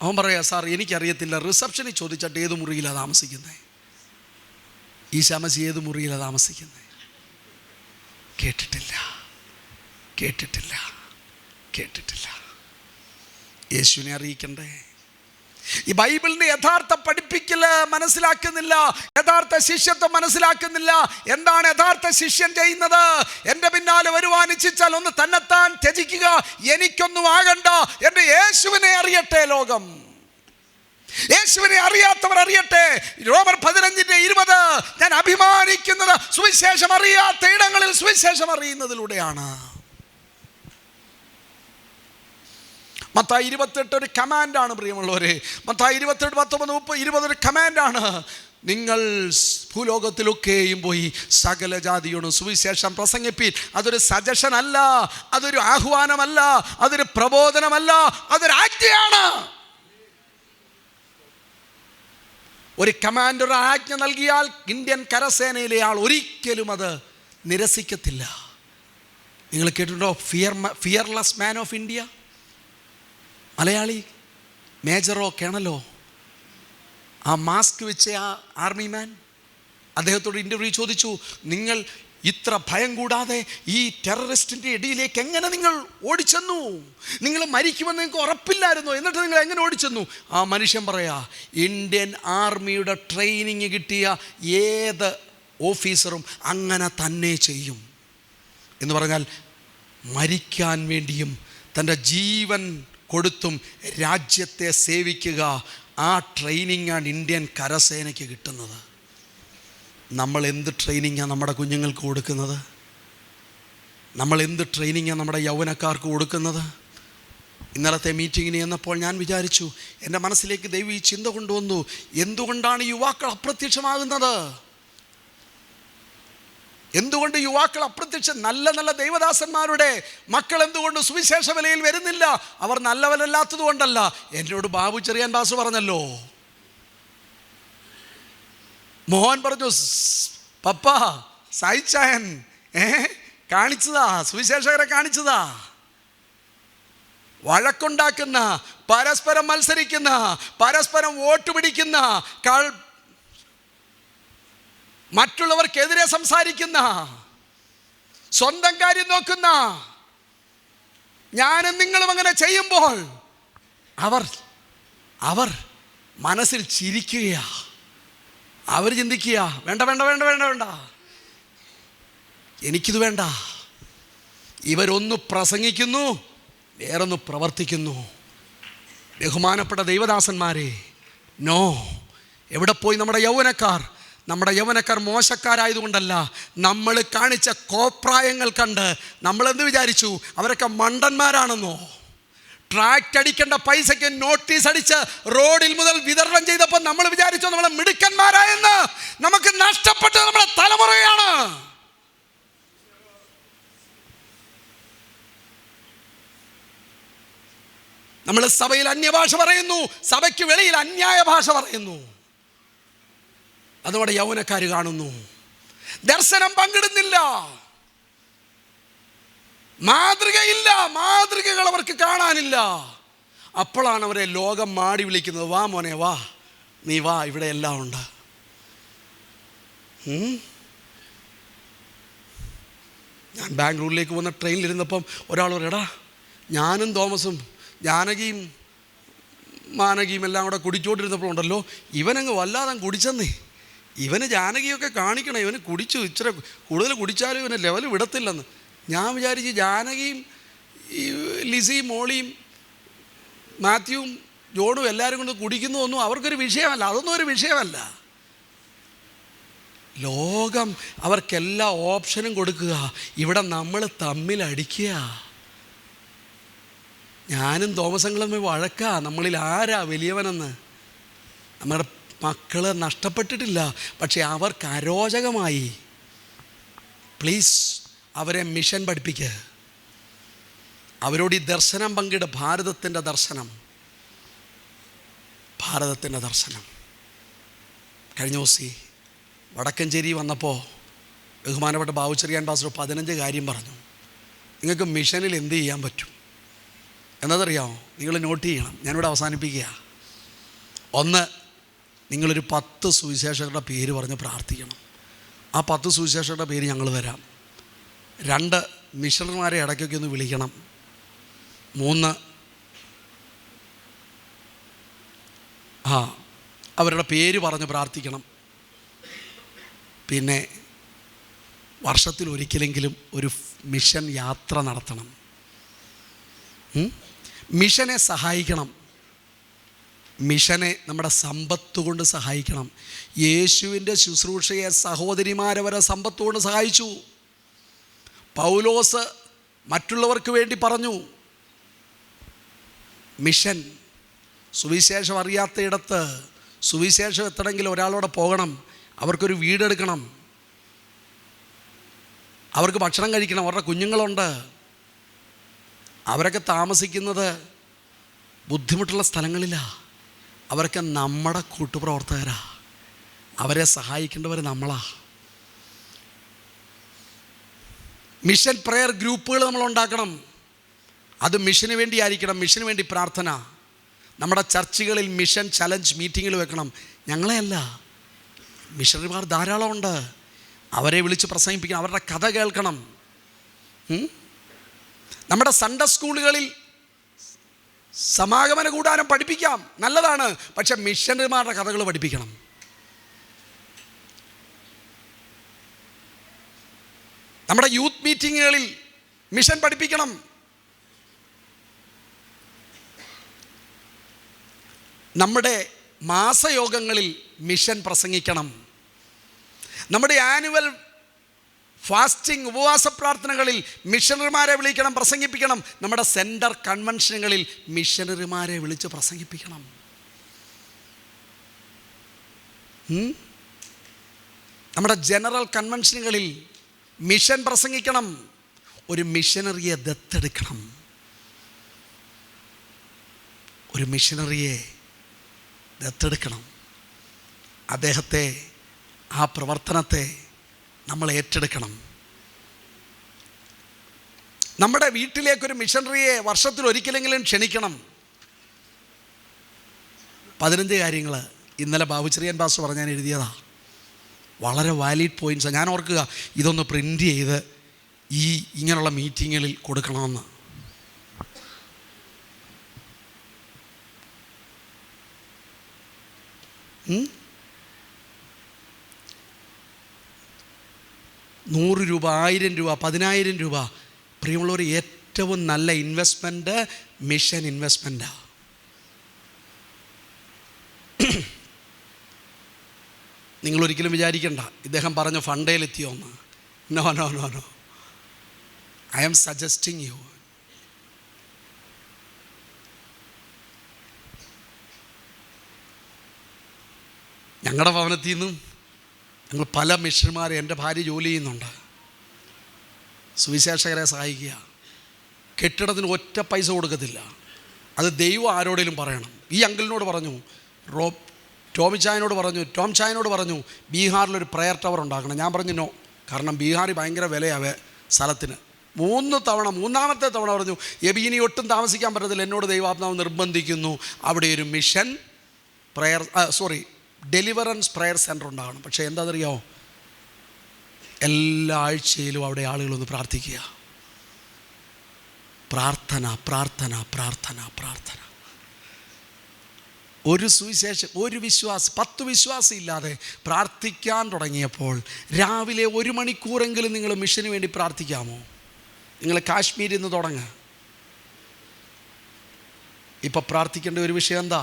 അവൻ പറയാ, സാർ എനിക്കറിയത്തില്ല, റിസപ്ഷനിൽ ചോദിച്ചിട്ട് ഏത് മുറിയിലാണ് താമസിക്കുന്നത്? ഈശാ മസീഹ് ഏത് മുറിയിലാണ് താമസിക്കുന്നത്? കേട്ടിട്ടില്ല, കേട്ടിട്ടില്ല, കേട്ടിട്ടില്ല. യേശുവിനെ അറിയിക്കണ്ടേ? ഈ ബൈബിളിന്റെ യഥാർത്ഥ പഠിപ്പിക്കല് മനസ്സിലാക്കുന്നില്ല, യഥാർത്ഥ ശിഷ്യത്വം മനസ്സിലാക്കുന്നില്ല. എന്താണ് യഥാർത്ഥ ശിഷ്യൻ ചെയ്യുന്നത്? എൻ്റെ പിന്നാലെ വരുവാൻ ഇച്ഛിച്ചാൽ ഒന്ന് തന്നെത്താൻ ത്യജിക്കുക, എനിക്കൊന്നും ആകണ്ട, എൻ്റെ യേശുവിനെ അറിയട്ടെ ലോകം. യേശുവിനെ അറിയാത്തവർ അറിയട്ടെ. റോമർ 15:20, ഞാൻ അഭിമാനിക്കുന്നത് സുവിശേഷം അറിയാത്ത ഇടങ്ങളിൽ സുവിശേഷം അറിയുന്നതിലൂടെയാണ്. മത്തായി 28 ഒരു കമാൻഡാണ് പ്രിയമുള്ളവരെ. മത്തായി 28, 19, 30, 20 ഒരു കമാൻഡാണ്. നിങ്ങൾ ഭൂലോകത്തിലൊക്കെയും പോയി സകല ജാതിയോടും സുവിശേഷം പ്രസംഗിപ്പീൻ. അതൊരു സജഷൻ അല്ല, അതൊരു ആഹ്വാനമല്ല, അതൊരു പ്രബോധനമല്ല, അതൊരു ആജ്ഞയാണ്. ഒരു കമാൻഡർ ആജ്ഞ നൽകിയാൽ ഇന്ത്യൻ കരസേനയിലെ ആൾ ഒരിക്കലും അത് നിരസിക്കത്തില്ല. നിങ്ങൾ കേട്ടിട്ടുണ്ടോ ഫിയർലെസ് മാൻ ഓഫ് ഇന്ത്യ? മലയാളി മേജറോ കേണലോ, ആ മാസ്ക് വെച്ച ആ ആർമി മാൻ, അദ്ദേഹത്തോട് ഇൻ്റർവ്യൂ ചോദിച്ചു, നിങ്ങൾ ഇത്ര ഭയം കൂടാതെ ഈ ടെററിസ്റ്റിൻ്റെ ഇടയിലേക്ക് എങ്ങനെ നിങ്ങൾ ഓടിച്ചെന്നു? നിങ്ങൾ മരിക്കുമെന്ന് നിങ്ങൾക്ക് ഉറപ്പില്ലായിരുന്നോ? എന്നിട്ട് നിങ്ങൾ എങ്ങനെ ഓടിച്ചെന്നു? ആ മനുഷ്യൻ പറയാ, ഇന്ത്യൻ ആർമിയുടെ ട്രെയിനിങ് കിട്ടിയ ഏത് ഓഫീസറും അങ്ങനെ തന്നെ ചെയ്യും എന്ന് പറഞ്ഞാൽ, മരിക്കാൻ വേണ്ടിയും തൻ്റെ ജീവൻ കൊടുത്തും രാജ്യത്തെ സേവിക്കുക, ആ ട്രെയിനിങ്ങാണ് ഇന്ത്യൻ കരസേനയ്ക്ക് കിട്ടുന്നത്. നമ്മൾ എന്ത് ട്രെയിനിങ്ങാണ് നമ്മുടെ കുഞ്ഞുങ്ങൾക്ക് കൊടുക്കുന്നത്? നമ്മൾ എന്ത് ട്രെയിനിങ്ങാണ് നമ്മുടെ യൗവനക്കാർക്ക് കൊടുക്കുന്നത്? ഇന്നലത്തെ മീറ്റിങ്ങിന് ചെന്നപ്പോൾ ഞാൻ വിചാരിച്ചു, എൻ്റെ മനസ്സിലേക്ക് ദൈവം ഈ ചിന്ത കൊണ്ടുവന്നു, എന്തുകൊണ്ടാണ് യുവാക്കൾ അപ്രത്യക്ഷമാകുന്നത്? എന്തുകൊണ്ട് യുവാക്കൾ അപ്രത്യക്ഷം? നല്ല നല്ല ദൈവദാസന്മാരുടെ മക്കൾ എന്തുകൊണ്ട് സുവിശേഷ വിലയിൽ വരുന്നില്ല? അവർ നല്ലവരല്ലാത്തത് കൊണ്ടല്ല. എന്നോട് ബാബു ചെറിയാൻ ബാസു പറഞ്ഞല്ലോ, മോഹൻ പറഞ്ഞു, പപ്പ സായിച്ചായൻ കാണിച്ചതാ, സുവിശേഷകരെ കാണിച്ചതാ. വഴക്കുണ്ടാക്കുന്ന, പരസ്പരം മത്സരിക്കുന്ന, പരസ്പരം വോട്ട് പിടിക്കുന്ന, മറ്റുള്ളവർക്കെതിരെ സംസാരിക്കുന്ന, സ്വന്തം കാര്യം നോക്കുന്ന, ഞാനും നിങ്ങളും അങ്ങനെ ചെയ്യുമ്പോൾ അവർ മനസ്സിൽ ചിരിക്കുകയാ. അവർ ചിന്തിക്കുക, വേണ്ട വേണ്ട വേണ്ട വേണ്ട വേണ്ട, എനിക്കിത് വേണ്ട. ഇവരൊന്ന് പ്രസംഗിക്കുന്നു, വേറൊന്ന് പ്രവർത്തിക്കുന്നു. ബഹുമാനപ്പെട്ട ദൈവദാസന്മാരെ, നോ. എവിടെ പോയി നമ്മുടെ യൗവനക്കാർ? നമ്മുടെ യൗവനക്കാർ മോശക്കാരായതുകൊണ്ടല്ല, നമ്മൾ കാണിച്ച കോപ്രായങ്ങൾ കണ്ട് നമ്മളെന്ത് വിചാരിച്ചു? അവരൊക്കെ മണ്ടന്മാരാണെന്നോ? ട്രാക്ട് അടിക്കേണ്ട പൈസയ്ക്ക് നോട്ടീസ് അടിച്ച് റോഡിൽ മുതൽ വിതരണം ചെയ്തപ്പോൾ നമ്മൾ വിചാരിച്ചു നമ്മളെ മിടുക്കന്മാരായെന്ന്. നമുക്ക് നഷ്ടപ്പെട്ടത് നമ്മുടെ തലമുറയാണ്. നമ്മൾ സഭയിൽ അന്യഭാഷ പറയുന്നു, സഭയ്ക്ക് വെളിയിൽ അന്യായ ഭാഷ പറയുന്നു. അതോടെ യൗവനക്കാർ കാണുന്നു, ദർശനം പങ്കിടുന്നില്ല, മാതൃകയില്ല, മാതൃകകൾ അവർക്ക് കാണാനില്ല. അപ്പോഴാണ് അവരെ ലോകം മാടി വിളിക്കുന്നത്, വാ മോനെ വാ, നീ വാ, ഇവിടെ എല്ലാം ഉണ്ട്. ഞാൻ ബാംഗ്ലൂരിലേക്ക് വന്ന ട്രെയിനിലിരുന്നപ്പം ഒരാൾ പറയും, എടാ ഞാനും തോമസും ജാനകിയും മാനകിയും എല്ലാം കൂടെ കുടിച്ചോണ്ടിരുന്നപ്പോഴുണ്ടല്ലോ ഇവനങ്ങ് വല്ലാതെ കുടിച്ചെന്നേ. ഇവന് ജാനകിയൊക്കെ കാണിക്കണം, ഇവന് കുടിച്ചു, ഇച്ചിരി കൂടുതൽ കുടിച്ചാലും ഇവന് ലെവൽ വിടത്തില്ലെന്ന്. ഞാൻ വിചാരിച്ച് ജാനകിയും ഈ ലിസിയും മോളിയും മാത്യുവും ജോണും എല്ലാവരും കൊണ്ട് കുടിക്കുന്നതൊന്നും അവർക്കൊരു വിഷയമല്ല, അതൊന്നും ഒരു വിഷയമല്ല. ലോകം അവർക്കെല്ലാ ഓപ്ഷനും കൊടുക്കുക, ഇവിടെ നമ്മൾ തമ്മിലടിക്കുക. ഞാനും തോമസങ്ങളും വഴക്കാ, നമ്മളിൽ ആരാ വലിയവനെന്ന്. നമ്മുടെ മക്കൾ നഷ്ടപ്പെട്ടിട്ടില്ല, പക്ഷെ അവർക്ക് അരോചകമായി. പ്ലീസ് അവരെ മിഷൻ പഠിപ്പിക്കുക, അവരോട് ഈ ദർശനം പങ്കിട്. ഭാരതത്തിൻ്റെ ദർശനം, ഭാരതത്തിൻ്റെ ദർശനം. കഴിഞ്ഞ ദിവസം വടക്കഞ്ചേരി വന്നപ്പോൾ ബഹുമാനപ്പെട്ട ബാബുച്ചെറിയാൻ പാസ്റ്റർ 15 കാര്യം പറഞ്ഞു. നിങ്ങൾക്ക് മിഷനിൽ എന്ത് ചെയ്യാൻ പറ്റും എന്നതറിയാമോ? നിങ്ങൾ നോട്ട് ചെയ്യണം, ഞാനിവിടെ അവസാനിപ്പിക്കുക. 1, നിങ്ങളൊരു 10 സുവിശേഷകരുടെ പേര് പറഞ്ഞ് പ്രാർത്ഥിക്കണം. ആ 10 സുവിശേഷകരുടെ പേര് ഞങ്ങൾ തരാം. 2, മിഷണറിമാരെ ഇടയ്ക്കൊക്കെ ഒന്ന് വിളിക്കണം. 3, അവരുടെ പേര് പറഞ്ഞ് പ്രാർത്ഥിക്കണം. പിന്നെ വർഷത്തിൽ ഒരിക്കലെങ്കിലും ഒരു മിഷൻ യാത്ര നടത്തണം. മിഷനെ സഹായിക്കണം. മിഷനെ നമ്മുടെ സമ്പത്ത് കൊണ്ട് സഹായിക്കണം. യേശുവിൻ്റെ ശുശ്രൂഷയെ സഹോദരിമാരവരെ സമ്പത്ത് കൊണ്ട് സഹായിച്ചു. പൗലോസ് മറ്റുള്ളവർക്ക് വേണ്ടി പറഞ്ഞു. മിഷൻ, സുവിശേഷം അറിയാത്തയിടത്ത് സുവിശേഷം എത്തണമെങ്കിൽ ഒരാളോടെ പോകണം, അവർക്കൊരു വീടെടുക്കണം, അവർക്ക് ഭക്ഷണം കഴിക്കണം, അവരുടെ കുഞ്ഞുങ്ങളുണ്ട്, അവരൊക്കെ താമസിക്കുന്നത് ബുദ്ധിമുട്ടുള്ള സ്ഥലങ്ങളിലാണ്. അവരൊക്കെ നമ്മുടെ കൂട്ടുപ്രവർത്തകരാ, അവരെ സഹായിക്കേണ്ടവർ നമ്മളാ. മിഷൻ പ്രെയർ ഗ്രൂപ്പുകൾ നമ്മൾ ഉണ്ടാക്കണം. അത് മിഷന് വേണ്ടി ആയിരിക്കണം, മിഷന് വേണ്ടി പ്രാർത്ഥന. നമ്മുടെ ചർച്ചുകളിൽ മിഷൻ ചലഞ്ച് മീറ്റിങ്ങുകൾ വെക്കണം. ഞങ്ങളെയല്ല, മിഷണറിമാർ ധാരാളമുണ്ട്, അവരെ വിളിച്ച് പ്രസംഗിപ്പിക്കണം, അവരുടെ കഥ കേൾക്കണം. നമ്മുടെ സൺഡേ സ്കൂളുകളിൽ സമാഗമന കൂടാരം പഠിപ്പിക്കാം, നല്ലതാണ്. പക്ഷെ മിഷണറിമാരുടെ കഥകൾ പഠിപ്പിക്കണം. നമ്മുടെ യൂത്ത് മീറ്റിങ്ങുകളിൽ മിഷൻ പഠിപ്പിക്കണം. നമ്മുടെ മാസയോഗങ്ങളിൽ മിഷൻ പ്രസംഗിക്കണം. നമ്മുടെ ആനുവൽ ഫാസ്റ്റിംഗ് ഉപവാസ പ്രാർത്ഥനകളിൽ മിഷണറിമാരെ വിളിക്കണം, പ്രസംഗിപ്പിക്കണം. നമ്മുടെ സെൻറ്റർ കൺവെൻഷനുകളിൽ മിഷണറിമാരെ വിളിച്ച് പ്രസംഗിപ്പിക്കണം. നമ്മുടെ ജനറൽ കൺവെൻഷനുകളിൽ മിഷൻ പ്രസംഗിക്കണം. ഒരു മിഷനറിയെ ദത്തെടുക്കണം. ഒരു മിഷനറിയെ ദത്തെടുക്കണം. അദ്ദേഹത്തെ, ആ പ്രവർത്തനത്തെ നമ്മൾ ഏറ്റെടുക്കണം. നമ്മുടെ വീട്ടിലേക്കൊരു മിഷനറിയെ വർഷത്തിൽ ഒരിക്കലെങ്കിലും ക്ഷണിക്കണം. 15 കാര്യങ്ങൾ ഇന്നലെ ബാബുച്ചെറിയാൻ പാസ്റ്റർ പറഞ്ഞാൽ എഴുതിയതാ. വളരെ വാലിഡ് പോയിൻറ്റ്സാണ്. ഞാൻ ഓർക്കുക, ഇതൊന്ന് പ്രിൻ്റ് ചെയ്ത് ഇങ്ങനെയുള്ള മീറ്റിങ്ങുകളിൽ കൊടുക്കണമെന്ന്. ₹100, ₹1000, ₹10,000. പ്രിയമുള്ളവർ, ഏറ്റവും നല്ല ഇൻവെസ്റ്റ്മെൻറ്റ് മിഷൻ ഇൻവെസ്റ്റ്മെൻറ്റാണ്. നിങ്ങളൊരിക്കലും വിചാരിക്കണ്ട ഇദ്ദേഹം പറഞ്ഞ ഫണ്ടയിലെത്തിയോന്ന്. No no no no, I am suggesting you. ഞങ്ങളുടെ ഭവനത്തിൽ നിന്നും ഞങ്ങൾ പല മിഷണറിമാരെ, എൻ്റെ ഭാര്യ ജോലി ചെയ്യുന്നുണ്ട്, സുവിശേഷകരെ സഹായിക്കുക. കെട്ടിടത്തിന് ഒറ്റ പൈസ കൊടുക്കത്തില്ല. അത് ദൈവം ആരോടെങ്കിലും പറയണം. ഈ അങ്കിളിനോട് പറഞ്ഞു, ടോം ചായനോട് പറഞ്ഞു ബീഹാറിലൊരു പ്രയർ ടവർ ഉണ്ടാക്കണം. ഞാൻ പറഞ്ഞു നോ, കാരണം ബീഹാറിൽ ഭയങ്കര വിലയാവേ സ്ഥലത്തിന്. 3 തവണ, 3ാമത്തെ തവണ പറഞ്ഞു ഇനി ഒട്ടും താമസിക്കാൻ പറ്റത്തില്ല, എന്നോട് ദൈവാത്മാവ് നിർബന്ധിക്കുന്നു അവിടെ ഒരു മിഷൻ ഡെലിവറൻസ് പ്രയർ സെൻറ്റർ ഉണ്ടാകണം. പക്ഷേ എന്താണെന്നറിയാമോ, എല്ലാ ആഴ്ചയിലും അവിടെ ആളുകളൊന്ന് പ്രാർത്ഥിക്കുക. പ്രാർത്ഥന, പ്രാർത്ഥന, പ്രാർത്ഥന, പ്രാർത്ഥന. ഒരു സുവിശേഷം, ഒരു വിശ്വാസം, 10 വിശ്വാസം ഇല്ലാതെ പ്രാർത്ഥിക്കാൻ തുടങ്ങിയപ്പോൾ രാവിലെ 1 മണിക്കൂറെങ്കിലും നിങ്ങൾ മിഷന് വേണ്ടി പ്രാർത്ഥിക്കാമോ? നിങ്ങൾ കാശ്മീരിൽ നിന്ന് തുടങ്ങുക. ഇപ്പം പ്രാർത്ഥിക്കേണ്ട ഒരു വിഷയം എന്താ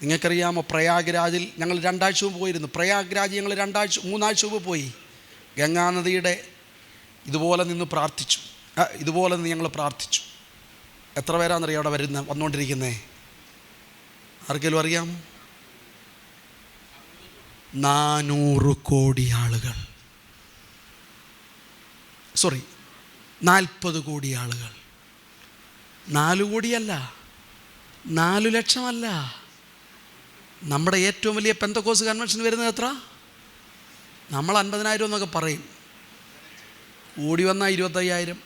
നിങ്ങൾക്കറിയാമോ? പ്രയാഗ്രാജിൽ ഞങ്ങൾ 2 ആഴ്ച മുമ്പ് പോയിരുന്നു. പ്രയാഗ്രാജ് ഞങ്ങൾ 3 ആഴ്ച മുമ്പ് പോയി. ഗംഗാനദിയുടെ ഇതുപോലെ നിന്ന് പ്രാർത്ഥിച്ചു. ഇതുപോലെ നിന്ന് ഞങ്ങൾ പ്രാർത്ഥിച്ചു. എത്ര പേരാണെന്നറിയാം അവിടെ വന്നുകൊണ്ടിരിക്കുന്നേ? ആർക്കെങ്കിലും അറിയാമോ? 400 കോടി ആളുകൾ. 40 കോടി ആളുകൾ. 4 കോടിയല്ല, 4 ലക്ഷമല്ല. നമ്മുടെ ഏറ്റവും വലിയ പെന്തക്കോസ് കൺവെൻഷൻ വരുന്നത് എത്ര? നമ്മൾ 50,000 എന്നൊക്കെ പറയും. ഓടി വന്നാൽ 25,000,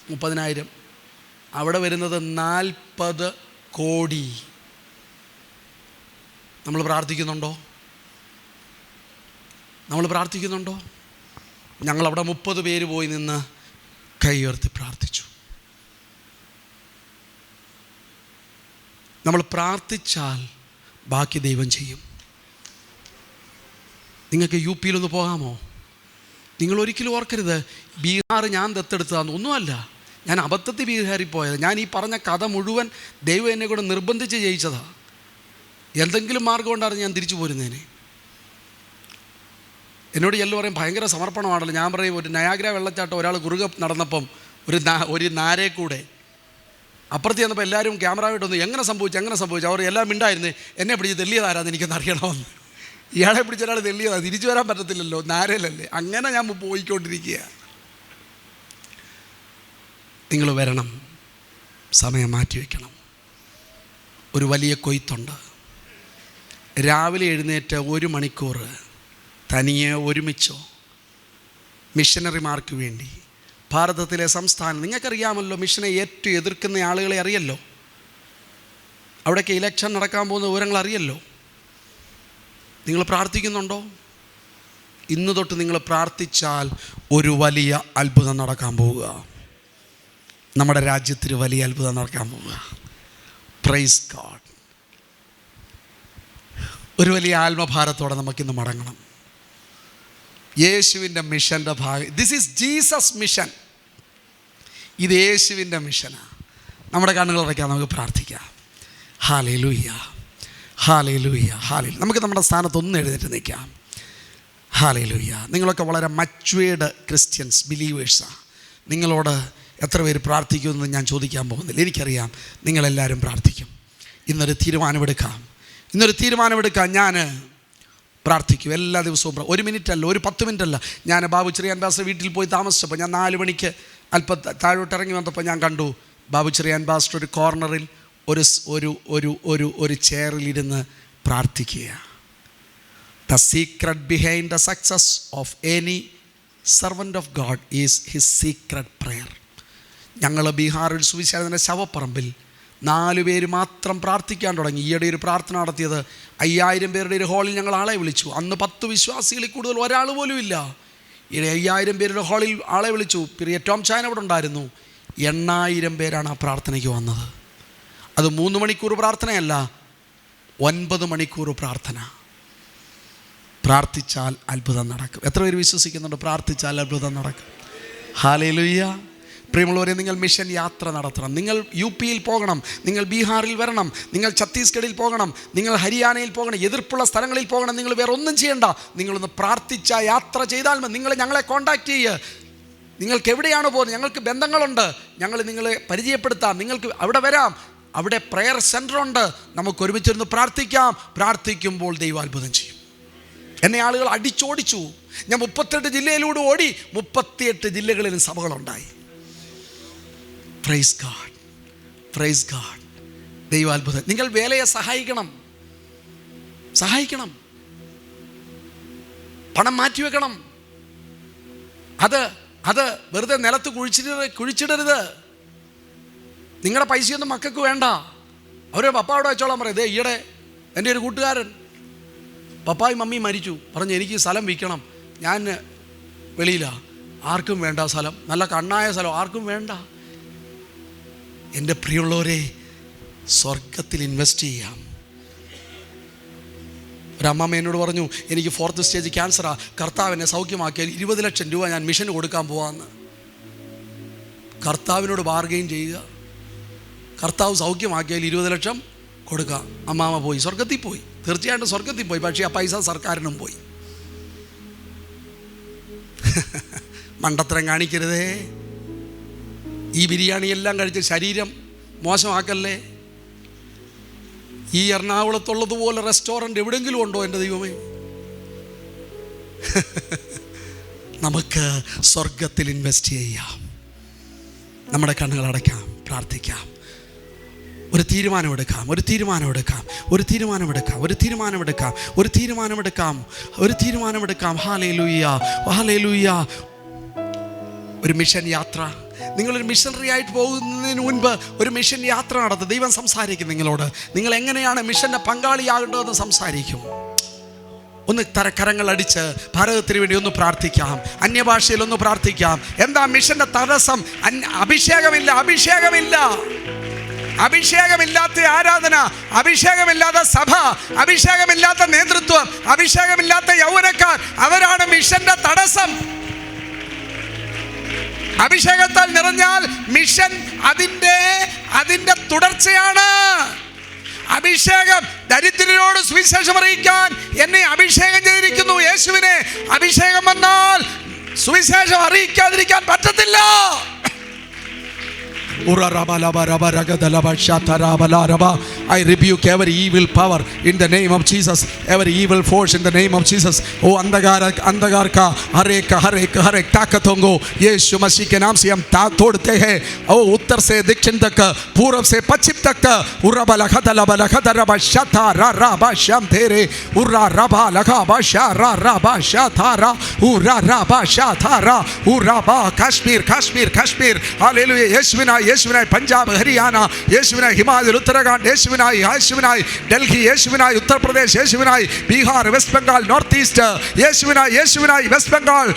30,000. അവിടെ വരുന്നത് 40 കോടി. നമ്മൾ പ്രാർത്ഥിക്കുന്നുണ്ടോ? ഞങ്ങളവിടെ 30 പേര് പോയി നിന്ന് കൈ ഉയർത്തി പ്രാർത്ഥിച്ചു. നമ്മൾ പ്രാർത്ഥിച്ചാൽ ബാക്കി ദൈവം ചെയ്യും. നിങ്ങൾക്ക് UP-യിലൊന്ന് പോകാമോ? നിങ്ങൾ ഒരിക്കലും ഓർക്കരുത് ബീഹാർ ഞാൻ ദത്തെടുത്തതാന്ന്. ഒന്നുമല്ല, ഞാൻ അബദ്ധത്തിൽ ബീഹാറിൽ പോയത്. ഞാൻ ഈ പറഞ്ഞ കഥ മുഴുവൻ ദൈവം എന്നെ കൂടെ നിർബന്ധിച്ച് ജയിച്ചതാണ്. എന്തെങ്കിലും മാർഗം കൊണ്ടാണ് ഞാൻ തിരിച്ചു പോരുന്നതിന്. എന്നോട് ചെല്ലു പറയും ഭയങ്കര സമർപ്പണമാണല്ലോ. ഞാൻ പറയും ഒരു നയാഗ്ര വെള്ളച്ചാട്ടം ഒരാൾ കുറുകെ നടന്നപ്പം ഒരു നാരേ കൂടെ അപ്പുറത്ത് ചെന്നപ്പോൾ എല്ലാവരും ക്യാമറ വിട്ടൊന്ന് എങ്ങനെ സംഭവിച്ചു അവർ എല്ലാം മിണ്ടായിരുന്നു. എന്നെ പിടിച്ച് തെല്ലിയതാരാന്ന് എനിക്കൊന്ന് അറിയണമെന്ന്. ഇയാളെ പിടിച്ച ഒരാൾ തെല്ലിയതാണ്, തിരിച്ചു വരാൻ പറ്റത്തില്ലല്ലോ, നാരയിലല്ലേ. അങ്ങനെ ഞാൻ പോയിക്കൊണ്ടിരിക്കുക. നിങ്ങൾ വരണം, സമയം മാറ്റിവെക്കണം. ഒരു വലിയ കൊയ്ത്തുണ്ട്. രാവിലെ എഴുന്നേറ്റ് 1 മണിക്കൂർ തനിയെ ഒരുമിച്ചോ മിഷനറിമാർക്ക് വേണ്ടി ഭാരതത്തിലെ സംസ്ഥാനം, നിങ്ങൾക്കറിയാമല്ലോ മിഷനെ ഏറ്റവും എതിർക്കുന്ന ആളുകളെ അറിയല്ലോ. അവിടെയൊക്കെ ഇലക്ഷൻ നടക്കാൻ പോകുന്ന വിവരങ്ങൾ അറിയല്ലോ. നിങ്ങൾ പ്രാർത്ഥിക്കുന്നുണ്ടോ? ഇന്ന് തൊട്ട് നിങ്ങൾ പ്രാർത്ഥിച്ചാൽ ഒരു വലിയ അത്ഭുതം നടക്കാൻ പോവുക. നമ്മുടെ രാജ്യത്തിന് വലിയ അത്ഭുതം നടക്കാൻ പോവുക. Praise God. ഒരു വലിയ ആത്മഭാരത്തോടെ നമുക്കിന്ന് മടങ്ങണം. യേശുവിൻ്റെ മിഷൻ്റെ ഭാഗം. This is Jesus mission. ഇത് യേശുവിൻ്റെ മിഷനാണ്. നമ്മുടെ കണ്ണുകൾ അടയ്ക്കാൻ നമുക്ക് പ്രാർത്ഥിക്കാം. Hallelujah, hallelujah, hallelujah. നമുക്ക് നമ്മുടെ സ്ഥാനത്ത് ഒന്ന് എഴുന്നേറ്റ് നിൽക്കാം. ഹല്ലേലൂയ. നിങ്ങളൊക്കെ വളരെ മച്വേർഡ് ക്രിസ്ത്യൻസ്, ബിലീവേഴ്സാണ്. നിങ്ങളോട് എത്ര പേര് പ്രാർത്ഥിക്കുമെന്ന് ഞാൻ ചോദിക്കാൻ പോകുന്നില്ല. എനിക്കറിയാം നിങ്ങളെല്ലാവരും പ്രാർത്ഥിക്കും. ഇന്നൊരു തീരുമാനമെടുക്കാം. ഞാൻ പ്രാർത്ഥിക്കും എല്ലാ ദിവസവും. 1 മിനിറ്റ് അല്ല, ഒരു 10 മിനിറ്റ് അല്ല. ഞാൻ ബാബു ചെറിയാൻ പാസ്റ്റർ വീട്ടിൽ പോയി താമസിച്ചപ്പോൾ ഞാൻ 4 മണിക്ക് അല്പം താഴോട്ട് ഇറങ്ങി വന്നപ്പോൾ ഞാൻ കണ്ടു ബാബു ചെറിയാൻ പാസ്റ്റർ ഒരു കോർണറിൽ ഒരു ചെയറിലിരുന്ന് പ്രാർത്ഥിക്കുക. The secret behind the success of any servant of God is his secret prayer. ഞങ്ങൾ ബീഹാറിൽ സുവിശേഷത്തിൻ്റെ ശവപ്പറമ്പിൽ 4 പേര് മാത്രം പ്രാർത്ഥിക്കാൻ തുടങ്ങി. ഈയിടെ ഒരു പ്രാർത്ഥന നടത്തിയത് 5000 പേരുടെ ഒരു ഹാളിൽ ഞങ്ങൾ ആളെ വിളിച്ചു. അന്ന് 10 വിശ്വാസികളിൽ കൂടുതൽ ഒരാൾ പോലും ഇല്ല. ഈയിടെ 5000 പേരുടെ ഹാളിൽ ആളെ വിളിച്ചു. പ്രിയ ടോം ചാൻ അവിടെ ഉണ്ടായിരുന്നു. 8000 പേരാണ് ആ പ്രാർത്ഥനയ്ക്ക് വന്നത്. അത് 3 മണിക്കൂർ പ്രാർത്ഥനയല്ല, 9 മണിക്കൂർ പ്രാർത്ഥന. പ്രാർത്ഥിച്ചാൽ അത്ഭുതം നടക്കും. എത്ര പേര് വിശ്വസിക്കുന്നുണ്ട് പ്രാർത്ഥിച്ചാൽ അത്ഭുതം നടക്കും? ഹല്ലേലൂയ. പ്രിയമുള്ളവരെ, നിങ്ങൾ മിഷൻ യാത്ര നടത്തണം. നിങ്ങൾ UP-യിൽ പോകണം, നിങ്ങൾ ബീഹാറിൽ വരണം, നിങ്ങൾ ഛത്തീസ്ഗഡിൽ പോകണം, നിങ്ങൾ ഹരിയാനയിൽ പോകണം, എതിർപ്പുള്ള സ്ഥലങ്ങളിൽ പോകണം. നിങ്ങൾ വേറെ ഒന്നും ചെയ്യണ്ട. നിങ്ങളൊന്ന് പ്രാർത്ഥിച്ചാൽ യാത്ര ചെയ്താൽ മതി. നിങ്ങൾ ഞങ്ങളെ കോൺടാക്റ്റ് ചെയ്യുക. നിങ്ങൾക്ക് എവിടെയാണ് പോകുന്നത്? ഞങ്ങൾക്ക് ബന്ധങ്ങളുണ്ട്, ഞങ്ങൾ നിങ്ങളെ പരിചയപ്പെടുത്താം. നിങ്ങൾക്ക് അവിടെ വരാം. അവിടെ പ്രെയർ സെൻ്റർ ഉണ്ട്. നമുക്ക് ഒരുമിച്ചിരുന്ന് പ്രാർത്ഥിക്കാം. പ്രാർത്ഥിക്കുമ്പോൾ ദൈവാത്ഭുതം ചെയ്യും. എന്നെ ആളുകൾ അടിച്ചോടിച്ചു. ഞാൻ 38 ജില്ലയിലൂടെ ഓടി. 38 ജില്ലകളിലും സഭകളുണ്ടായി. Praise God, praise God. ദൈവാത്ഭുതം. നിങ്ങൾ വേലയെ സഹായിക്കണം. പണം മാറ്റിവെക്കണം. അത് വെറുതെ നിലത്ത് കുഴിച്ചിടരുത്. നിങ്ങളുടെ പൈസയൊന്നും മക്കൾക്ക് വേണ്ട. അവർ പപ്പായോട് വെച്ചോളാൻ പറയും. ഈയിടെ എൻ്റെ ഒരു കൂട്ടുകാരൻ പപ്പായും മമ്മിയും മരിച്ചു. പറഞ്ഞു എനിക്ക് സ്ഥലം വിൽക്കണം, ഞാൻ വെളിയിലാണ്, ആർക്കും വേണ്ട സ്ഥലം, നല്ല കണ്ണായ സ്ഥലം, ആർക്കും വേണ്ട. എൻ്റെ പ്രിയമുള്ളവരെ, സ്വർഗത്തിൽ ഇൻവെസ്റ്റ് ചെയ്യാം. ഒരമ്മ എന്നോട് പറഞ്ഞു, എനിക്ക് 4th സ്റ്റേജ് ക്യാൻസറാ, കർത്താവിനെ സൗഖ്യമാക്കിയാൽ 20 ലക്ഷം രൂപ ഞാൻ മിഷന് കൊടുക്കാൻ പോവാന്ന്. കർത്താവിനോട് ബാർഗെയിൻ ചെയ്യുക, കർത്താവ് സൗഖ്യമാക്കിയാൽ 20 ലക്ഷം കൊടുക്കാം. അമ്മാമ്മ പോയി, സ്വർഗത്തിൽ പോയി, തീർച്ചയായിട്ടും സ്വർഗത്തിൽ പോയി. പക്ഷേ ആ പൈസ സർക്കാരിനും പോയി. മണ്ടത്തരം കാണിക്കരുതേ. ഈ ബിരിയാണി എല്ലാം കഴിച്ച് ശരീരം മോശമാക്കല്ലേ. ഈ എറണാകുളത്തുള്ളതുപോലെ റെസ്റ്റോറൻറ്റ് എവിടെയെങ്കിലും ഉണ്ടോ എൻ്റെ ദൈവമേ? നമുക്ക് സ്വർഗത്തിൽ ഇൻവെസ്റ്റ് ചെയ്യാം. നമ്മുടെ കണ്ണുകൾ അടയ്ക്കാം, പ്രാർത്ഥിക്കാം. ഒരു തീരുമാനമെടുക്കാം, ഒരു തീരുമാനമെടുക്കാം, ഒരു തീരുമാനമെടുക്കാം, ഒരു തീരുമാനമെടുക്കാം, ഒരു തീരുമാനമെടുക്കാം, ഒരു തീരുമാനമെടുക്കാം. Hallelujah, hallelujah. ഒരു മിഷൻ യാത്ര. നിങ്ങളൊരു മിഷനറി ആയിട്ട് പോകുന്നതിന് മുൻപ് ഒരു മിഷൻ യാത്ര നടത്തും. ദൈവം സംസാരിക്കും നിങ്ങളോട്. നിങ്ങൾ എങ്ങനെയാണ് മിഷൻ്റെ പങ്കാളിയാകേണ്ടതെന്ന് സംസാരിക്കും. ഒന്ന് കരങ്ങൾ അടിച്ച് ഭാരതത്തിന് വേണ്ടി ഒന്ന് പ്രാർത്ഥിക്കാം, അന്യഭാഷയിൽ ഒന്ന് പ്രാർത്ഥിക്കാം. എന്താ മിഷൻ്റെ തടസ്സം? അഭിഷേകമില്ല, അഭിഷേകമില്ല. അഭിഷേകമില്ലാത്ത ആരാധന, അഭിഷേകമില്ലാത്ത സഭ, അഭിഷേകമില്ലാത്ത നേതൃത്വം, അഭിഷേകമില്ലാത്ത യൗവനക്കാർ, അവരാണ് മിഷന്റെ തടസ്സം. അഭിഷേകത്താൽ നിറഞ്ഞാൽ മിഷൻ അതിന്റെ തുടർച്ചയാണ്. അഭിഷേകം, ദരിദ്രരോട് സുവിശേഷം അറിയിക്കാൻ എന്നെ അഭിഷേകം ചെയ്തിരിക്കുന്നു. യേശുവിനെ അഭിഷേകം വന്നാൽ സുവിശേഷം അറിയിക്കാതിരിക്കാൻ പറ്റത്തില്ല. I rebuke every evil power in the name of Jesus, every evil force in the name of Jesus. Oh अंधकार का हर एक ताकत होंगो यीशु मसीह के नाम से हम तोड़ते हैं. ओ उत्तर से दक्षिण तक, पूर्व से पश्चिम तक. उर्रा लखा शता रा श्याम तेरे उर्रा रबा लखा बाशा रा बाशा थारा उर्रा रबा शा थारा उर्रा बा कश्मीर. हालेलुया. യേശുവിനായി പഞ്ചാബ്, ഹരിയാന, യേശുവിനായി ഹിമാചൽ, ഉത്തരാഖണ്ഡ്, യേശുവിനായി ഡൽഹി, യേശുവിനായി ഉത്തർപ്രദേശ്, യേശുവിനായി Bihar, West Bengal, North East, യേശുവിനായി വെസ്റ്റ് ബംഗാൾ,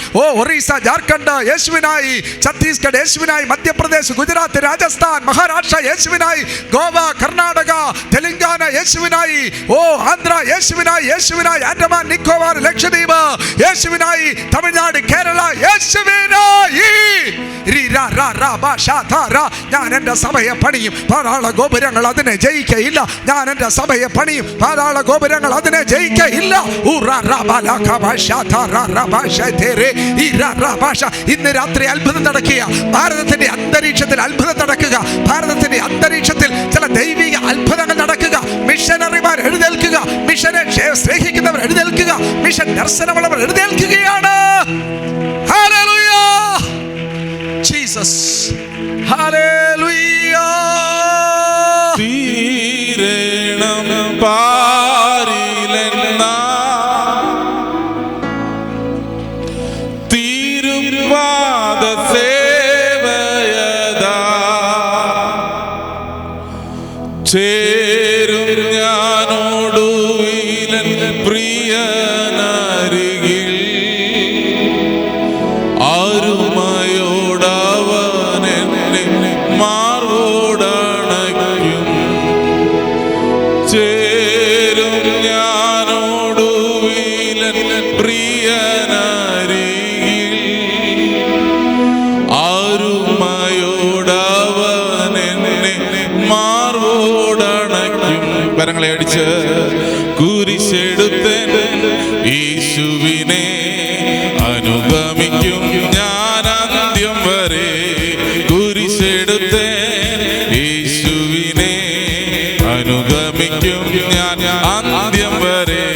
ഒറീസ, ജാർഖണ്ഡ്, യേശുവിനായി ഛത്തീസ്ഗഡ്, യേശുവിനായി മധ്യപ്രദേശ്, ഗുജറാത്ത്, രാജസ്ഥാൻ, മഹാരാഷ്ട്ര, യേശുവിനായി ഗോവ, കർണാടക, തെലങ്കാന, യേശുവിനായി ആന്ധ്ര, യേശുവിനായി ആൻഡമാൻ, നിക്കോബാർ, ലക്ഷദ്വീപ്, യേശുവിനായി തമിഴ്നാട്, കേരള, യേശുവിനായി. ഞാൻ എൻ്റെ സഭയെ പണിയും, ധാരാള ഗോപുരങ്ങൾ അതിനെ ജയിക്കയില്ല. ഞാൻ എൻ്റെ സഭയെ പണിയും, ധാരാള ഗോപുരങ്ങൾ അതിനെ ജയിക്കയില്ല. ഇന്ന് രാത്രി അത്ഭുതം നടക്കുക. ഭാരതത്തിന്റെ അന്തരീക്ഷത്തിൽ അത്ഭുതം നടക്കുക. ഭാരതത്തിന്റെ അന്തരീക്ഷത്തിൽ ചില ദൈവിക അത്ഭുതങ്ങൾ നടക്കുക. മിഷനറിമാർ എഴുന്നേൽക്കുക, മിഷനെ സ്നേഹിക്കുന്നവർ എഴുന്നേൽക്കുക, മിഷൻ ദർശനമുള്ളവർ എഴുന്നേൽക്കുകയാണ്. ഹല്ലേലൂയ. ജീസസ്. ഹല്ലേലൂയ. തീരണം പാരിലെന്ന തിരുവാദ സേവയദാ ചേരും ഞാനോടുവിലൻ പ്രിയനരികിൽ ആരുമയോടവനെന്നെ മാർവോടണയ്ക്കും. ചേരും ഞാനോടുവിലൻ പ്രിയനരികിൽ ആരുമയോടവനെന്നെ മാർവോടണയ്ക്കും. കരങ്ങളെ അടിച്ച് കുരിശെടുത്തൻ യേശുവിനെ അനുഗമിക്കും ഞാൻ അന്ത്യം വരെ. കുരിശെടുത്തൻ യേശുവിനെ അനുഗമിക്കും ഞാൻ അന്ത്യം വരെ.